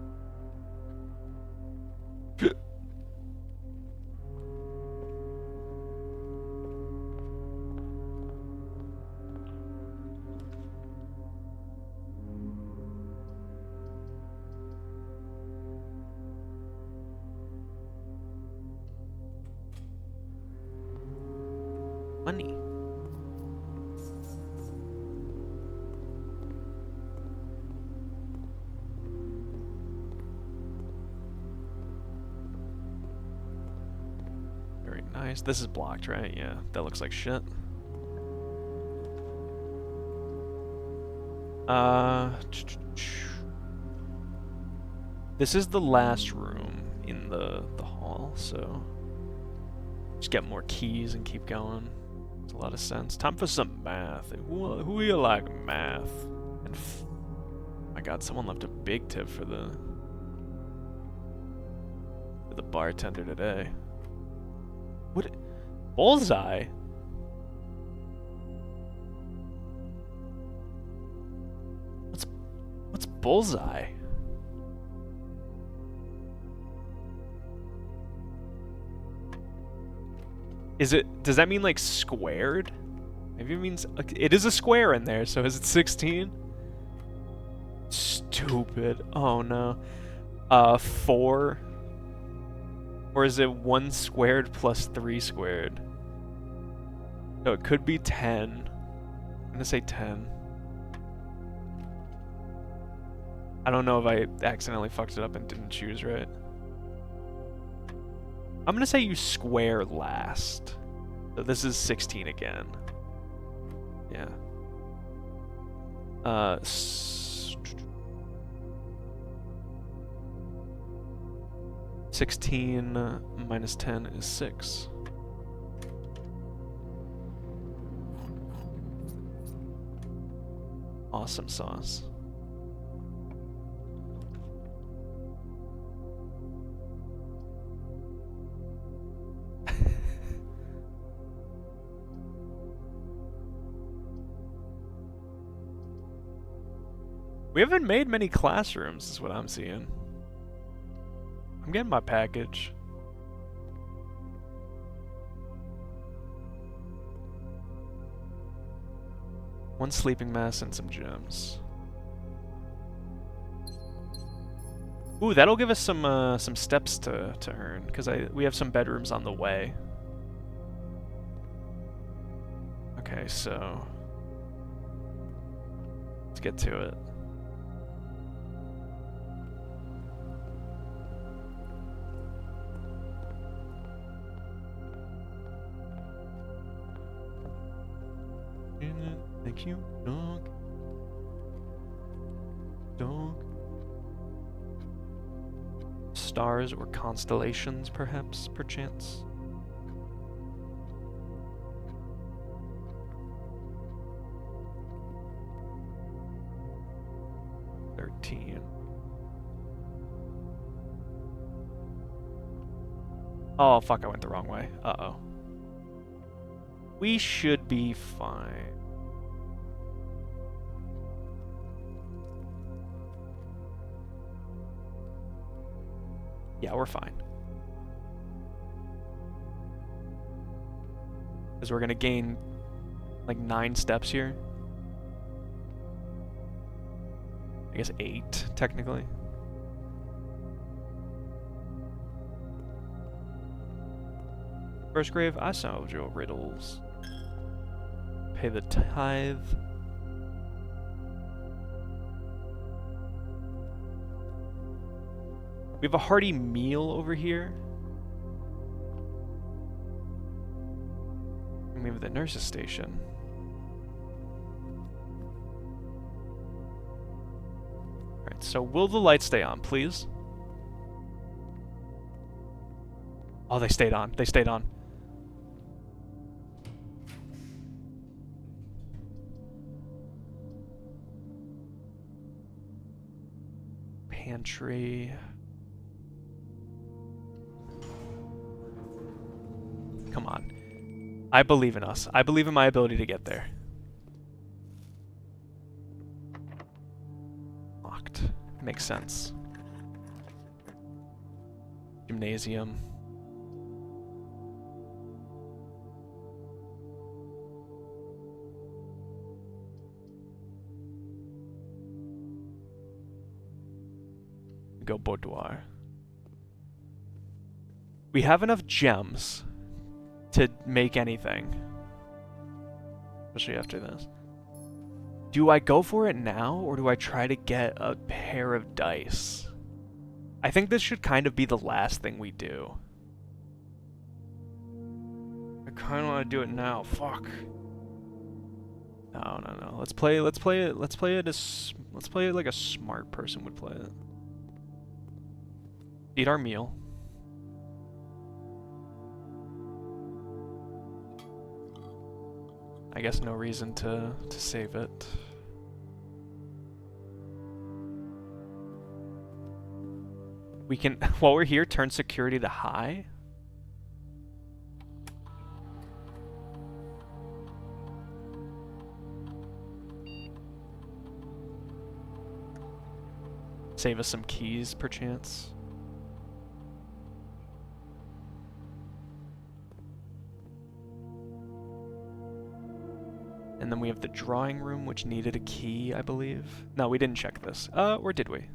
Money. Very nice. This is blocked, right? Yeah, that looks like shit. This is the last room in the hall, so just get more keys and keep going. Makes a lot of sense. Time for some math. Who you like math? And my God, someone left a big tip for the bartender today. What? Bullseye? What's bullseye? Is it, does that mean like squared? Maybe it means, it is a square in there, so is it 16? Stupid. Oh no. 4? Or is it 1 squared plus 3 squared? No, it could be 10. I'm gonna say 10. I don't know if I accidentally fucked it up and didn't choose right. I'm gonna say you square last. So this is 16 again. Yeah. 16 minus 10 is 6. Awesome sauce. We haven't made many classrooms, is what I'm seeing. I'm getting my package. One sleeping mass and some gems. Ooh, that'll give us some steps to earn, because we have some bedrooms on the way. Okay, so let's get to it. Thank you, dog. Dog. Stars or constellations, perhaps, perchance. Oh, fuck, I went the wrong way. Uh-oh. We should be fine. Yeah, we're fine. Because we're gonna gain like 9 steps here. I guess 8, technically. First grave, I solved your riddles. Pay the tithe. We have a hearty meal over here. And we have the nurse's station. Alright, so will the lights stay on, please? Oh, they stayed on. They stayed on. Pantry. Come on. I believe in us. I believe in my ability to get there. Locked. Makes sense. Gymnasium. Go boudoir. We have enough gems to make anything. Especially after this. Do I go for it now, or do I try to get a pair of dice? I think this should kind of be the last thing we do. I kind of want to do it now. Fuck. No. Let's play it like a smart person would play it. Eat our meal. I guess no reason to save it. We can, while we're here, turn security to high. Save us some keys, perchance. And then we have the drawing room, which needed a key, I believe. No, we didn't check this. Or did we?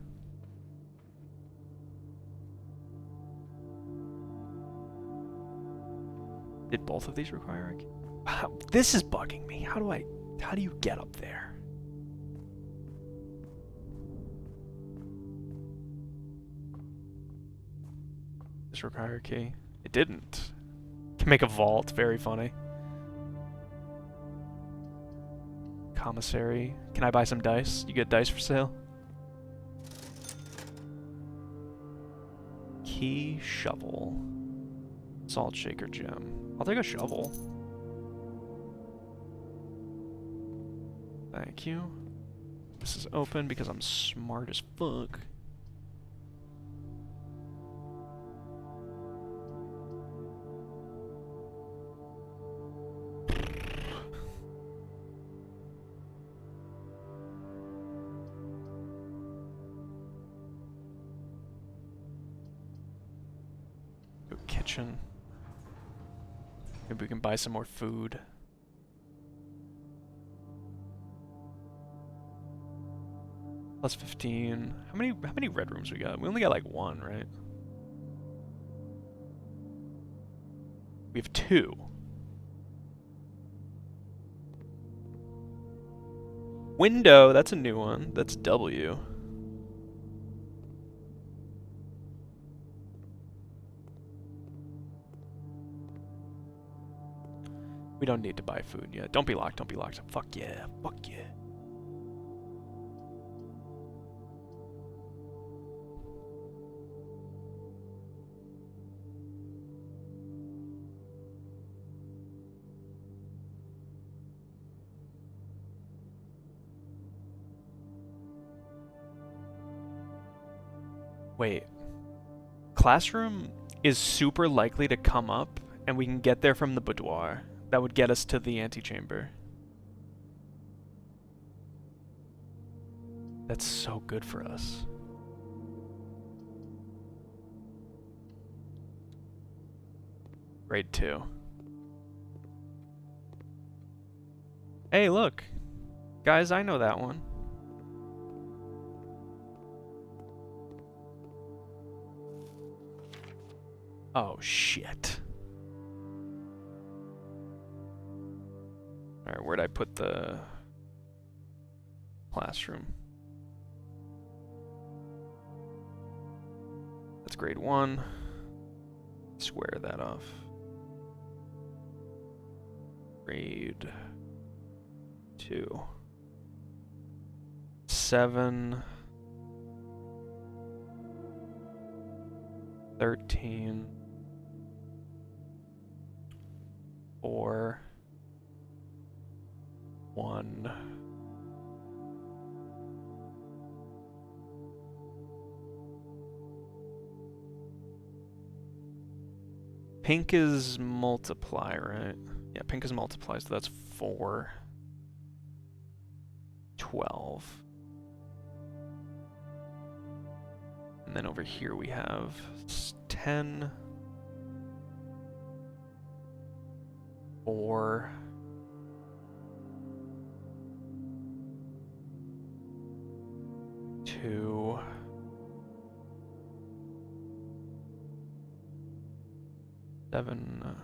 Did both of these require a key? Wow, this is bugging me. How do you get up there? This require a key? It didn't. Can make a vault. Very funny. Commissary. Can I buy some dice? You get dice for sale? Key, shovel. Salt shaker gem. I'll take a shovel. Thank you. This is open because I'm smart as fuck. Go kitchen. Maybe we can buy some more food. Plus 15. How many red rooms we got? We only got like one, right? We have 2. Window, that's a new one. That's W. We don't need to buy food yet. Don't be locked, don't be locked. Fuck yeah, fuck yeah. Wait. Classroom is super likely to come up, and we can get there from the boudoir. That would get us to the antechamber. That's so good for us. Grade 2. Hey, look. Guys, I know that one. Oh, shit. Alright, where'd I put the classroom? That's grade 1. Square that off. Grade 2. 7. 13. 4. 1. Pink is multiply, right? Yeah, pink is multiply, so that's 4. 12. And then over here we have 10. 4. 2. 7.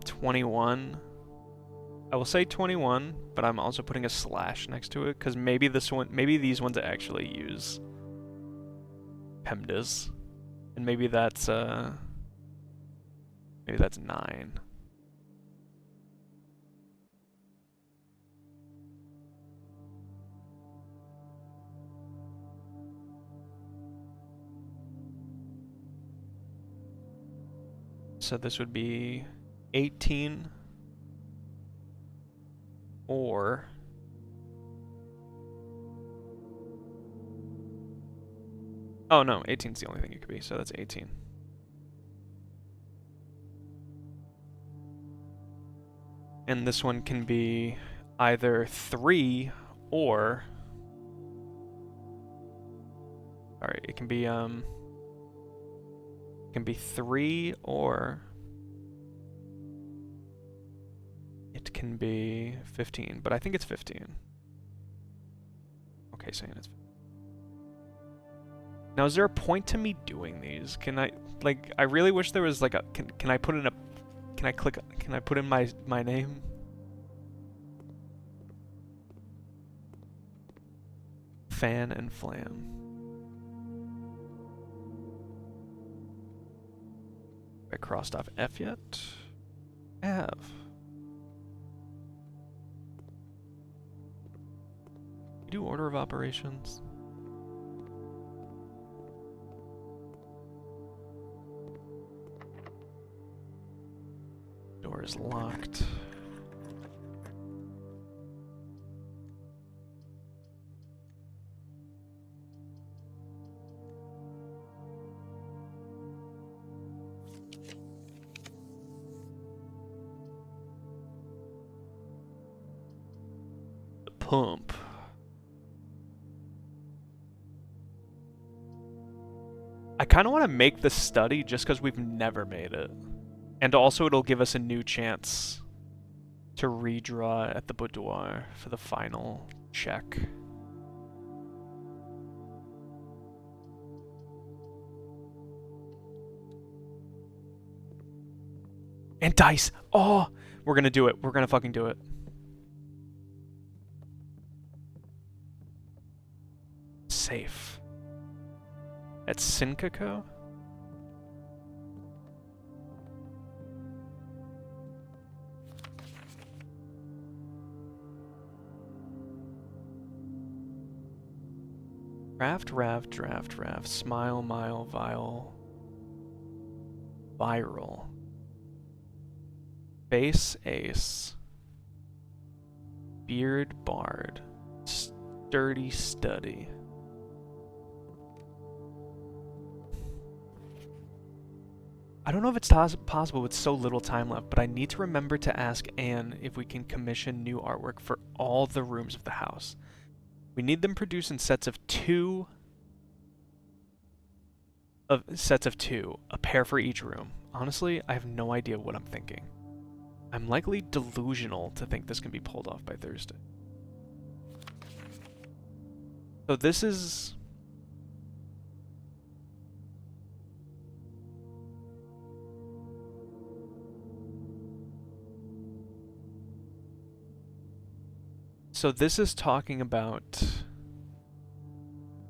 21. I will say 21, but I'm also putting a slash next to it because maybe these ones actually use PEMDAS, and maybe that's 9. So this would be 18 or oh no, 18 is the only thing it could be, so that's 18. And this one can be either 3 or alright, it can be 3 or it can be 15, but I think it's 15. Okay, saying it's 15. Now, is there a point to me doing these? Can I, like, I really wish there was like a, can I put in a, can I put in my name? fan and flam. I crossed off F yet? I have. You do order of operations? Door is locked. The pump. I kind of want to make the study just because we've never made it. And also it'll give us a new chance to redraw at the boudoir for the final check. And dice! Oh! We're gonna do it. We're gonna fucking do it. Safe. At Sincaco? Draft, smile, mile, vial, viral, base ace, beard bard, sturdy study. I don't know if it's possible with so little time left, but I need to remember to ask Anne if we can commission new artwork for all the rooms of the house. We need them produced in sets of two, a pair for each room. Honestly, I have no idea what I'm thinking. I'm likely delusional to think this can be pulled off by Thursday. So this is... So this is talking about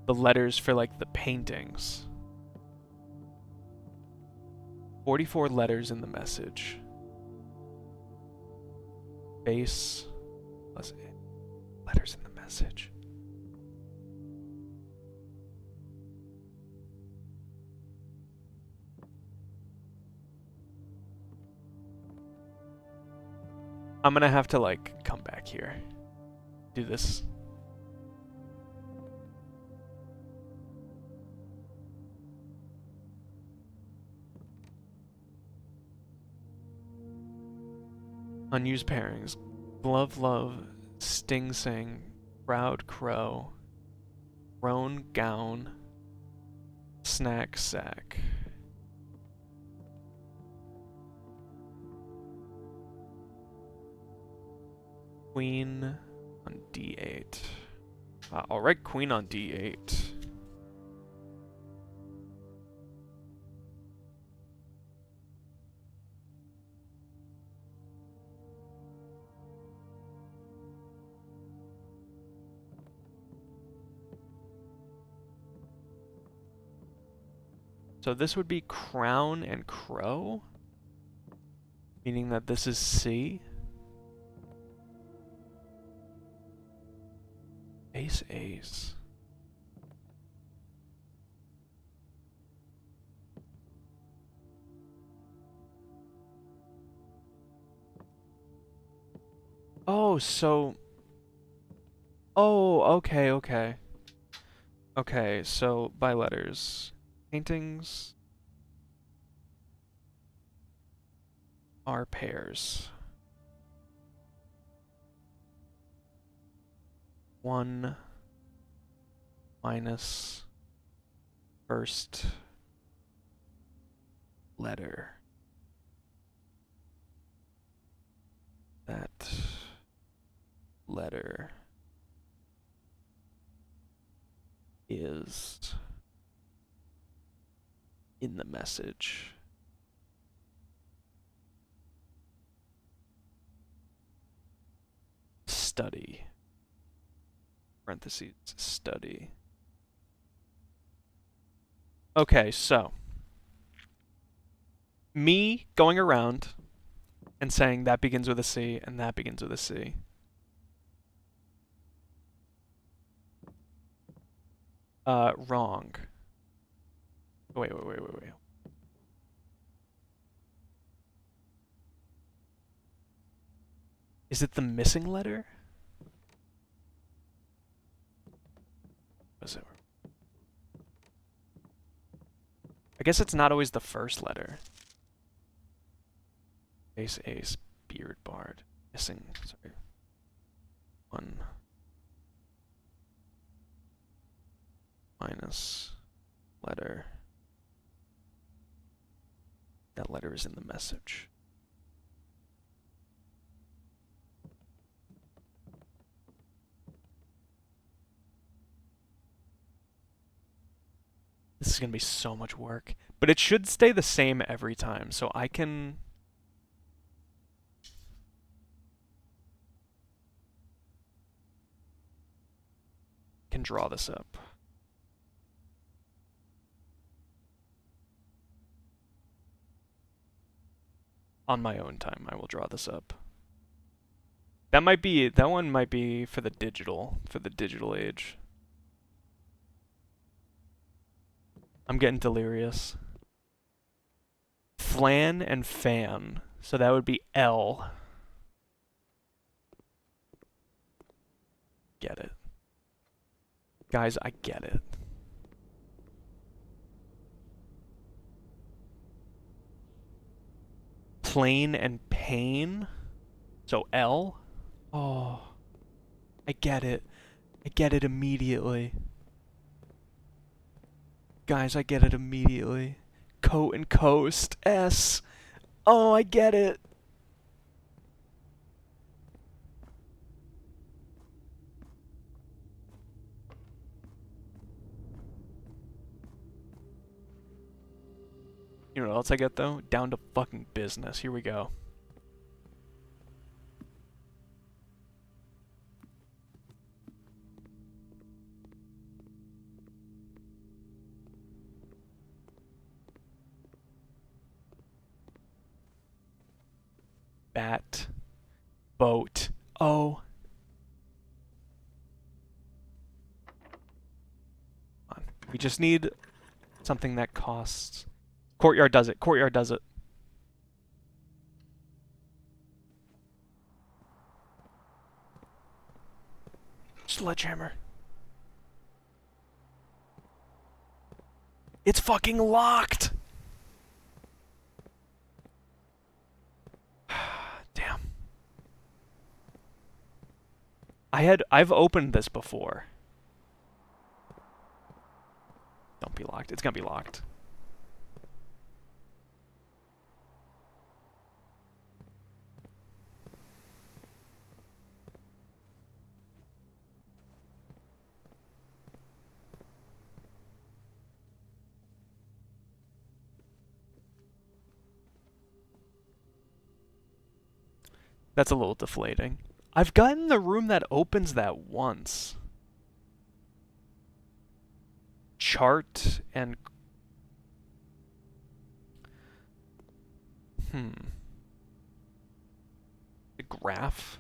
the letters for like the paintings. 44 letters in the message. Base plus letters in the message. I'm gonna have to like come back here. Do this. Unused pairings. Glove love, sting sing, proud crow, roan gown, snack sack. Queen on D8. Alright, queen on D8. So this would be crown and crow, meaning that this is C. Ace, ace. Oh, so... Oh, okay. Okay, so by letters. Paintings are pairs. 1 minus first letter. That letter is in the message. Study. parentheses, study. Okay, so me going around and saying that begins with a C and that begins with a C. Wrong. Wait. Is it the missing letter? Was it? I guess it's not always the first letter. Ace, beard bard. Missing, sorry. One. Minus letter. That letter is in the message. This is going to be so much work. But it should stay the same every time, so I can draw this up. On my own time, I will draw this up. That one might be for the digital age. I'm getting delirious. Flan and fan, so that would be L. Get it. Guys, I get it. Plain and pain, so L. Oh, I get it. I get it immediately. Guys, I get it immediately. Coat and coast, S. Oh, I get it. You know what else I get, though? Down to fucking business. Here we go. Bat. Boat. Oh. Come on. We just need something that costs. Courtyard does it. Courtyard does it. Sledgehammer. It's fucking locked! Damn. I've opened this before. Don't be locked. It's gonna be locked. That's a little deflating. I've gotten the room that opens that once. Chart and... The graph?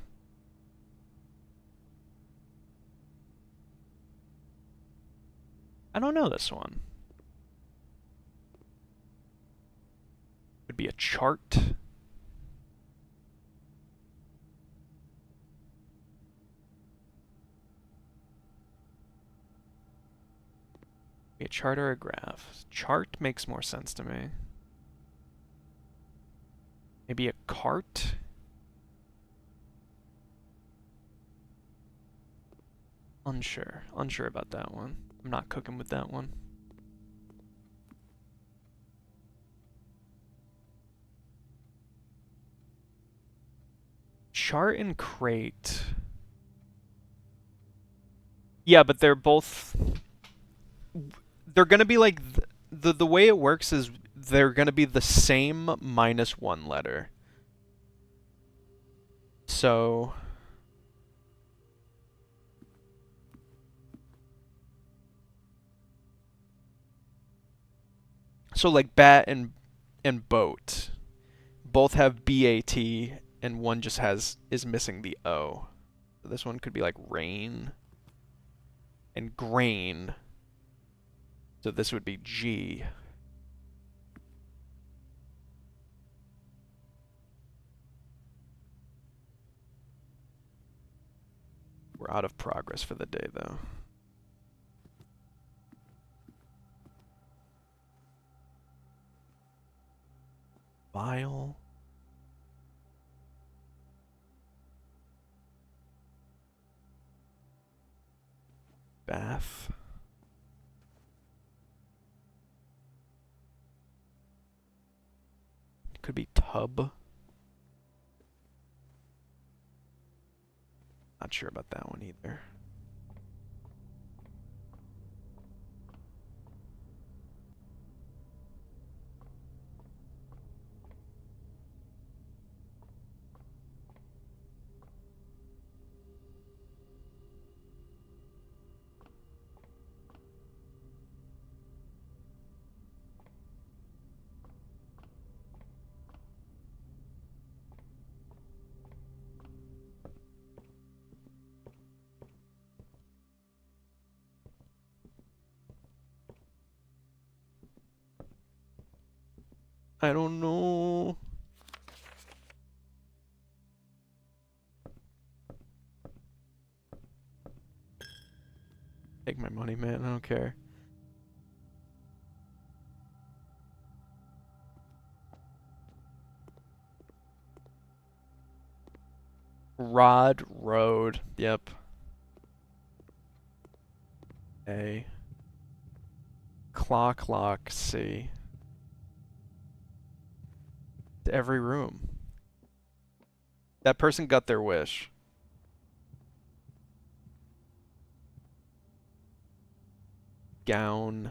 I don't know this one. Would be a chart. A chart or a graph? Chart makes more sense to me. Maybe a cart? Unsure. Unsure about that one. I'm not cooking with that one. Chart and crate. Yeah, but they're both... They're gonna be like... The way it works is they're gonna be the same minus one letter. So... So like bat and boat both have BAT and one just is missing the O. So this one could be like rain and grain. So this would be G. We're out of progress for the day though. Vial. Bath. Could be tub. Not sure about that one either. I don't know. Take my money, man. I don't care. Rod road. Yep. A. Clock lock C. To every room. That person got their wish. Gown.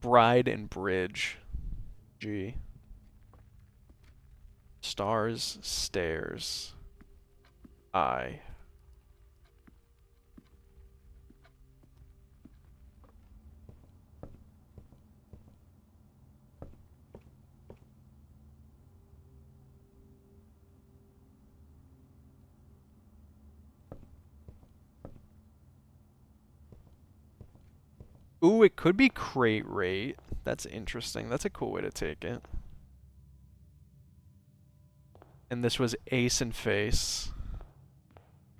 Bride and bridge. G. Stars, stairs. I. Ooh, it could be crate rate. That's interesting. That's a cool way to take it. And this was ace and face.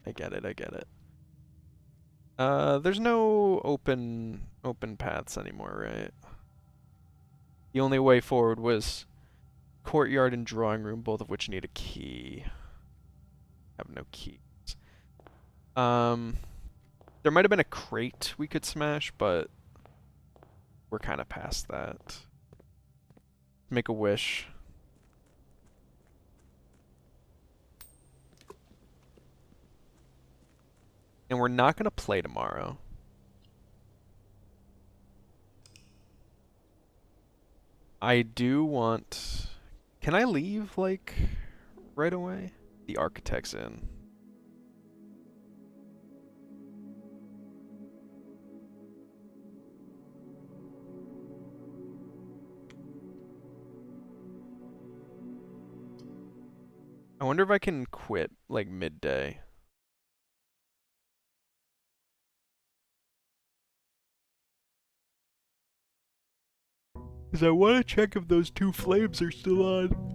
I get it, I get it. There's no open paths anymore, right? The only way forward was courtyard and drawing room, both of which need a key. Have no keys. There might have been a crate we could smash, but we're kind of past that. Make a wish. And we're not going to play tomorrow. I do want... Can I leave, like, right away? The architect's in. I wonder if I can quit, like, midday. Because I want to check if those two flames are still on.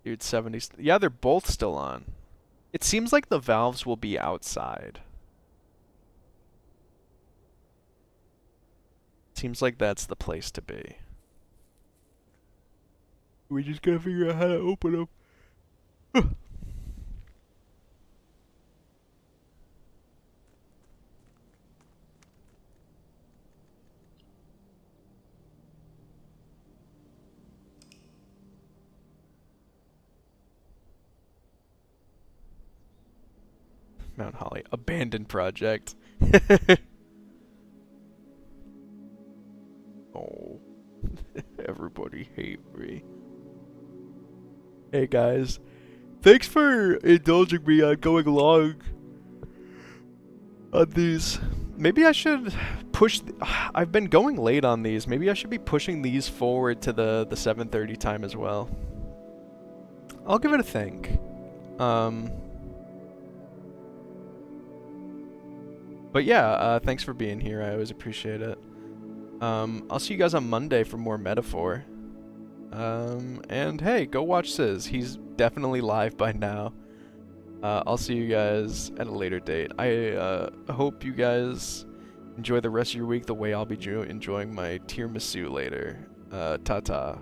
Dude, 70. Yeah, they're both still on. It seems like the valves will be outside. Seems like that's the place to be. We just gotta figure out how to open them. Mount Holly. Abandoned project. Oh. Everybody hate me. Hey guys. Thanks for indulging me on going along on these. Maybe I should push. I've been going late on these. Maybe I should be pushing these forward to the 7:30 time as well. I'll give it a think. But yeah, thanks for being here. I always appreciate it. I'll see you guys on Monday for more Metaphor. And hey, go watch Sizz. He's definitely live by now. I'll see you guys at a later date. I hope you guys enjoy the rest of your week the way I'll be enjoying my tiramisu later. Ta-ta.